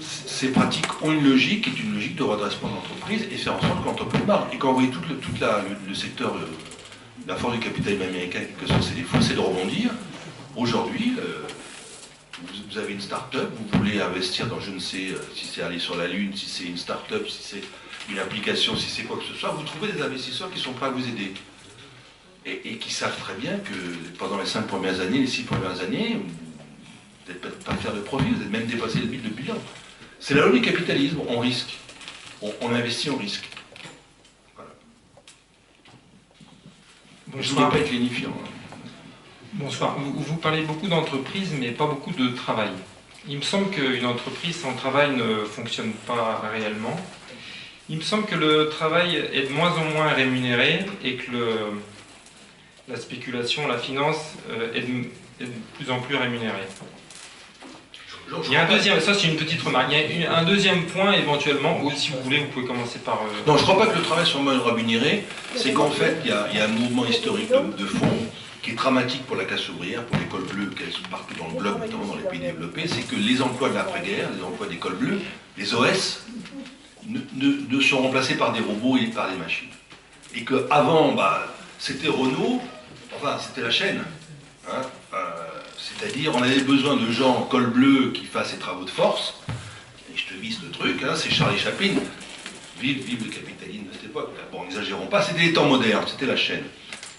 Ces pratiques ont une logique, qui est une logique de redressement de l'entreprise et faire en sorte que l'entreprise marche. Et quand vous voyez tout le secteur, la force du capitalisme américain, que c'est des fous, c'est de rebondir. Aujourd'hui, vous avez une start-up, vous voulez investir dans je ne sais si c'est aller sur la Lune, si c'est une start-up, si c'est une application, si c'est quoi que ce soit, vous trouvez des investisseurs qui sont prêts à vous aider. Et qui savent très bien que pendant les 5 premières années, les 6 premières années, vous n'êtes pas faire de profit, vous êtes même dépassé le bilan. C'est la loi du capitalisme, on risque. On investit, on risque. Voilà. Je ne voulais pas être lénifiant. Bonsoir. Vous parlez beaucoup d'entreprise, mais pas beaucoup de travail. Il me semble qu'une entreprise sans travail ne fonctionne pas réellement. Il me semble que le travail est de moins en moins rémunéré et que la spéculation, la finance est de plus en plus rémunérée. Il y a un deuxième, ça c'est une petite remarque, il y a un deuxième point éventuellement, ou si vous voulez, vous pouvez commencer par... Non, je ne crois pas que le travail soit mal rémunéré, c'est qu'en fait, il y a un mouvement historique de fonds qui est dramatique pour la classe ouvrière, pour l'école bleue, qu'elles sont partout dans le globe, notamment dans les pays développés, c'est que les emplois de l'après-guerre, les emplois d'école bleue, les OS, ne sont remplacés par des robots et par des machines. Et qu'avant, c'était Renault, enfin, c'était la chaîne, hein, c'est-à-dire, on avait besoin de gens en col bleu qui fassent les travaux de force. Et je te vise le truc, hein, c'est Charlie Chaplin. Vive le capitalisme de cette époque. Bon, n'exagérons pas, c'était les temps modernes, c'était la chaîne.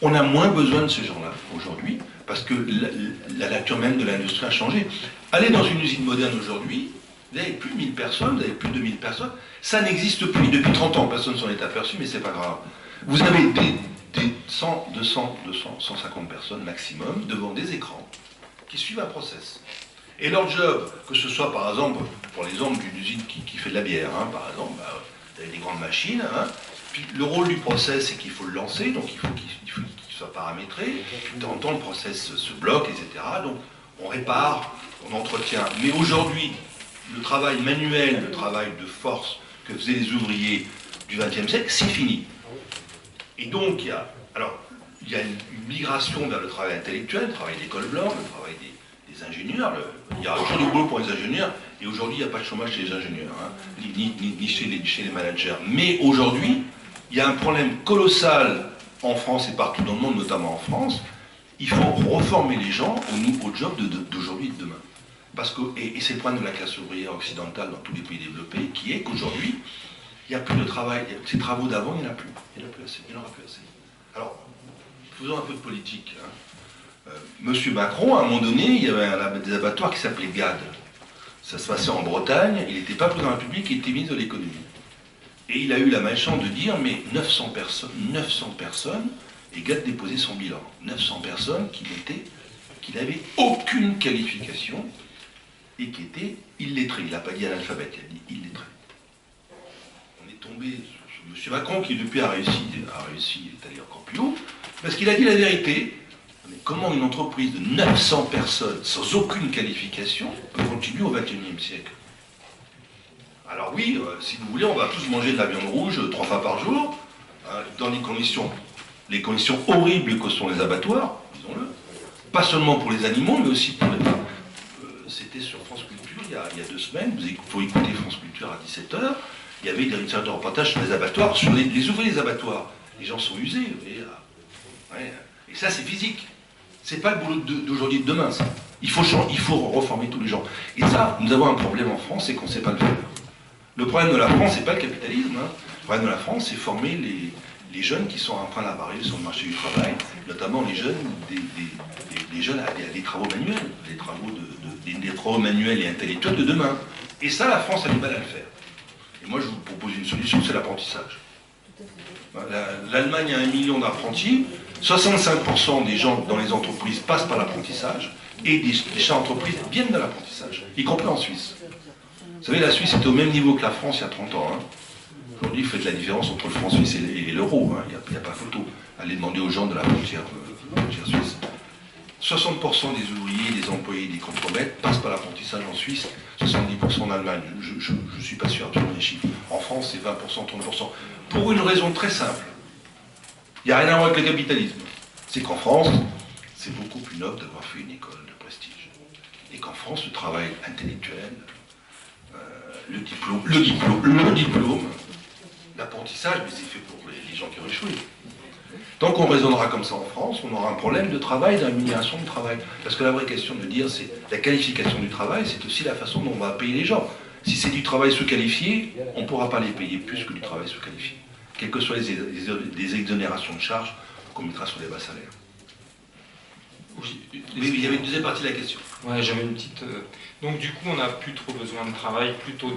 On a moins besoin de ces gens-là aujourd'hui, parce que la nature même de l'industrie a changé. Allez dans une usine moderne aujourd'hui, vous n'avez plus de 1000 personnes, vous avez plus de 1000 personnes. Ça n'existe plus. Depuis 30 ans, personne ne s'en est aperçu, mais c'est pas grave. Vous avez des 100, 200, 150 personnes maximum devant des écrans qui suivent un process. Et leur job, que ce soit par exemple, pour l'exemple d'une usine qui fait de la bière, hein, par exemple, vous avez des grandes machines, hein, puis le rôle du process, c'est qu'il faut le lancer, donc il faut qu'il soit paramétré, de temps en temps le process se bloque, etc. Donc on répare, on entretient. Mais aujourd'hui, le travail manuel, le travail de force que faisaient les ouvriers du XXe siècle, c'est fini. Et donc il y a une migration vers le travail intellectuel, le travail d'école blanche, le travail des ingénieurs. Il y a toujours du boulot pour les ingénieurs, et aujourd'hui, il n'y a pas de chômage chez les ingénieurs, hein, ni chez les managers. Mais aujourd'hui, il y a un problème colossal en France et partout dans le monde, notamment en France. Il faut reformer les gens au job d'aujourd'hui et de demain. Parce que, et c'est le problème de la classe ouvrière occidentale dans tous les pays développés, qui est qu'aujourd'hui, il n'y a plus de travail. Ces travaux d'avant, il n'y en a plus. Il n'y en a plus assez. Il n'y en aura plus assez. Alors, faisons un peu de politique. Hein. Monsieur Macron, à un moment donné, il y avait des abattoirs qui s'appelaient GAD. Ça se passait en Bretagne, il n'était pas président de la République, il était ministre de l'économie. Et il a eu la malchance de dire, mais 900 personnes, et GAD déposait son bilan. 900 personnes qui n'avaient aucune qualification et qui étaient illettrés. Il n'a pas dit analphabète, il a dit illettrés. On est tombé sur M. Macron qui depuis a réussi, est allé encore plus haut, parce qu'il a dit la vérité. Mais comment une entreprise de 900 personnes sans aucune qualification peut continuer au XXIe siècle? Alors oui, si vous voulez, on va tous manger de la viande rouge 3 fois par jour, dans les conditions horribles que sont les abattoirs, disons-le. Pas seulement pour les animaux, mais aussi pour les... C'était sur France Culture il y a 2 semaines, il faut écouter France Culture à 17h, il y avait une série de reportages sur les abattoirs, sur les ouvriers des abattoirs. Les gens sont usés, vous voyez. Ouais. Et ça, c'est physique. C'est pas le boulot d'aujourd'hui et de demain, ça. Il faut reformer tous les gens. Et ça, nous avons un problème en France, c'est qu'on ne sait pas le faire. Le problème de la France, c'est pas le capitalisme. Hein. Le problème de la France, c'est former les jeunes qui sont en train d'apparaître sur le marché du travail, notamment les jeunes, des jeunes à des travaux manuels, des travaux manuels et intellectuels de demain. Et ça, la France a du mal à le faire. Et moi, je vous propose une solution, c'est l'apprentissage. L'Allemagne a 1 million d'apprentis, 65% des gens dans les entreprises passent par l'apprentissage, et des chefs d'entreprise viennent de l'apprentissage, y compris en Suisse. Vous savez, la Suisse était au même niveau que la France il y a 30 ans. Hein. Aujourd'hui, vous faites la différence entre le franc suisse et l'euro, hein. Il n'y a pas photo. Allez demander aux gens de la frontière suisse. 60% des ouvriers, des employés, des contremaîtres passent par l'apprentissage en Suisse, 70% en Allemagne. Je ne suis pas sûr absolument des chiffres. En France, c'est 20%, 30%. Pour une raison très simple. Il n'y a rien à voir avec le capitalisme. C'est qu'en France, c'est beaucoup plus noble d'avoir fait une école de prestige. Et qu'en France, le travail intellectuel, le diplôme, l'apprentissage, mais c'est fait pour les gens qui ont échoué. Tant qu'on raisonnera comme ça en France, on aura un problème de travail, d'amélioration du travail. Parce que la vraie question de dire, c'est la qualification du travail, c'est aussi la façon dont on va payer les gens. Si c'est du travail sous-qualifié, on ne pourra pas les payer plus que du travail sous-qualifié. Quelles que soient les exonérations de charges qu'on mettra sur les bas salaires. Oui, Mais il y avait une deuxième partie de la question. Ouais, j'avais une petite... Donc du coup, on n'a plus trop besoin de travail, plutôt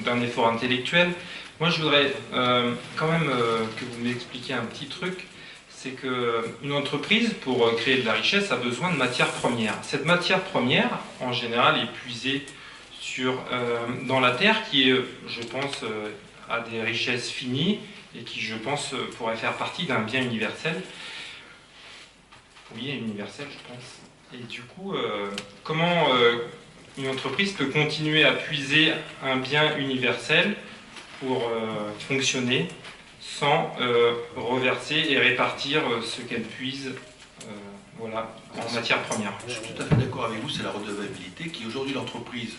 d'un effort intellectuel. Moi, je voudrais quand même que vous m'expliquiez un petit truc. C'est qu'une entreprise, pour créer de la richesse, a besoin de matières premières. Cette matière première, en général, est puisée dans la terre, qui, je pense, a des richesses finies et qui, je pense, pourrait faire partie d'un bien universel. Oui, universel, je pense. Et du coup, comment une entreprise peut continuer à puiser un bien universel pour fonctionner sans reverser et répartir ce qu'elle puise voilà, en matière première? Je suis tout à fait d'accord avec vous, c'est la redevabilité qui aujourd'hui l'entreprise,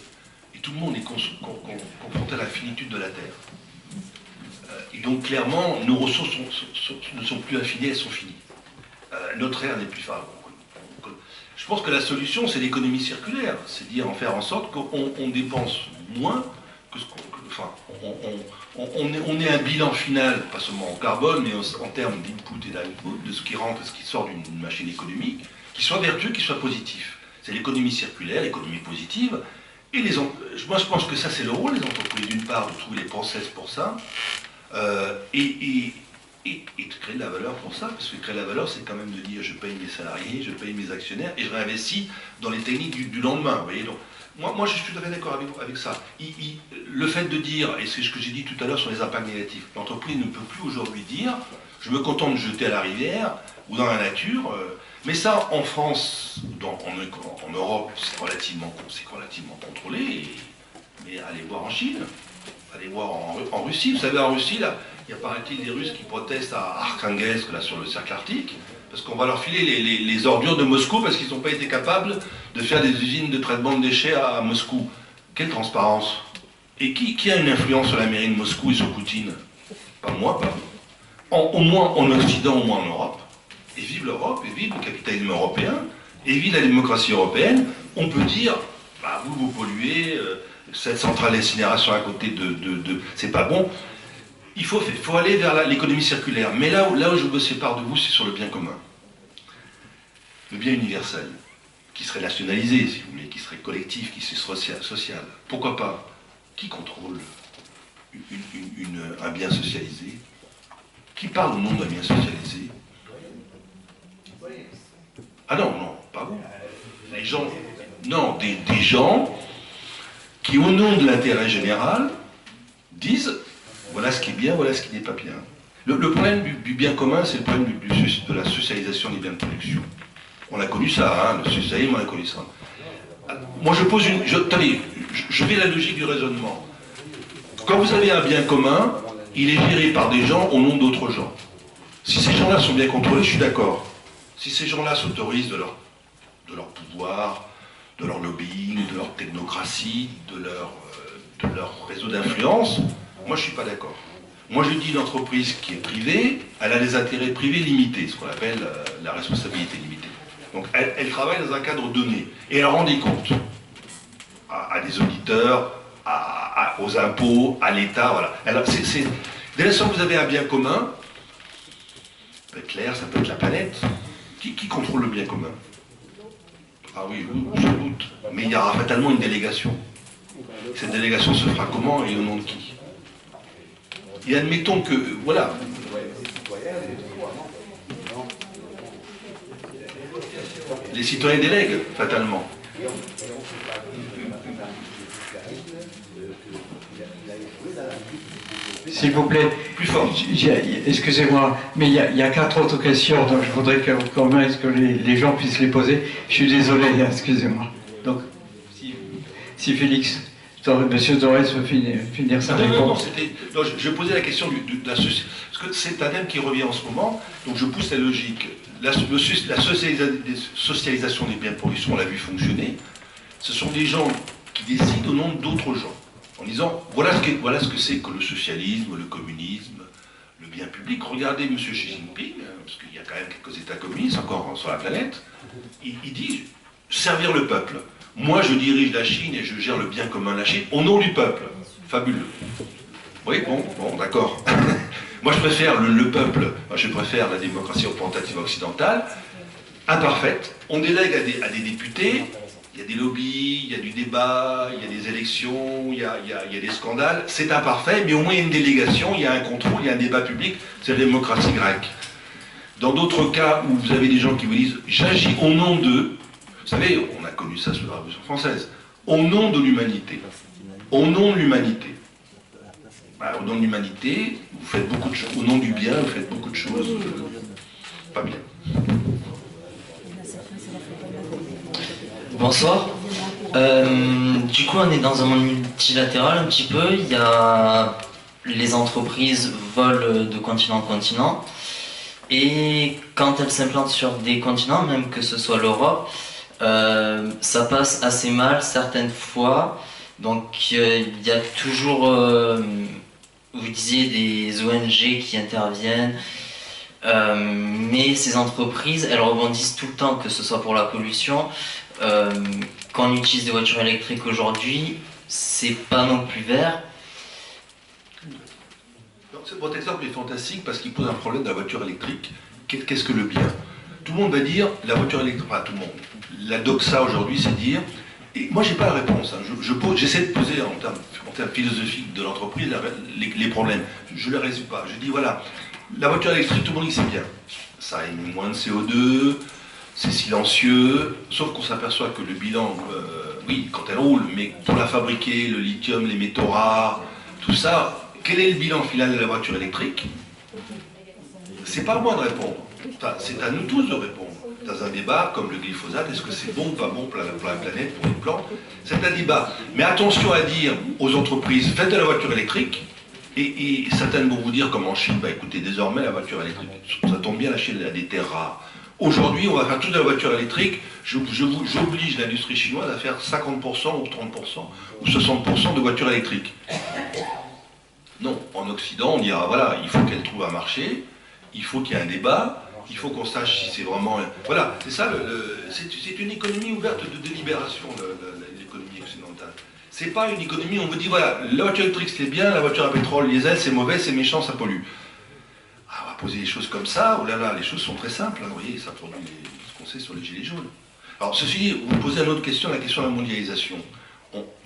et tout le monde est confronté à la finitude de la terre. Et donc clairement, nos ressources ne sont plus infinies, elles sont finies. Notre ère n'est plus favorable. Je pense que la solution, c'est l'économie circulaire, c'est-à-dire en faire en sorte qu'on dépense moins que ce qu'on... Enfin, on ait un bilan final, pas seulement en carbone, mais en termes d'input et d'output, de ce qui rentre et ce qui sort d'une machine économique, qui soit vertueux, qui soit positif. C'est l'économie circulaire, l'économie positive. Et moi, je pense que ça, c'est le rôle des entreprises, d'une part, de trouver les process pour ça, et de créer de la valeur pour ça, parce que créer de la valeur, c'est quand même de dire je paye mes salariés, je paye mes actionnaires, et je réinvestis dans les techniques du lendemain. Vous voyez, donc, moi, je suis tout à fait d'accord avec ça. Le fait de dire, et c'est ce que j'ai dit tout à l'heure sur les impacts négatifs, l'entreprise ne peut plus aujourd'hui dire je me contente de jeter à la rivière ou dans la nature, mais ça, en France, en Europe, c'est relativement contrôlé, mais allez voir en Chine, allez voir en Russie. Vous savez, en Russie, là, il y a paraît-il des Russes qui protestent à Arkhangelsk, là, sur le cercle arctique, parce qu'on va leur filer les ordures de Moscou parce qu'ils n'ont pas été capables de faire des usines de traitement de déchets à Moscou. Quelle transparence! Et qui a une influence sur la mairie de Moscou et sur Poutine? Pas moi, pas vous. Au moins en Occident, au moins en Europe. Et vive l'Europe, et vive le capitalisme européen, et vive la démocratie européenne. On peut dire, bah, vous polluez, cette centrale d'incinération à côté c'est pas bon. Il faut aller vers l'économie circulaire. Mais là où je me sépare de vous, c'est sur le bien commun. Le bien universel, qui serait nationalisé, si vous voulez, qui serait collectif, qui serait social. Pourquoi pas? Qui contrôle un bien socialisé? Qui parle au nom d'un bien socialisé? Ah non, pas vous. Les gens, non, des gens qui, au nom de l'intérêt général, disent voilà ce qui est bien, voilà ce qui n'est pas bien. Le problème du bien commun, c'est le problème de la socialisation des biens de production. On a connu ça, hein, le socialisme, on a connu ça. Moi, je pose attendez, je vais la logique du raisonnement. Quand vous avez un bien commun, il est géré par des gens au nom d'autres gens. Si ces gens-là sont bien contrôlés, je suis d'accord. Si ces gens-là s'autorisent de leur pouvoir, de leur lobbying, de leur technocratie, de leur réseau d'influence, moi je ne suis pas d'accord. Moi je dis une entreprise qui est privée, elle a des intérêts privés limités, ce qu'on appelle la responsabilité limitée. Donc elle travaille dans un cadre donné, et elle rend des comptes à des auditeurs, aux impôts, à l'État, voilà. Dès l'instant que vous avez un bien commun, ça peut être l'air, ça peut être la planète, qui contrôle le bien commun? Ah oui, sans doute. Mais il y aura fatalement une délégation. Cette délégation se fera comment et au nom de qui? Et admettons que, voilà. Les citoyens délèguent, fatalement. S'il vous plaît, Plus fort. Excusez-moi, mais il y a 4 autres questions, donc je voudrais quand même que les gens puissent les poser. Je suis désolé, excusez-moi. Donc, si Félix, Monsieur Dorès veut finir sa réponse. Non, je posais la question de la société. Parce que c'est un thème qui revient en ce moment, donc je pousse la logique. La socialisation des biens de production, on l'a vu fonctionner. Ce sont des gens qui décident au nom d'autres gens. En disant, voilà ce que c'est que le socialisme, le communisme, le bien public. Regardez M. Xi Jinping, parce qu'il y a quand même quelques États communistes encore sur la planète, il dit servir le peuple. Moi, je dirige la Chine et je gère le bien commun de la Chine au nom du peuple. Fabuleux. Oui, bon, d'accord. Moi, je préfère le peuple, je préfère la démocratie représentative occidentale, imparfaite. On délègue à des députés. Il y a des lobbies, il y a du débat, il y a des élections, il y a des scandales. C'est imparfait, mais au moins il y a une délégation, il y a un contrôle, il y a un débat public. C'est la démocratie grecque. Dans d'autres cas où vous avez des gens qui vous disent « j'agis au nom d'eux », vous savez, on a connu ça sous la Révolution française, au nom de l'humanité. Au nom de l'humanité. Au nom de l'humanité, vous faites beaucoup de choses. Au nom du bien, vous faites beaucoup de choses pas bien. Bonsoir. Du coup, on est dans un monde multilatéral un petit peu. Il y a les entreprises volent de continent en continent. Et quand elles s'implantent sur des continents, même que ce soit l'Europe, ça passe assez mal certaines fois. Donc il y a toujours, vous disiez, des ONG qui interviennent. Mais ces entreprises, elles rebondissent tout le temps, que ce soit pour la pollution. Quand on utilise des voitures électriques aujourd'hui, c'est pas non plus vert. Votre exemple est fantastique parce qu'il pose un problème de la voiture électrique. Qu'est-ce que le bien? Tout le monde va dire la voiture électrique, pas tout le monde. La doxa aujourd'hui, c'est dire, et moi j'ai pas la réponse, hein. J'essaie de poser en termes philosophiques de l'entreprise les problèmes. Je ne les résume pas. Je dis voilà, la voiture électrique, tout le monde dit que c'est bien. Ça émet moins de CO2. C'est silencieux, sauf qu'on s'aperçoit que le bilan, oui, quand elle roule, mais pour la fabriquer, le lithium, les métaux rares, tout ça, quel est le bilan final de la voiture électrique? C'est pas à moi de répondre. C'est à nous tous de répondre. Dans un débat comme le glyphosate, est-ce que c'est bon ou pas bon pour la planète, pour les plantes? C'est un débat. Mais attention à dire aux entreprises, faites de la voiture électrique, et certaines vont vous dire, comme en Chine, bah écoutez, désormais la voiture électrique, ça tombe bien, la Chine a des terres rares. Aujourd'hui, on va faire toute la voiture électrique. J'oblige l'industrie chinoise à faire 50% ou 30% ou 60% de voitures électriques. Non, en Occident, on dira, voilà, il faut qu'elle trouve un marché, il faut qu'il y ait un débat, il faut qu'on sache si c'est vraiment... Voilà, c'est ça, c'est une économie ouverte de délibération, l'économie occidentale. C'est pas une économie où on vous dit, voilà, la voiture électrique c'est bien, la voiture à pétrole, diesel, c'est mauvais, c'est méchant, ça pollue. On va poser les choses comme ça, oh là là, les choses sont très simples, hein, vous voyez, ça produit ce qu'on sait sur les gilets jaunes. Alors ceci dit, vous posez une autre question, la question de la mondialisation.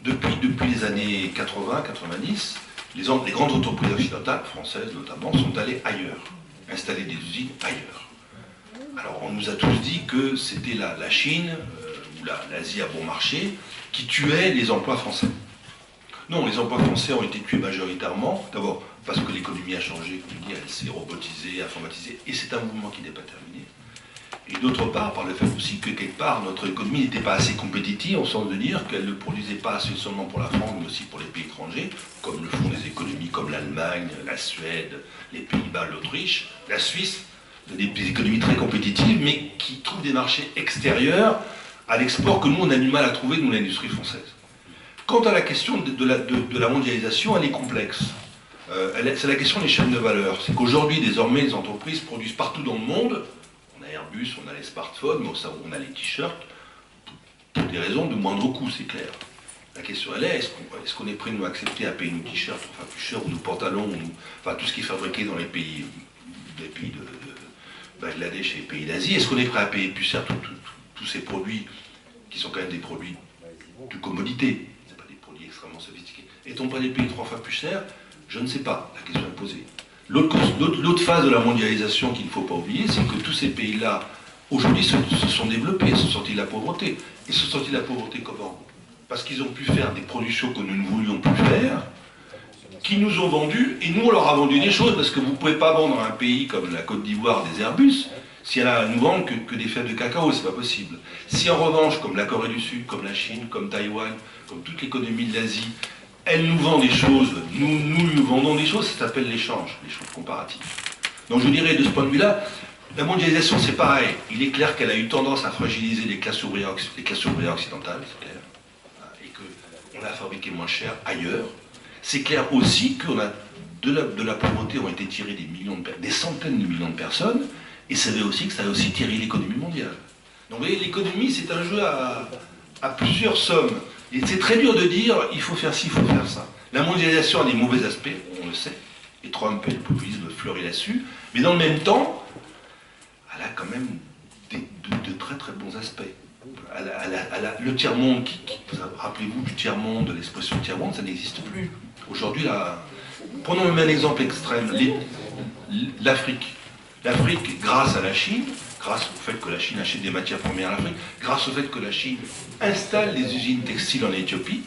Depuis les années 80-90, les grandes entreprises occidentales, françaises notamment, sont allées ailleurs, installer des usines ailleurs. Alors on nous a tous dit que c'était la Chine, ou l'Asie à bon marché, qui tuait les emplois français. Non, les emplois français ont été tués majoritairement, d'abord parce que l'économie a changé, comme je dis, elle s'est robotisée, informatisée, et c'est un mouvement qui n'est pas terminé. Et d'autre part, par le fait aussi que quelque part, notre économie n'était pas assez compétitive, au sens de dire qu'elle ne produisait pas assez seulement pour la France, mais aussi pour les pays étrangers, comme le font les économies comme l'Allemagne, la Suède, les Pays-Bas, l'Autriche, la Suisse, des économies très compétitives, mais qui trouvent des marchés extérieurs à l'export que nous, on a du mal à trouver, nous, l'industrie française. Quant à la question de la mondialisation, elle est complexe. C'est la question des chaînes de valeur. C'est qu'aujourd'hui, désormais, les entreprises produisent partout dans le monde. On a Airbus, on a les smartphones, mais on a les t-shirts, pour des raisons de moindre coût, c'est clair. La question, elle est, est-ce qu'on est prêt, nous, à accepter à payer nos t-shirts, enfin plus cher, ou nos pantalons, enfin tout ce qui est fabriqué dans les pays de Bangladesh et les pays d'Asie, est-ce qu'on est prêt à payer plus cher tous ces produits, qui sont quand même des produits de commodité, c'est pas des produits extrêmement sophistiqués. Est-on pas des pays 3 fois plus chers? Je ne sais pas, la question est posée. L'autre phase de la mondialisation qu'il ne faut pas oublier, c'est que tous ces pays-là aujourd'hui se sont développés, se sont sortis de la pauvreté. Et se sont sortis de la pauvreté comment? Parce qu'ils ont pu faire des productions que nous ne voulions plus faire, qui nous ont vendu, et nous on leur a vendu des choses, parce que vous ne pouvez pas vendre à un pays comme la Côte d'Ivoire des Airbus, si elle a à nous vendre que des fèves de cacao, c'est pas possible. Si en revanche, comme la Corée du Sud, comme la Chine, comme Taïwan, comme toute l'économie de l'Asie, elle nous vend des choses, nous lui vendons des choses, ça s'appelle l'échange comparatif. Donc je dirais de ce point de vue-là, la mondialisation c'est pareil. Il est clair qu'elle a eu tendance à fragiliser les classes ouvrières occidentales, c'est clair, et qu'on a fabriqué moins cher ailleurs. C'est clair aussi qu'on a de la pauvreté ont été tirés des centaines de millions de personnes, et c'est vrai aussi que ça a aussi tiré l'économie mondiale. Donc vous voyez, l'économie c'est un jeu à plusieurs sommes. Et c'est très dur de dire il faut faire ci, il faut faire ça. La mondialisation a des mauvais aspects, on le sait, et Trump et le populisme fleurissent là-dessus, mais dans le même temps, elle a quand même de très très bons aspects. Le tiers-monde, rappelez-vous du tiers-monde, de l'expression tiers-monde, ça n'existe plus. Aujourd'hui, prenons le même exemple extrême, l'Afrique. L'Afrique, grâce à la Chine, grâce au fait que la Chine achète des matières premières à l'Afrique, grâce au fait que la Chine installe des usines textiles en Éthiopie,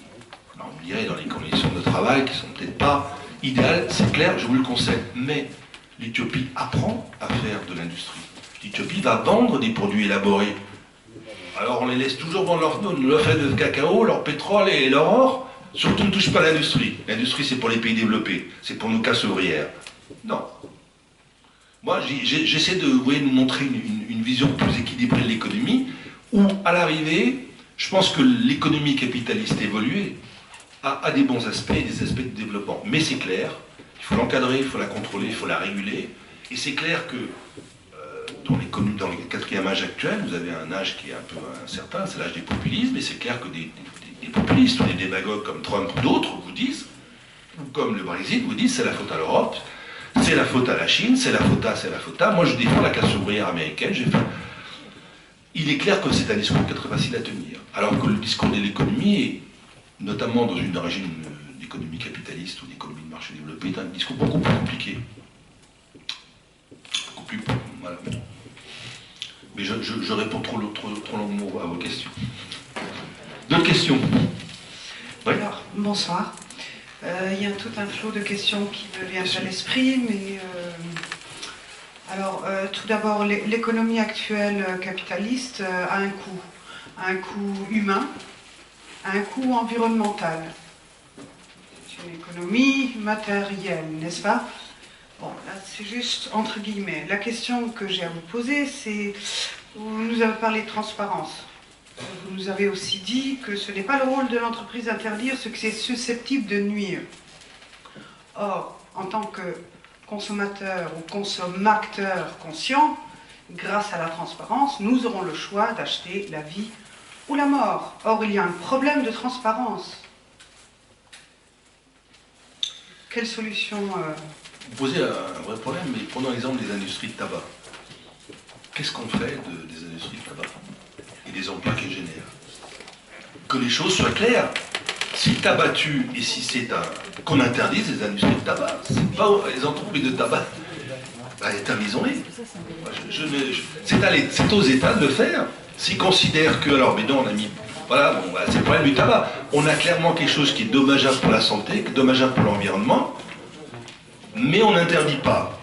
alors on dirait dans les conditions de travail qui ne sont peut-être pas idéales, c'est clair, je vous le concède, mais l'Éthiopie apprend à faire de l'industrie. L'Éthiopie va vendre des produits élaborés. Alors on les laisse toujours vendre leur fève de cacao, leur pétrole et leur or, surtout ne touche pas l'industrie. L'industrie c'est pour les pays développés, c'est pour nos classes ouvrières. Non. Moi, j'essaie de nous montrer une vision plus équilibrée de l'économie, où, à l'arrivée, je pense que l'économie capitaliste évoluée a des bons aspects et des aspects de développement. Mais c'est clair, il faut l'encadrer, il faut la contrôler, il faut la réguler. Et c'est clair que dans le quatrième âge actuel, vous avez un âge qui est un peu incertain, c'est l'âge des populismes, et c'est clair que des populistes ou des démagogues comme Trump ou d'autres vous disent, comme le Brexit, vous disent c'est la faute à l'Europe, c'est la faute à la Chine, c'est la faute à... Moi, je défends la classe ouvrière américaine. Il est clair que c'est un discours qui est très facile à tenir. Alors que le discours de l'économie, est, notamment dans une régime d'économie capitaliste ou d'économie de marché développé, est un discours beaucoup plus compliqué. Beaucoup plus... Voilà. Mais je réponds trop longuement à vos questions. D'autres questions? Oui. Alors, bonsoir. Il y a tout un flot de questions qui me viennent à l'esprit, mais tout d'abord, l'économie actuelle capitaliste a un coût humain, un coût environnemental. C'est une économie matérielle, n'est-ce pas? Bon, là, c'est juste entre guillemets. La question que j'ai à vous poser, c'est, vous nous avez parlé de transparence. Vous nous avez aussi dit que ce n'est pas le rôle de l'entreprise d'interdire ce qui est susceptible de nuire. Or, en tant que consommateur ou consommateur conscient, grâce à la transparence, nous aurons le choix d'acheter la vie ou la mort. Or, il y a un problème de transparence. Quelle solution Vous posez un vrai problème, mais prenons l'exemple des industries de tabac. Qu'est-ce qu'on fait des industries de tabac et des emplois qu'elles génèrent? Que les choses soient claires. Si le tabac tue et si c'est qu'on interdise les industries de tabac, c'est pas les entreprises de tabac, interdisons-les. C'est aux États de le faire. S'ils considèrent que, alors, mais non, on a mis, voilà, bon, c'est le problème du tabac. On a clairement quelque chose qui est dommageable pour la santé, dommageable pour l'environnement, mais on n'interdit pas.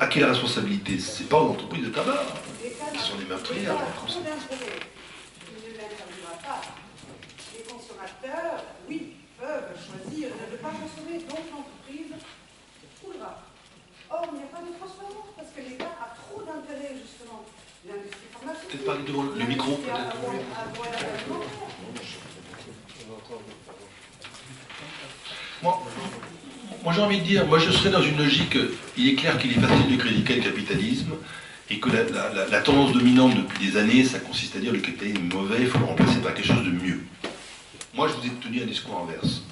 À quelle responsabilité? C'est pas aux entreprises de tabac qui sont des meurtrières. Les consommateurs, oui, peuvent choisir de ne pas consommer, donc l'entreprise coulera. Or, il n'y a pas de transparence parce que l'État a trop d'intérêt, justement. L'industrie pharmaceutique. Peut-être parler devant le micro, peut-être. Moi j'ai envie de dire, moi je serais dans une logique, il est clair qu'il est facile de critiquer le capitalisme et que la tendance dominante depuis des années, ça consiste à dire que le capitalisme est mauvais, il faut le remplacer par quelque chose de mieux. Moi je vous ai tenu un discours inverse,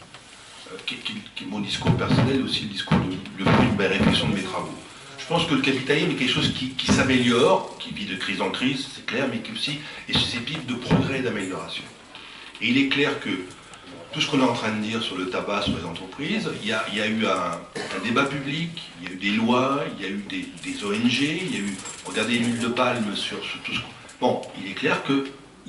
qui est mon discours personnel, aussi le discours le fruit de ma réflexion, de mes travaux. Je pense que le capitalisme est quelque chose qui s'améliore, qui vit de crise en crise, c'est clair, mais qui aussi est susceptible de progrès et d'amélioration. Et il est clair que tout ce qu'on est en train de dire sur le tabac, sur les entreprises, il y a eu un débat public, il y a eu des lois, il y a eu des ONG, il y a eu, regardez l'huile de palme sur tout ce qu'on... Bon, il est clair qu'il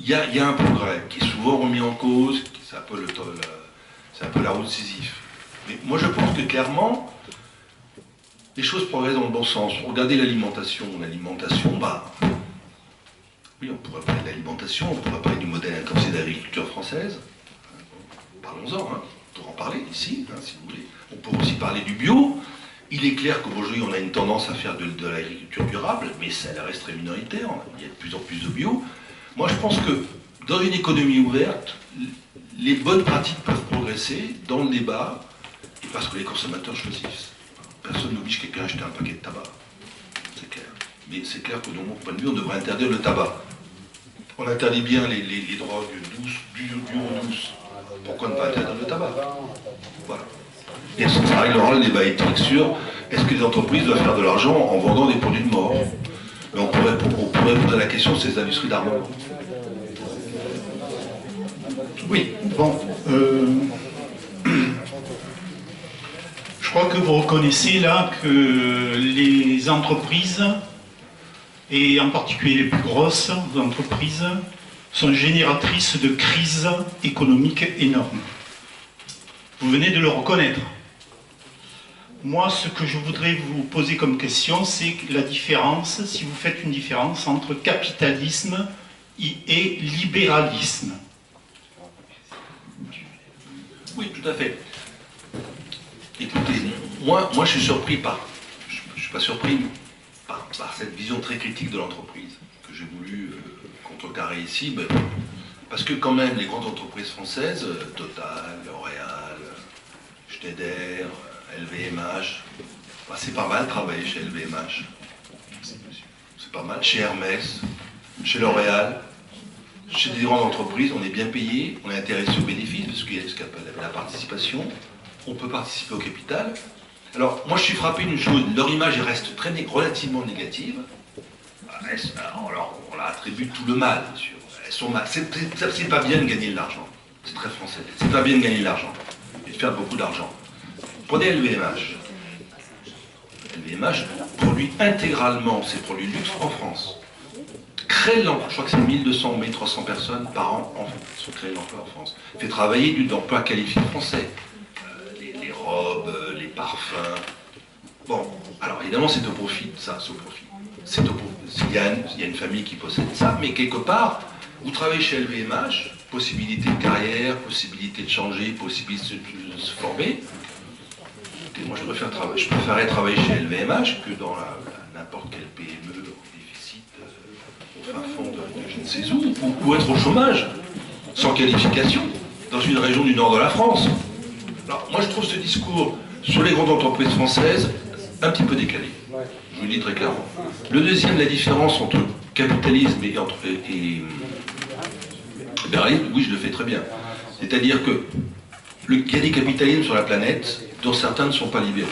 y a un progrès qui est souvent remis en cause, c'est un peu la route de Sisyphe. Mais moi je pense que clairement, les choses progressent dans le bon sens. Regardez l'alimentation, bah, oui, on pourrait parler de l'alimentation, on pourrait parler du modèle incompris d'agriculture française. Parlons-en, hein. On pourra en parler ici, hein, si vous voulez. On peut aussi parler du bio. Il est clair qu'aujourd'hui, on a une tendance à faire de l'agriculture durable, mais ça reste très minoritaire. Il y a de plus en plus de bio. Moi, je pense que dans une économie ouverte, les bonnes pratiques peuvent progresser dans le débat, et parce que les consommateurs choisissent. Personne n'oblige quelqu'un à acheter un paquet de tabac. C'est clair. Mais c'est clair que, de mon point de vue, on devrait interdire le tabac. On interdit bien les drogues douces, douces. Pourquoi ne pas interdire le tabac? Voilà. Et ça réglera le débat éthique sur est-ce que les entreprises doivent faire de l'argent en vendant des produits de mort? Mais on pourrait poser la question de ces industries d'armement. Oui, bon. Je crois que vous reconnaissez là que les entreprises, et en particulier les plus grosses entreprises, sont génératrices de crises économiques énormes. Vous venez de le reconnaître. Moi, ce que je voudrais vous poser comme question, c'est la différence, si vous faites une différence entre capitalisme et libéralisme. Oui, tout à fait. Écoutez, moi je suis surpris je suis pas surpris par cette vision très critique de l'entreprise que j'ai voulu contrecarrer ici, parce que quand même les grandes entreprises françaises, Total, L'Oréal, Schneider, LVMH, c'est pas mal de travailler chez LVMH, c'est pas mal, chez Hermès, chez L'Oréal, chez des grandes entreprises, on est bien payé, on est intéressé aux bénéfices, parce qu'il y a ce qu'on appelle la participation, on peut participer au capital. Alors, moi je suis frappé d'une chose, leur image reste relativement négative. Alors, on leur attribue tout le mal, bien sûr. Elles sont mal. C'est pas bien de gagner de l'argent. C'est très français. C'est pas bien de gagner de l'argent et de faire beaucoup d'argent. Prenez LVMH. LVMH produit intégralement ses produits de luxe en France. Crée l'emploi, je crois que c'est 1200 ou 1300 personnes par an en France, sont créées l'emploi en France. Fait travailler d'emplois qualifiés français. Les robes, les parfums. Bon, alors évidemment c'est au profit de ça, c'est au profit. Il y a une famille qui possède ça, mais quelque part, vous travaillez chez LVMH, possibilité de carrière, possibilité de changer, possibilité de se former. Moi je préférerais travailler chez LVMH que dans n'importe quelle PME au déficit, au fin fond de je ne sais où, ou être au chômage, sans qualification, dans une région du nord de la France. Alors moi je trouve ce discours sur les grandes entreprises françaises un petit peu décalé. Je vous le dis très clairement. Le deuxième, la différence entre capitalisme et libéralisme, oui je le fais très bien. C'est-à-dire que il y a des capitalismes sur la planète dont certains ne sont pas libéraux.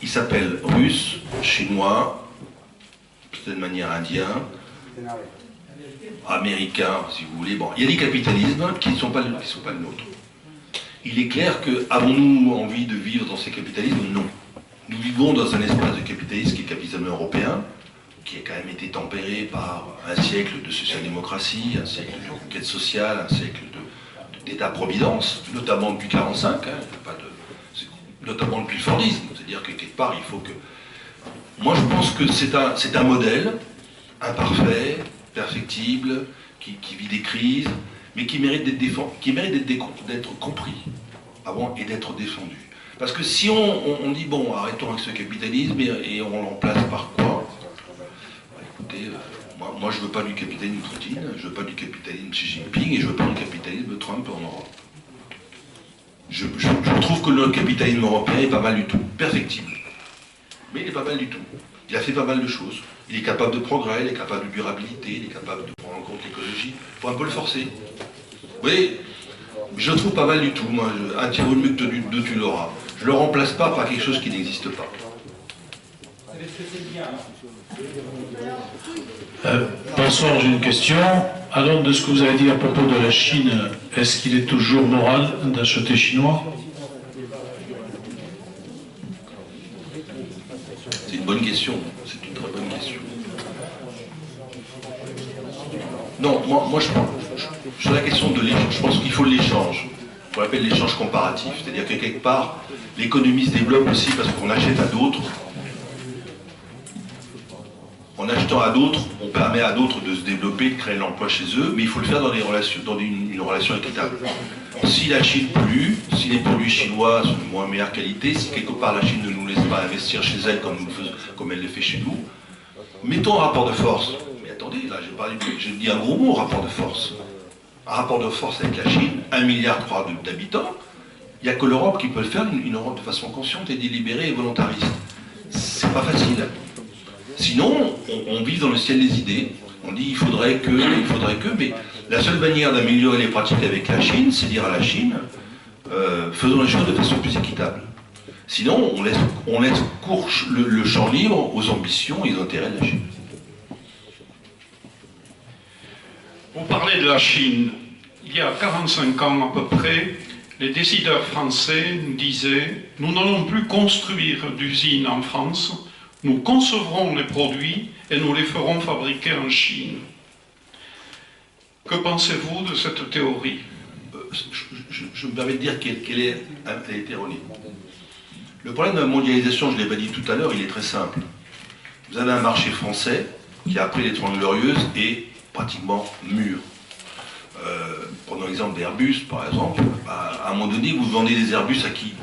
Ils s'appellent russes, chinois, de certaine manière indiens, américains, si vous voulez. Bon, il y a des capitalismes qui ne sont pas le nôtre. Il est clair que, avons-nous envie de vivre dans ces capitalismes? Non. Nous vivons dans un espace de capitalisme qui est le capitalisme européen, qui a quand même été tempéré par un siècle de social-démocratie, un siècle de conquête sociale, un siècle d'État-providence, notamment depuis 1945, notamment depuis le Fordisme. C'est-à-dire que quelque part, il faut que... Moi, je pense que c'est un modèle imparfait, perfectible, qui vit des crises, mais qui mérite d'être compris avant et d'être défendu. Parce que si on dit, bon, arrêtons avec ce capitalisme et on l'emplace par quoi? Écoutez, moi je veux pas du capitalisme Poutine, je veux pas du capitalisme Xi Jinping et je veux pas du capitalisme Trump en Europe. Je trouve que le capitalisme européen est pas mal du tout, perfectible. Mais il est pas mal du tout. Il a fait pas mal de choses. Il est capable de progrès, il est capable de durabilité, il est capable de prendre en compte l'écologie. Il faut un peu le forcer. Vous voyez, je le trouve pas mal du tout, moi. Un tir au mieux que deux, tu l'auras. Je ne le remplace pas par quelque chose qui n'existe pas. Bonsoir, j'ai une question. Alors, de ce que vous avez dit à propos de la Chine, est-ce qu'il est toujours moral d'acheter chinois? C'est une bonne question. C'est une très bonne question. Non, moi sur la question de l'échange, je pense qu'il faut l'échange. On appelle l'échange comparatif. C'est-à-dire que quelque part, l'économie se développe aussi parce qu'on achète à d'autres. En achetant à d'autres, on permet à d'autres de se développer, de créer de l'emploi chez eux, mais il faut le faire dans une relation équitable. Si la Chine pollue, si les produits chinois sont de moins meilleure qualité, si quelque part la Chine ne nous laisse pas investir chez elle comme elle le fait chez nous, mettons un rapport de force. Mais attendez, là je dis un gros mot, rapport de force. Un rapport de force avec la Chine, 1,3 milliard d'habitants, il n'y a que l'Europe qui peut le faire, une Europe de façon consciente et délibérée et volontariste. C'est pas facile. Sinon, on vit dans le ciel des idées. On dit il faudrait que, mais la seule manière d'améliorer les pratiques avec la Chine, c'est dire à la Chine, faisons les choses de façon plus équitable. Sinon, on laisse court le champ libre aux ambitions et aux intérêts de la Chine. Vous parlez de la Chine. Il y a 45 ans à peu près, les décideurs français nous disaient « Nous n'allons plus construire d'usines en France, nous concevrons les produits et nous les ferons fabriquer en Chine. » Que pensez-vous de cette théorie? Je me permets de dire qu'elle est erronée. Le problème de la mondialisation, je ne l'ai pas dit tout à l'heure, il est très simple. Vous avez un marché français qui, après les 30 Glorieuses, est pratiquement mûr. Prenons l'exemple d'Airbus, par exemple. À un moment donné, vous vendez des Airbus à qui?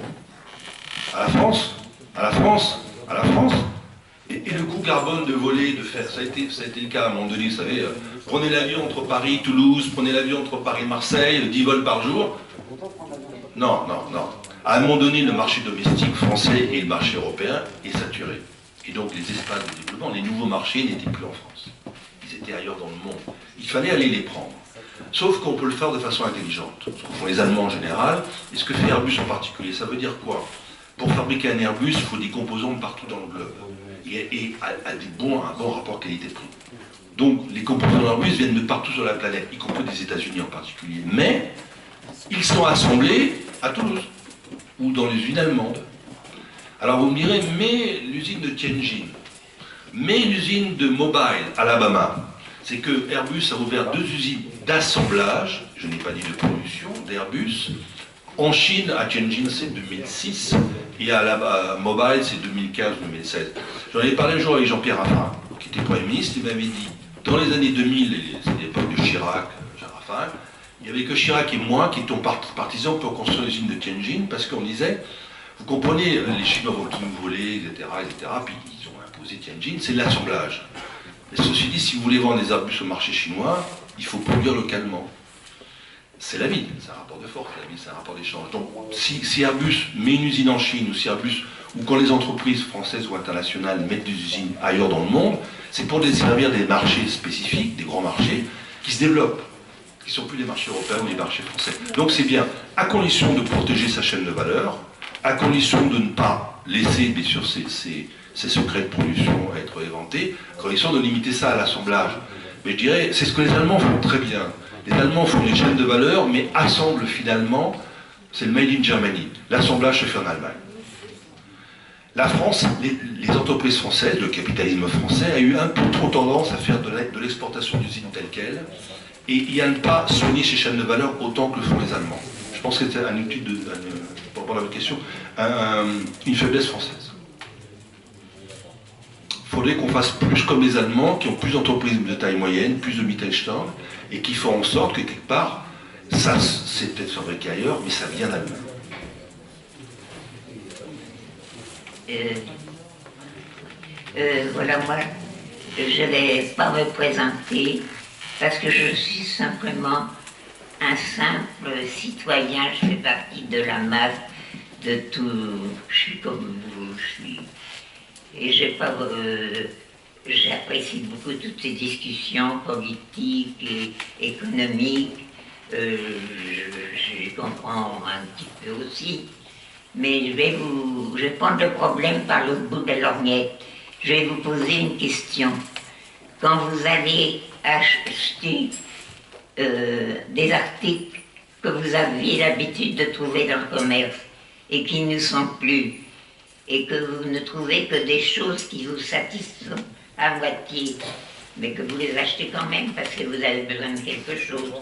À la France? À la France? À la France? Et le coût carbone de voler, de faire, ça a été le cas à un moment donné, vous savez, prenez l'avion entre Paris et Toulouse, prenez l'avion entre Paris et Marseille, 10 vols par jour. Non. À un moment donné, le marché domestique français et le marché européen est saturé. Et donc les espaces de développement, les nouveaux marchés n'étaient plus en France. Ils étaient ailleurs dans le monde. Il fallait aller les prendre. Sauf qu'on peut le faire de façon intelligente. Ce que font les Allemands en général, et ce que fait Airbus en particulier. Ça veut dire quoi? Pour fabriquer un Airbus, il faut des composants de partout dans le globe. Et à un bon rapport qualité-prix. Donc les composants d'Airbus viennent de partout sur la planète, y compris des États-Unis en particulier. Mais ils sont assemblés à Toulouse ou dans les usines allemandes. Alors vous me direz, mais l'usine de Tianjin, mais l'usine de Mobile, Alabama, c'est que Airbus a ouvert 2 usines d'assemblage, je n'ai pas dit de production, d'Airbus. En Chine, à Tianjin, c'est 2006, et à Mobile, c'est 2015-2016. J'en ai parlé un jour avec Jean-Pierre Raffarin, qui était Premier ministre, il m'avait dit, dans les années 2000, c'est l'époque de Chirac, Jean Raffarin, il n'y avait que Chirac et moi qui étions partisans pour construire l'usine de Tianjin, parce qu'on disait, vous comprenez, les Chinois vont tout nous voler, etc., puis ils ont imposé Tianjin, c'est de l'assemblage. Mais ceci dit, si vous voulez vendre des Airbus au marché chinois, il faut produire localement. C'est la vie, c'est un rapport de force, la vie c'est un rapport d'échange. Donc si Airbus met une usine en Chine, ou si Airbus, ou quand les entreprises françaises ou internationales mettent des usines ailleurs dans le monde, c'est pour desservir des marchés spécifiques, des grands marchés, qui se développent, qui ne sont plus les marchés européens ou les marchés français. Donc c'est bien, à condition de protéger sa chaîne de valeur, à condition de ne pas laisser, bien sûr, ces secrets de production être éventés, à condition de limiter ça à l'assemblage. Mais je dirais, c'est ce que les Allemands font très bien. Les Allemands font des chaînes de valeur, mais assemblent finalement, c'est le Made in Germany. L'assemblage se fait en Allemagne. La France, les entreprises françaises, le capitalisme français, a eu un peu trop tendance à faire de l'exportation d'usines telle qu'elle, et à ne pas soigner ces chaînes de valeur autant que le font les Allemands. Je pense que c'est pour répondre à votre question, une faiblesse française. Il faudrait qu'on fasse plus comme les Allemands, qui ont plus d'entreprises de taille moyenne, plus de Mittelstand, et qui font en sorte que quelque part, ça c'est peut-être fabriqué ailleurs, mais ça vient d'Allemagne. Voilà, moi, je ne vais pas me présenter parce que je suis simplement un simple citoyen, je fais partie de la masse de tout, je suis comme vous, je suis. Et j'apprécie beaucoup toutes ces discussions politiques et économiques, je comprends un petit peu aussi. Mais je vais prendre le problème par le bout de la lorgnette. Je vais vous poser une question. Quand vous allez acheter des articles que vous aviez l'habitude de trouver dans le commerce et qui ne sont plus, et que vous ne trouvez que des choses qui vous satisfont à moitié, mais que vous les achetez quand même parce que vous avez besoin de quelque chose.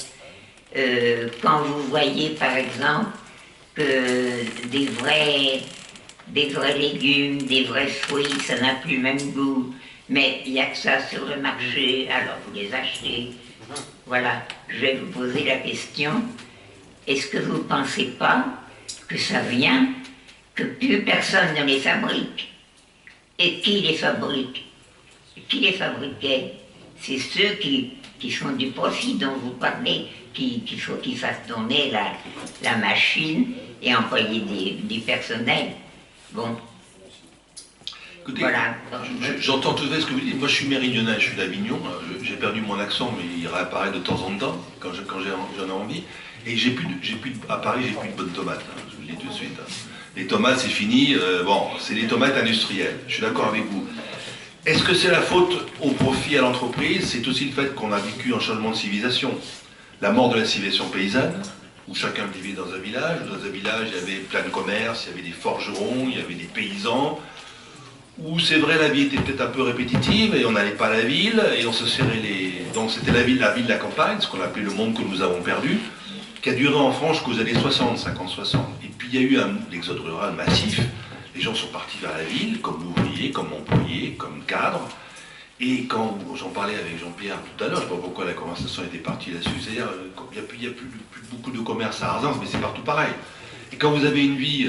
Quand vous voyez par exemple que des vrais légumes, des vrais fruits, ça n'a plus le même goût, mais il n'y a que ça sur le marché, alors vous les achetez. Voilà, je vais vous poser la question, est-ce que vous ne pensez pas que ça vient, que plus personne ne les fabrique? Et qui les fabrique? Qui les fabriquait? C'est ceux qui font du profit dont vous parlez, qu'il faut qu'ils fassent tourner la machine et employer du personnel. Bon. Écoutez, voilà. J'entends tout à fait ce que vous dites. Moi, je suis méridional, je suis d'Avignon. J'ai perdu mon accent, mais il réapparaît de temps en temps quand j'en ai envie. Et à Paris, j'ai plus de bonnes tomates. Je vous le dis tout de suite. Les tomates, c'est fini. Bon, c'est des tomates industrielles. Je suis d'accord avec vous. Est-ce que c'est la faute au profit à l'entreprise? C'est aussi le fait qu'on a vécu un changement de civilisation. La mort de la civilisation paysanne, où chacun vivait dans un village. Dans un village, il y avait plein de commerces, il y avait des forgerons, il y avait des paysans. Où c'est vrai, la vie était peut-être un peu répétitive et on n'allait pas à la ville et on se serrait les... Donc c'était la ville de la campagne, ce qu'on appelait le monde que nous avons perdu, qui a duré en France jusqu'aux années 60, 50, 60. Et puis il y a eu l'exode rural massif. Les gens sont partis vers la ville, comme ouvriers, comme employés, comme cadres. Et quand j'en parlais avec Jean-Pierre tout à l'heure, je ne sais pas pourquoi la conversation était partie là-dessus, c'est-à-dire qu'il n'y a plus beaucoup de commerce à Arzens, mais c'est partout pareil. Et quand vous avez une vie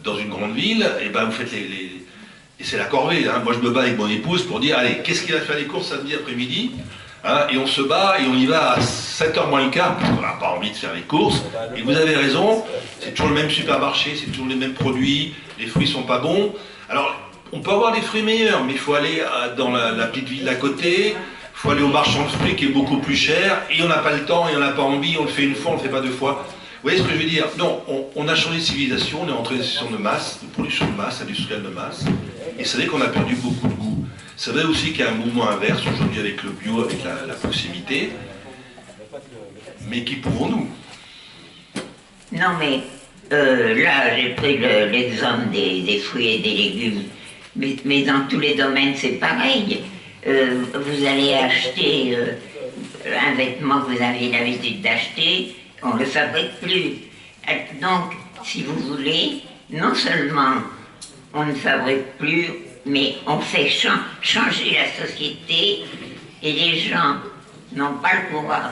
dans une grande ville, et ben vous faites et c'est la corvée, hein. Moi je me bats avec mon épouse pour dire, allez, qu'est-ce qui va faire les courses samedi après-midi, hein, et on se bat et on y va à 7h moins le quart, parce qu'on n'a pas envie de faire les courses. Et vous avez raison, c'est toujours le même supermarché, c'est toujours les mêmes produits, les fruits sont pas bons. Alors, on peut avoir des fruits meilleurs, mais il faut aller dans la petite ville d'à côté, il faut aller au marchand de fruits qui est beaucoup plus cher, et on n'a pas le temps, et on n'a pas envie, on le fait une fois, on le fait pas deux fois. Vous voyez ce que je veux dire? Non, on a changé de civilisation, on est entré dans une situation de masse, de production de masse, industrielle de masse, et c'est vrai qu'on a perdu beaucoup de goût. C'est vrai aussi qu'il y a un mouvement inverse aujourd'hui avec le bio, avec la proximité, mais qui pouvons-nous? Non mais, là j'ai pris l'exemple des fruits et des légumes, mais dans tous les domaines c'est pareil. Vous allez acheter un vêtement que vous avez l'habitude d'acheter, on ne le fabrique plus. Donc, si vous voulez, non seulement on ne fabrique plus, mais on fait changer la société et les gens n'ont pas le courage,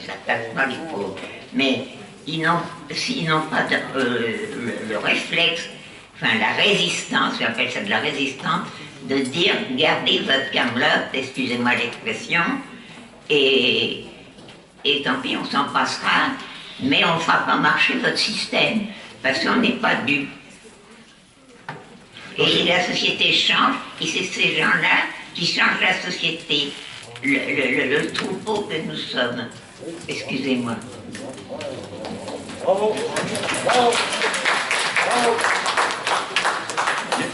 ils n'attaquent pas les pauvres, mais s'ils n'ont pas le réflexe, enfin la résistance, j'appelle ça de la résistance, de dire gardez votre camelote, excusez-moi l'expression, et tant pis, on s'en passera, mais on ne fera pas marcher votre système, parce qu'on n'est pas dupes. Et la société change, et c'est ces gens-là qui changent la société, le troupeau que nous sommes. Excusez-moi.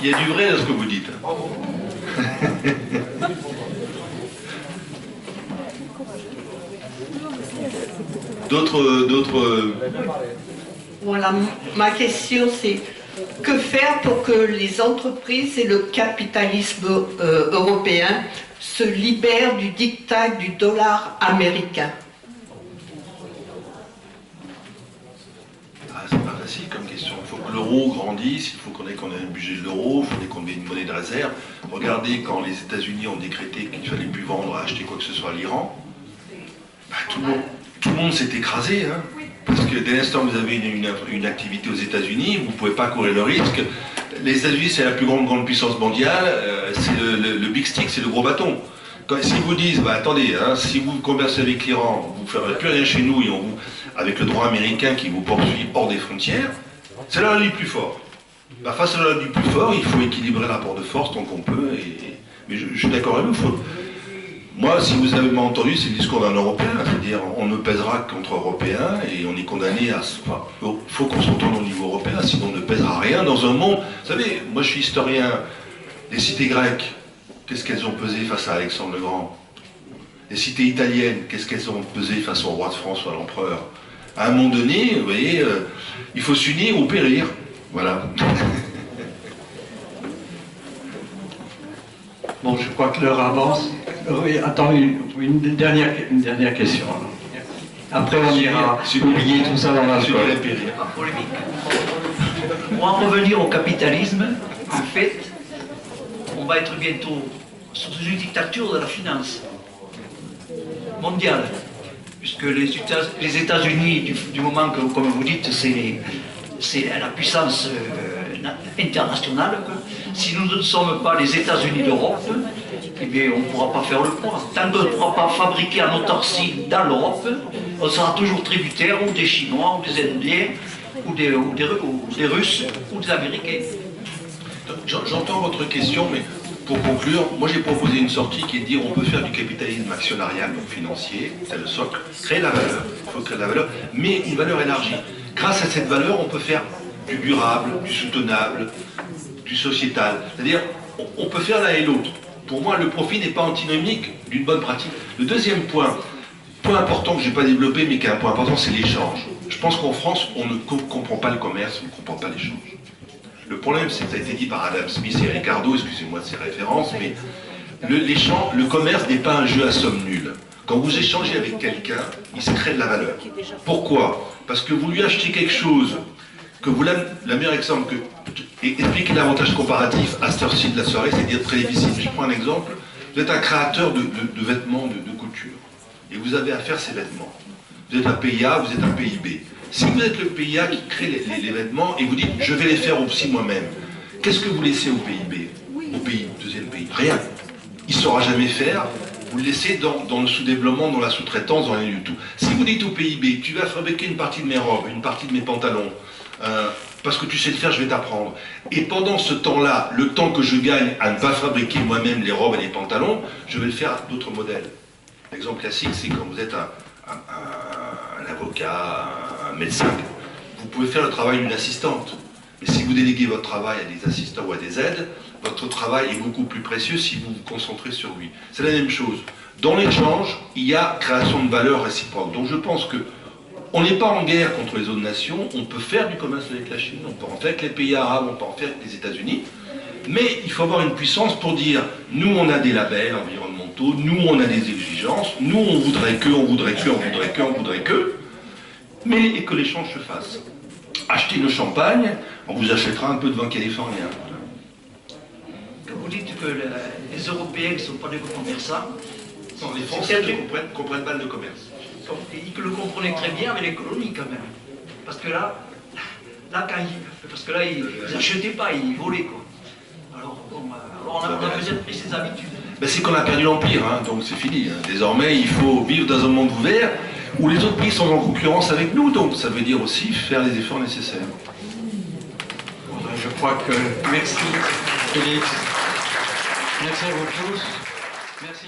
Il y a du vrai dans ce que vous dites. D'autres... Voilà, ma question c'est que faire pour que les entreprises et le capitalisme européen se libèrent du diktat du dollar américain? C'est pas facile comme question. Il faut que l'euro grandisse, il faut qu'on ait un budget de l'euro, il faut qu'on ait une monnaie de réserve. Regardez quand les États-Unis ont décrété qu'il ne fallait plus vendre, acheter quoi que ce soit à l'Iran, tout le monde s'est écrasé. Hein. Parce que dès l'instant que vous avez une activité aux États-Unis, vous ne pouvez pas courir le risque. Les États-Unis, c'est la plus grande puissance mondiale, c'est le big stick, c'est le gros bâton. Si vous disent, bah, attendez, hein, si vous conversez avec l'Iran, vous ne ferez plus rien chez nous, et avec le droit américain qui vous poursuit hors des frontières, c'est là le plus fort. Bah, face à le plus fort, il faut équilibrer le rapport de force tant qu'on peut. Mais je suis d'accord avec vous. Moi, si vous avez entendu, c'est le discours d'un Européen, c'est-à-dire on ne pèsera qu'entre Européens et on est condamné à... Enfin, il faut qu'on s'entende au niveau européen, sinon on ne pèsera rien dans un monde... Vous savez, moi je suis historien, les cités grecques, qu'est-ce qu'elles ont pesé face à Alexandre le Grand? Les cités italiennes, qu'est-ce qu'elles ont pesé face au roi de France ou à l'empereur? À un moment donné, vous voyez, il faut s'unir ou périr. Voilà. Bon, je crois que l'heure avance. Oui, attends, une dernière question. Alors. Après, on ira oublier tout ça dans la Pas polémique. Pour en revenir au capitalisme, en fait, on va être bientôt sous une dictature de la finance mondiale, puisque les États-Unis, du moment que, comme vous dites, c'est la puissance internationale. Si nous ne sommes pas les États-Unis d'Europe, eh bien, on ne pourra pas faire le poids. Tant qu'on ne pourra pas fabriquer en autarcie dans l'Europe, on sera toujours tributaire ou des Chinois, ou des Indiens, ou des Russes, ou des Américains. J'entends votre question, mais pour conclure, moi j'ai proposé une sortie qui est de dire on peut faire du capitalisme actionnarial, donc financier, c'est le socle, créer la valeur, il faut créer de la valeur, mais une valeur élargie. Grâce à cette valeur, on peut faire du durable, du soutenable, du sociétal. C'est-à-dire, on peut faire l'un et l'autre. Pour moi, le profit n'est pas antinomique d'une bonne pratique. Le deuxième point important que je n'ai pas développé, mais qui est un point important, c'est l'échange. Je pense qu'en France, on ne comprend pas le commerce, on ne comprend pas l'échange. Le problème, c'est que ça a été dit par Adam Smith et Ricardo, excusez-moi de ces références, mais le commerce n'est pas un jeu à somme nulle. Quand vous échangez avec quelqu'un, il se crée de la valeur. Pourquoi? Parce que vous lui achetez quelque chose, que vous la meilleure exemple, et expliquer l'avantage comparatif à cette heure-ci de la soirée, c'est dire très difficile. Je prends un exemple, vous êtes un créateur de vêtements de couture, et vous avez à faire ces vêtements. Vous êtes un pays A, vous êtes un pays B. Si vous êtes le pays A qui crée les vêtements, et vous dites, je vais les faire aussi moi-même, qu'est-ce que vous laissez au pays B? Au deuxième pays? Rien. Il ne saura jamais faire. Vous le laissez dans le sous-développement, dans la sous-traitance, dans rien du tout. Si vous dites au pays B, tu vas fabriquer une partie de mes robes, une partie de mes pantalons, parce que tu sais le faire, je vais t'apprendre. Et pendant ce temps-là, le temps que je gagne à ne pas fabriquer moi-même les robes et les pantalons, je vais le faire à d'autres modèles. L'exemple classique, c'est quand vous êtes un avocat, un médecin, vous pouvez faire le travail d'une assistante. Mais si vous déléguez votre travail à des assistants ou à des aides, votre travail est beaucoup plus précieux si vous vous concentrez sur lui. C'est la même chose. Dans l'échange, il y a création de valeur réciproque. Donc je pense que on n'est pas en guerre contre les autres nations, on peut faire du commerce avec la Chine, on peut en faire avec les pays arabes, on peut en faire avec les États-Unis, mais il faut avoir une puissance pour dire, nous on a des labels environnementaux, nous on a des exigences, nous on voudrait que, on voudrait que, on voudrait que, on voudrait que, mais que l'échange se fasse. Achetez le champagne, on vous achètera un peu de vin californien. Quand vous dites que les Européens ne sont pas des commerçants, non, les Français ne comprennent pas le commerce. Ils le comprenaient très bien avec les colonies quand même. Parce que là ils n'achetaient pas, ils volaient quoi. Alors, bon, on a peut-être pris ses habitudes. Ben, c'est qu'on a perdu l'Empire, hein, donc c'est fini. Hein. Désormais, il faut vivre dans un monde ouvert où les autres pays sont en concurrence avec nous, donc ça veut dire aussi faire les efforts nécessaires. Je crois que... Merci, Félix. Merci à vous tous. Merci.